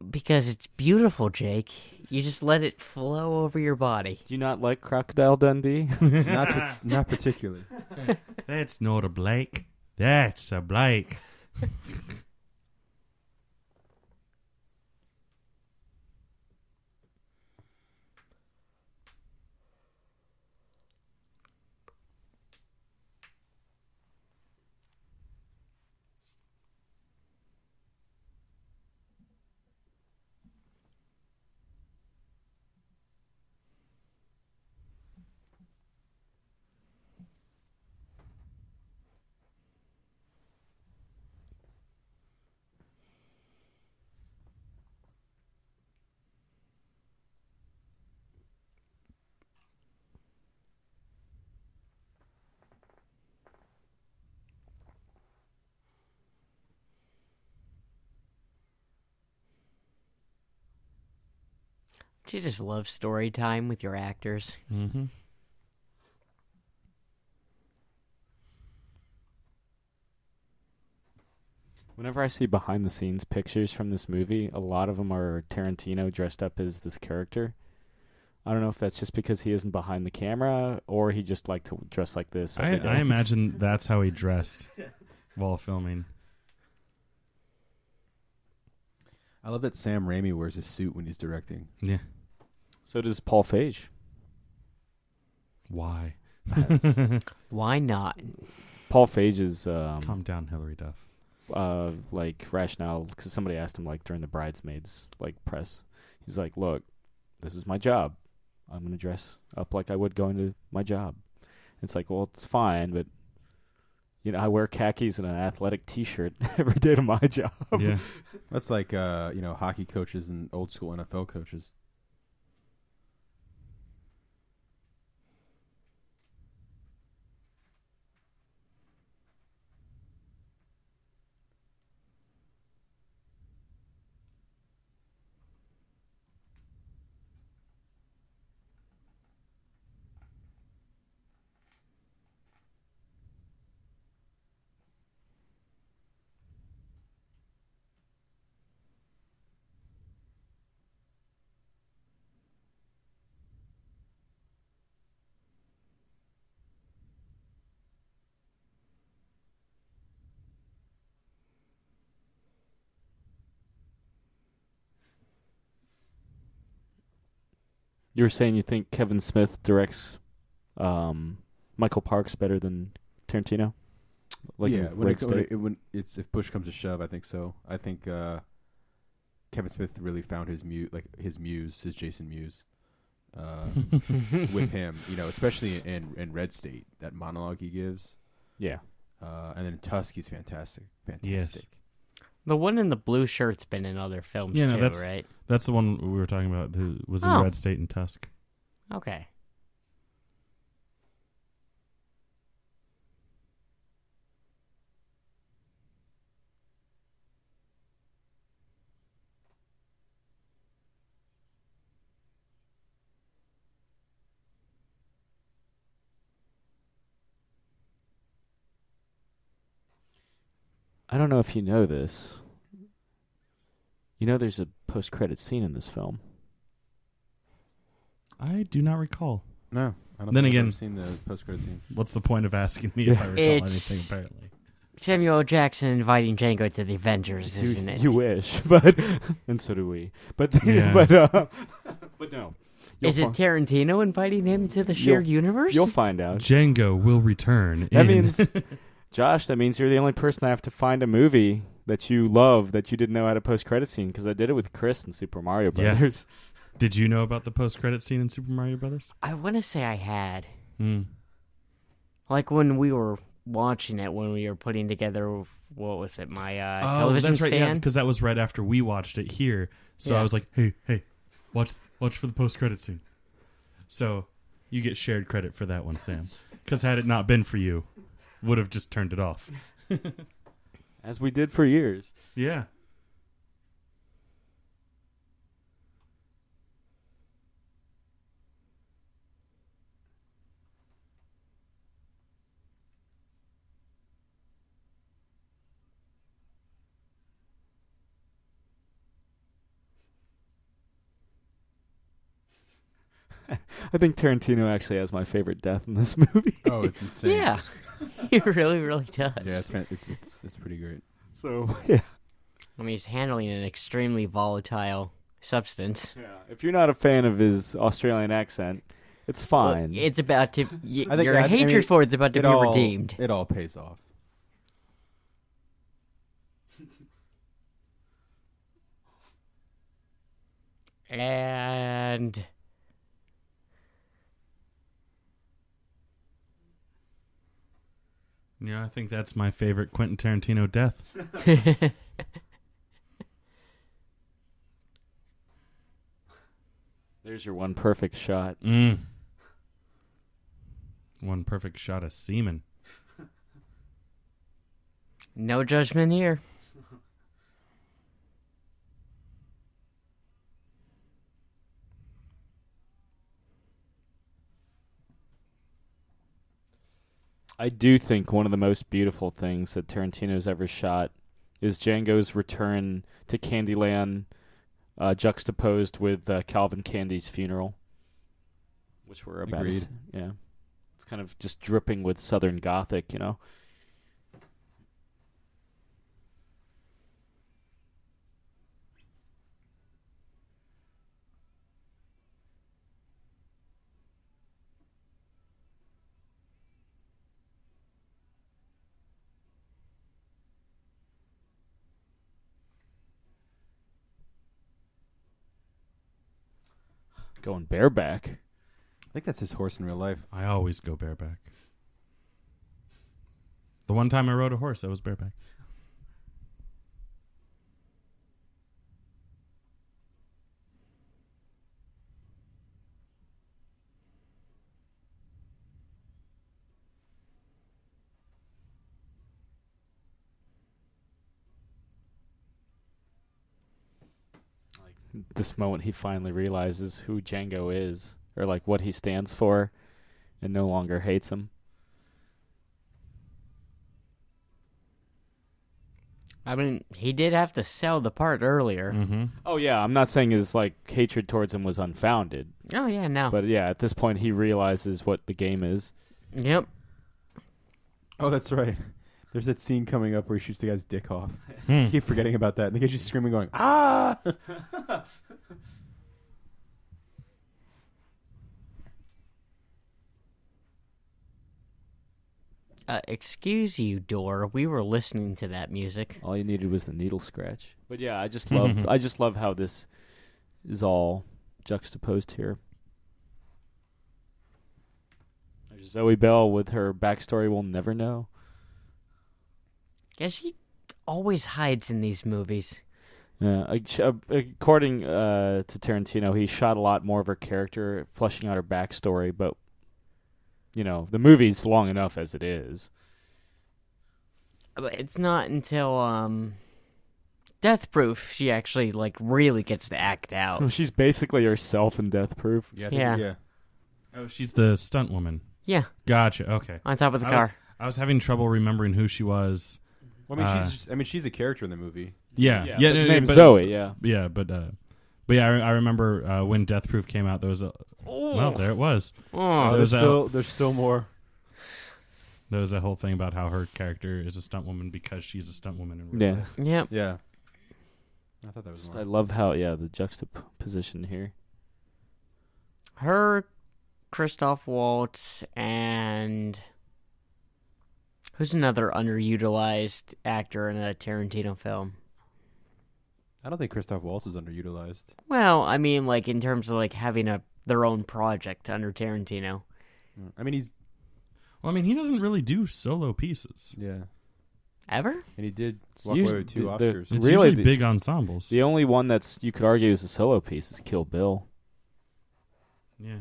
Because it's beautiful, Jake. You just let it flow over your body. Do you not like Crocodile Dundee? Not particularly. That's not a Blake. That's a Blake. Do you just love story time with your actors? Mm-hmm. Whenever I see behind the scenes pictures from this movie, a lot of them are Tarantino dressed up as this character. I don't know if that's just because he isn't behind the camera or he just liked to dress like this every day. I imagine that's how he dressed while filming. I love that Sam Raimi wears a suit when he's directing. Yeah. So does Paul Feig. Why? Why not? Paul Feige's Calm down, Hillary Duff. like rationale, because somebody asked him like during the Bridesmaids like press. He's like, "Look, this is my job. I'm gonna dress up like I would going to my job." It's like, well, it's fine, but I wear khakis and an athletic T-shirt every day to my job. Yeah. That's like hockey coaches and old school NFL coaches. You were saying you think Kevin Smith directs Michael Parks better than Tarantino? Like yeah, when if push comes to shove, I think so. I think Kevin Smith really found his his Jason Mewes, with him. Especially in Red State, that monologue he gives. Yeah. And then Tusk, he's fantastic. Yes. The one in the blue shirt's been in other films too, right? That's the one we were talking about. Who was in Red State and Tusk. Okay. I don't know if you know this. There's a post-credit scene in this film. I do not recall. No, I don't Then think I've again- ever seen the post-credit scene. What's the point of asking me if I recall anything, apparently? Samuel L. Jackson inviting Django to the Avengers, isn't it? You wish, but and so do we. But Yeah. but no. Is it Tarantino inviting him to the shared universe? You'll find out. Django will return. That means, Josh, that means you're the only person I have to find a movie that you love that you didn't know had a post-credit scene, because I did it with Chris in Super Mario Yeah. Brothers. Did you know about the post-credit scene in Super Mario Brothers? I want to say I had. Hmm. Like when we were watching it, when we were putting together, what was it, my television that's right. Yeah, stand? because that was right after we watched it here. So Yeah. I was like, hey, watch for the post-credit scene. So you get shared credit for that one, Sam. Because had it not been for you, would have just turned it off. As we did for years. Yeah. I think Tarantino actually has my favorite death in this movie. Oh, it's insane. Yeah. He really, really does. Yeah, it's pretty great. So, yeah. I mean, he's handling an extremely volatile substance. Yeah. If you're not a fan of his Australian accent, it's fine. Well, it's about to... I think your that- I hatred mean, for it's about to be redeemed. It all pays off. And... Yeah, I think that's my favorite Quentin Tarantino death. There's your one perfect shot. One perfect shot of semen. No judgment here. I do think one of the most beautiful things that Tarantino's ever shot is Django's return to Candyland, juxtaposed with Calvin Candie's funeral, which were about. Agreed. Yeah, it's kind of just dripping with Southern Gothic, Going bareback. I think that's his horse in real life. I always go bareback. The one time I rode a horse, I was bareback. This moment he finally realizes who Django is, or like what he stands for, and no longer hates him. I mean, he did have to sell the part earlier. Mm-hmm. Oh yeah, I'm not saying his like hatred towards him was unfounded, Oh, yeah, no. but yeah, at this point he realizes what the game is. Yep. Oh, that's right. There's that scene coming up where he shoots the guy's dick off. Hmm. I keep forgetting about that. And the guy's just screaming, going, ah! Excuse you, door. We were listening to that music. All you needed was the needle scratch. But yeah, I just love how this is all juxtaposed here. There's Zoe Bell with her backstory we'll never know. Yeah, she always hides in these movies. Yeah, according to Tarantino, he shot a lot more of her character, fleshing out her backstory, but you know, the movie's long enough as it is. But it's not until Death Proof she actually like really gets to act out. She's basically herself in Death Proof. Yeah. Oh, she's the stunt woman. Yeah, Gotcha. Okay. on top of the car. I was having trouble remembering who she was. Well, I mean, she's a character in the movie. Yeah. Yeah, Yeah. but no, name's but- Zoe. Yeah. Yeah, but yeah, I remember when Death Proof came out. There was a well, there it was. Oh, there's There's there's still more. There was that whole thing about how her character is a stunt woman because she's a stunt woman in real Yeah. life. yep. Yeah. I thought that was Just, more. I love how the juxtaposition here. Her, Christoph Waltz, and who's another underutilized actor in a Tarantino film? I don't think Christoph Waltz is underutilized. Well, I mean, like in terms of like having their own project under Tarantino. I mean, he's Well, I mean, he doesn't really do solo pieces. yeah, Ever? and he did It's walk away usually with two the- Oscars. It's Really, usually big ensembles. The only one that's you could argue is a solo piece is Kill Bill. Yeah.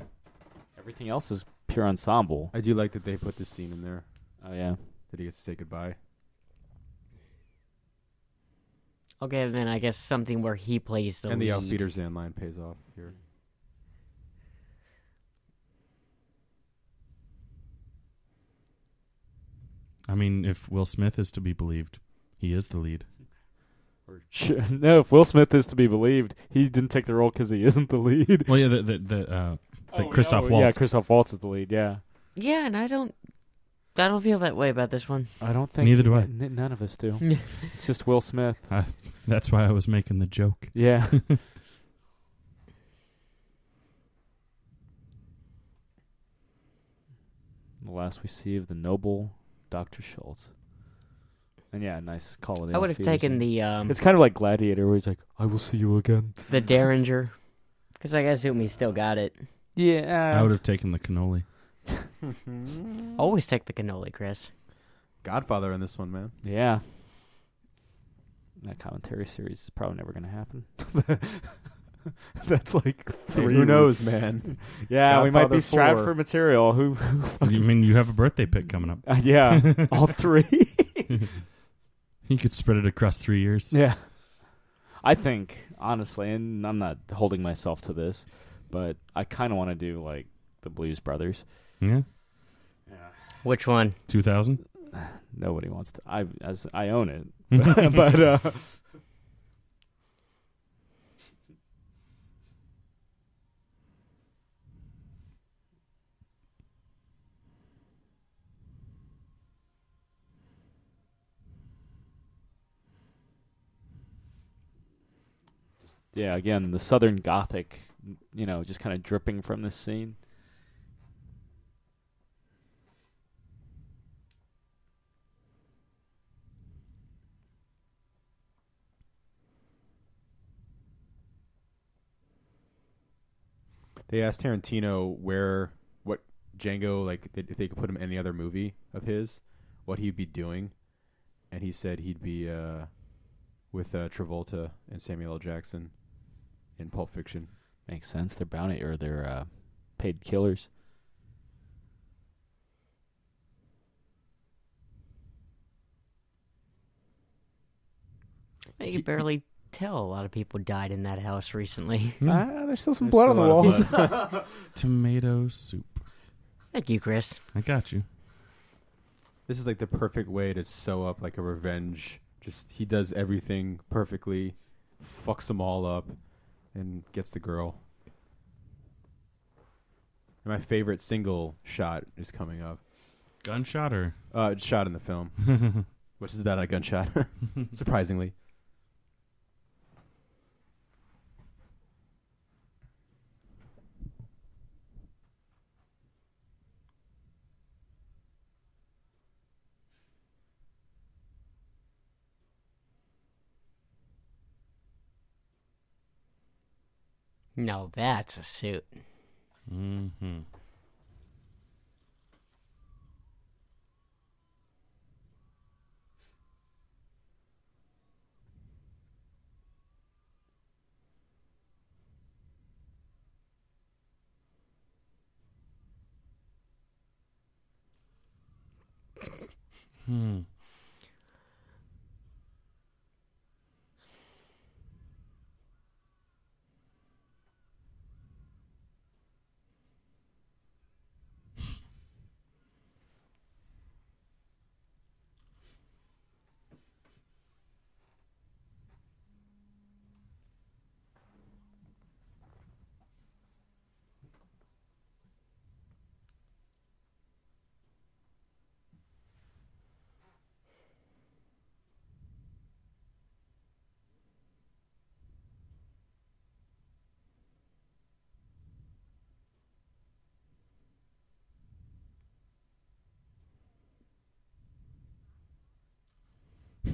Everything else is pure ensemble. I do like that they put this scene in there Oh yeah. that he gets to say goodbye. Okay, then I guess something where he plays the And lead. the Auf Wiedersehen line pays off here. I mean, if Will Smith is to be believed, he is the lead. No, if Will Smith is to be believed, he didn't take the role because he isn't the lead. Well, yeah, the Christoph Waltz. Yeah, Christoph Waltz is the lead. Yeah. Yeah, and I don't feel that way about this one. I don't think Neither do I. None of us do. It's just Will Smith. That's why I was making the joke. Yeah. The last we see of the noble Dr. Schultz. And yeah, nice call. I would have taken the It's kind of like Gladiator, where he's like, "I will see you again." the Derringer, because I assume he still got it. Yeah. I would have taken the cannoli. Always take the cannoli, Chris. Godfather in this one, man. Yeah. That commentary series is probably never going to happen. That's like Hey, three. who knows, man? Yeah, we might Godfather be strapped 4. for material. Who I mean, you have a birthday pick coming up. yeah, all three. You could spread it across 3 years. Yeah. I think, honestly, and I'm not holding myself to this, but I kind of want to do, like, the Blues Brothers. Yeah. Which one? 2000. Nobody wants to. I own it. But yeah, again, the Southern Gothic, just kind of dripping from this scene. They asked Tarantino what Django, like, if they could put him in any other movie of his, what he'd be doing, and he said he'd be with Travolta and Samuel L. Jackson in Pulp Fiction. Makes sense. They're bounty or they're paid killers. You can barely tell a lot of people died in that house recently. There's still some There's blood on still the a lot walls. of blood. Tomato soup. Thank you, Chris. I got you. This is like the perfect way to sew up like a revenge. Just he does everything perfectly, fucks them all up, and gets the girl. And my favorite single shot is coming up. Gunshot or? Shot in the film. Which is that a gunshot? Surprisingly. No, that's a suit. Mm-hmm. Hmm.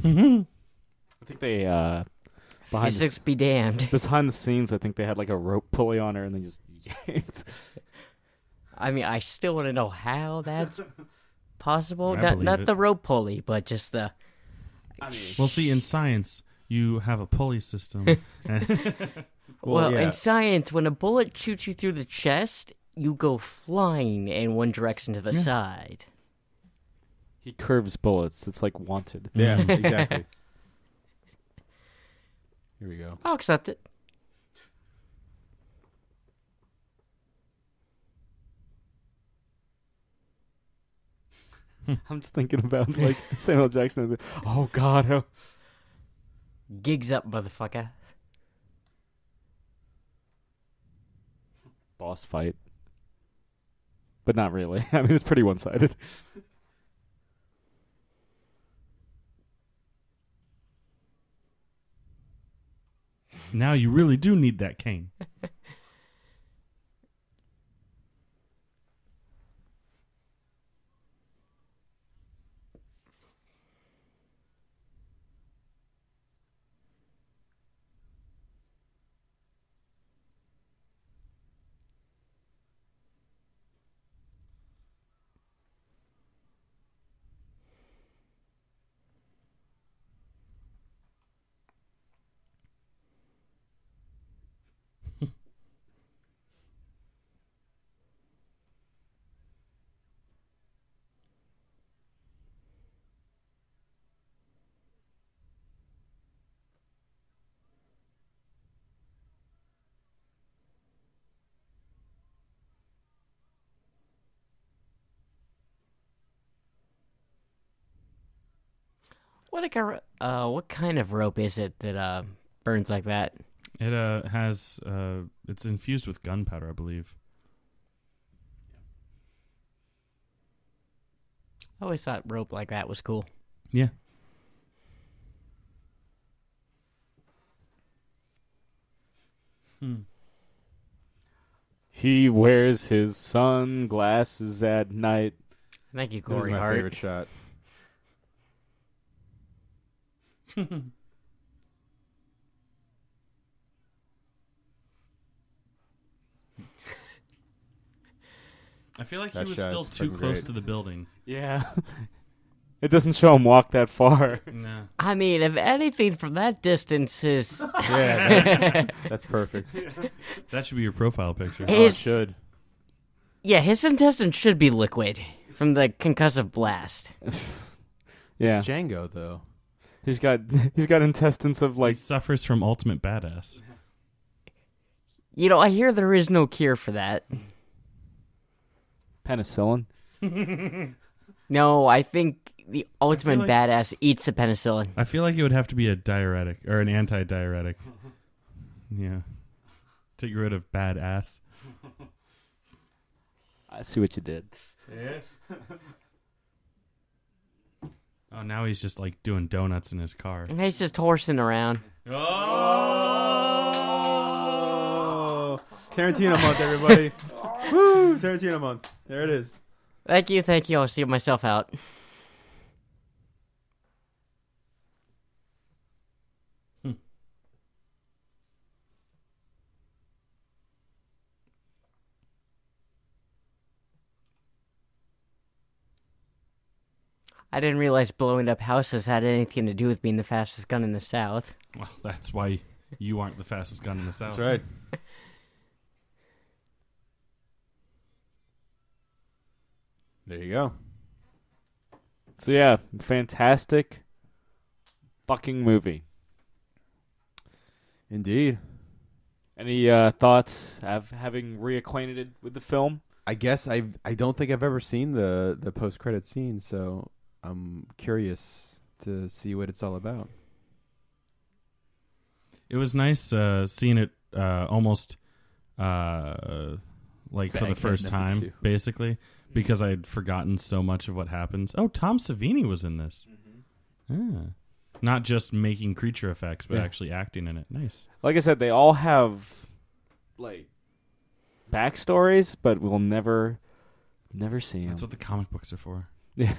I think they behind Physics be damned. behind the scenes, I think they had like a rope pulley on her and they just yanked. I mean, I still want to know how that's possible. I Not believe it. the rope pulley, but just the. I mean, Well, see, in science, you have a pulley system. Well, yeah. in science, when a bullet shoots you through the chest, you go flying in one direction to the Yeah. side. he curves bullets. It's like Wanted. Yeah, exactly. Here we go. I'll accept it. I'm just thinking about like Samuel Jackson. Oh God, oh. Gigs up, motherfucker. Boss fight, but not really. I mean, it's pretty one-sided. Now you really do need that cane. What kind of rope is it that burns like that? It has it's infused with gunpowder, I believe. I always thought rope like that was cool. Yeah. He wears his sunglasses at night. Thank you, This is Corey my Hart. favorite shot. I feel like That he was shot still is too fucking close great. to the building. Yeah. It doesn't show him walk that far. No. I mean, if anything from that distance is... Yeah, that's perfect. That should be your profile picture. Oh, it His- should. Yeah, his intestines should be liquid from the concussive blast. Yeah. It's Django, though. He's got intestines of He like suffers from ultimate badass. You know, I hear there is no cure for that. penicillin. No, I think the ultimate like- badass eats the penicillin. I feel like it would have to be a diuretic or an anti-diuretic. Yeah. To get rid of badass. I see what you did. Yeah. Oh, now he's just like doing donuts in his car. He's just horsing around. Oh! Tarantino month, everybody. Woo! Tarantino month. There it is. Thank you. I'll see myself out. I didn't realize blowing up houses had anything to do with being the fastest gun in the South. Well, that's why you aren't the fastest gun in the South. That's right. There you go. So yeah, fantastic fucking movie. Indeed. Any thoughts having reacquainted with the film? I guess I don't think I've ever seen the post credit scene, so I'm curious to see what it's all about. It was nice seeing it almost like for the Baghead first number time, 2. basically, because I'd forgotten so much of what happens. Oh, Tom Savini was in this. Ah. Not just making creature effects, but Yeah. actually acting in it. Nice. Like I said, they all have like backstories, but we'll never see them. That's what the comic books are for. Yeah.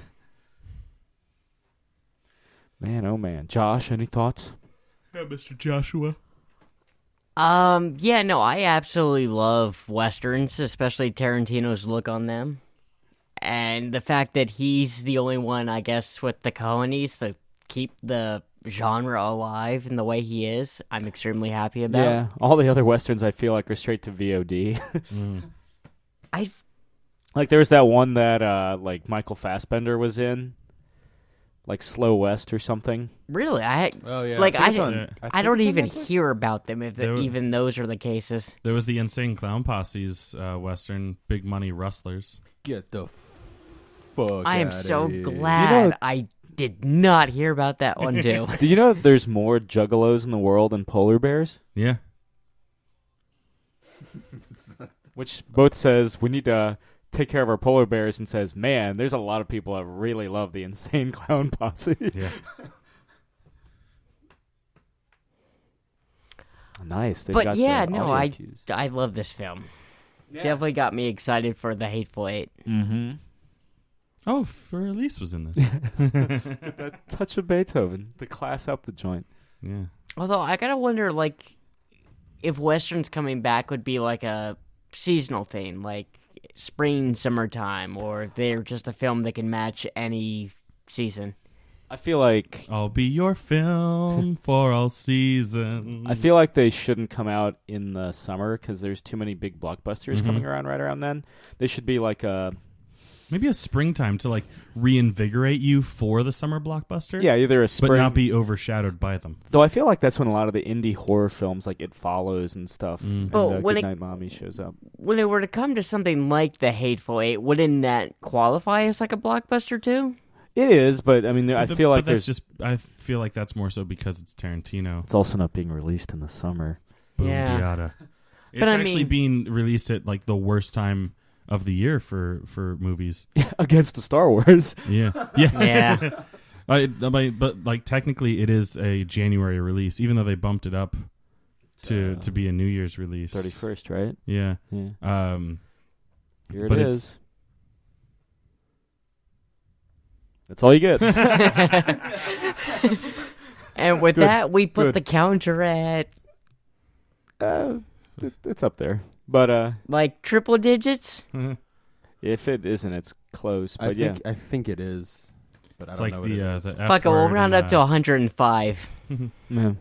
Man, oh man. Josh, any thoughts? Yeah, Mr. Joshua. Yeah, no, I absolutely love westerns, especially Tarantino's look on them. And the fact that he's the only one, I guess, with the cojones to keep the genre alive in the way he is, I'm extremely happy about. Yeah, all the other westerns I feel like are straight to VOD. I Like there was that one that like Michael Fassbender was in, like Slow West or something. really, Oh yeah. Like, I think don't it's on even Netflix. hear about them if There were- even those are the cases. There was the Insane Clown Posse's western, Big Money Rustlers. Get the fuck. I am outta so here. glad I did not hear about that one too. Did you know there's more juggalos in the world than polar bears? Yeah. Which both says we need to take care of our polar bears, and says, man, there's a lot of people that really love the Insane Clown Posse. Yeah. Nice. They've But got yeah, the no, audio cues. I love this film. Definitely got me excited for the Hateful Eight. Mm-hmm. Oh, Elise was in this. That touch of Beethoven to class up the joint. Yeah. Although I gotta wonder, like, if westerns coming back would be like a seasonal thing, like spring, summertime, or if they're just a film that can match any season. I feel like I'll be your film for all seasons. I feel like they shouldn't come out in the summer because there's too many big blockbusters Mhm. coming around right around then. They should be like a maybe a springtime to like reinvigorate you for the summer blockbuster. either a spring, but not be overshadowed by them. Though I feel like that's when a lot of the indie horror films like It Follows and stuff. And But when Goodnight Mommy shows up. When it were to come to something like the Hateful Eight, wouldn't that qualify as like a blockbuster too? It is, but I mean, I feel like that's there's just. I feel like that's more so because it's Tarantino. it's also not being released in the summer. Boom Yeah. diada. It's But I actually mean- being released at like the worst time of the year for movies. Against the Star Wars. Yeah, yeah, Yeah. but like technically, it is a January release, even though they bumped it up to be a New Year's release. 31st, right? Yeah. Yeah. Here it but is. That's all you get. And with Good, that, we put good. the counter at It's up there. But like triple digits. If it isn't, it's close. But I think it is. But It's I like don't know the what it is. F Fuck it, we'll word round and, up to 105. yeah.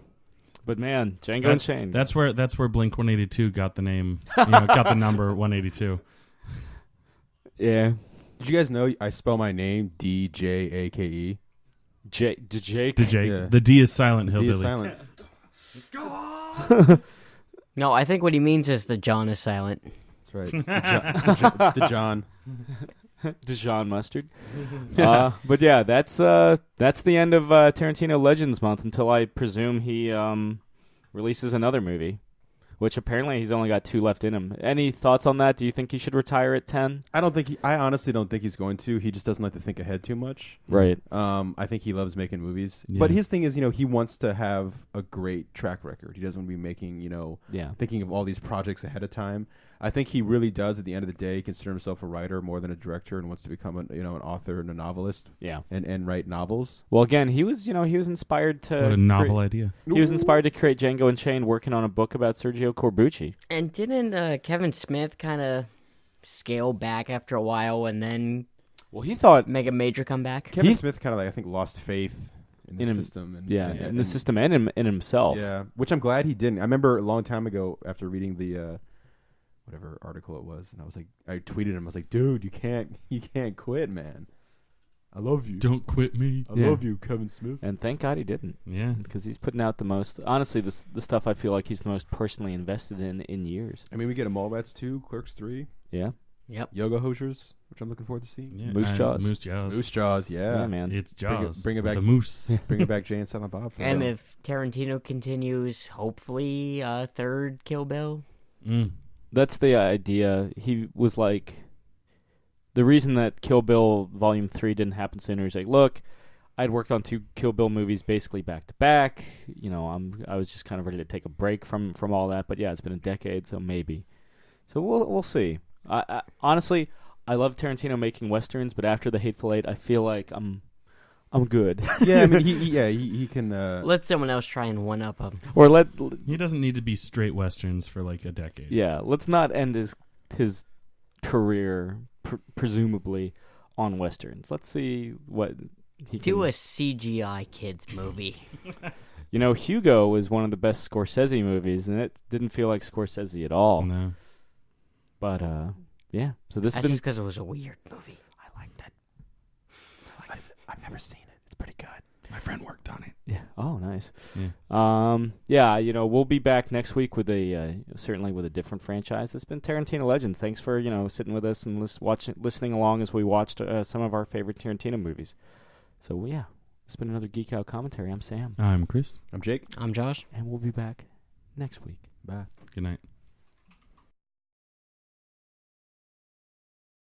But man, Django Unchained. That's where Blink 182 got the name. Got the number 182. Yeah. Did you guys know I spell my name DJAKE? DJ. Yeah. The D is silent, D hillbilly. is silent. No, I think what he means is the John is silent. That's right. It's the John. Dijon mustard. But yeah, that's the end of Tarantino Legends Month until I presume he releases another movie, which apparently he's only got 2 left in him. Any thoughts on that? Do you think he should retire at 10? I honestly don't think he's going to. He just doesn't like to think ahead too much. Right. I think he loves making movies. Yeah. But his thing is, he wants to have a great track record. He doesn't want to be making, Yeah. thinking of all these projects ahead of time. I think he really does, at the end of the day, consider himself a writer more than a director and wants to become an author and a novelist Yeah. and write novels. Well, again, he was inspired to What a novel idea. He was inspired to create Django Unchained, working on a book about Sergio Corbucci. And didn't Kevin Smith kind of scale back after a while and then Well, he thought make a major comeback? Kevin Smith kind of I think lost faith in the in him, system. And, in the system and in himself. Yeah, which I'm glad he didn't. I remember a long time ago after reading the whatever article it was, and I tweeted him. I was like, dude, you can't quit, man. I love you. Don't quit me. I love you, Kevin Smith. And thank God he didn't. Yeah. Because he's putting out the most, honestly, the stuff I feel like he's the most personally invested in years. I mean, we get a Mallrats 2, Clerks 3, Yeah. Yep. Yoga Hosers, which I'm looking forward to seeing. Yeah, Moose and Jaws. Moose Jaws. Moose Jaws, yeah. Yeah, man. It's Jaws. Bring it back. The moose. Bringing back Jay and Silent Bob. And if Tarantino continues, hopefully third Kill Bill. Mm. That's the idea. He was like, the reason that Kill Bill Volume 3 didn't happen sooner is like, look, I'd worked on 2 Kill Bill movies basically back to back. I was just kind of ready to take a break from all that. But yeah, it's been a decade, so maybe. So we'll see. Honestly, I love Tarantino making westerns, but after the Hateful Eight, I feel like I'm good. Yeah, I mean, he can. Let someone else try and one up him. Or He doesn't need to be straight westerns for like a decade. yeah, let's not end his career presumably on westerns. Let's see what he can Do a CGI kids movie. Hugo is one of the best Scorsese movies, and it didn't feel like Scorsese at all. No. But yeah. So this has That's been. just because it was a weird movie. I liked it. I've never seen it. It's pretty good. My friend worked on it. Yeah. Oh, nice. Yeah. Yeah. We'll be back next week with certainly with a different franchise. It's been Tarantino Legends. Thanks for sitting with us and listening along as we watched some of our favorite Tarantino movies. So yeah, it's been another Geek Out commentary. I'm Sam. I'm Chris. I'm Jake. I'm Josh. And we'll be back next week. Bye. Good night.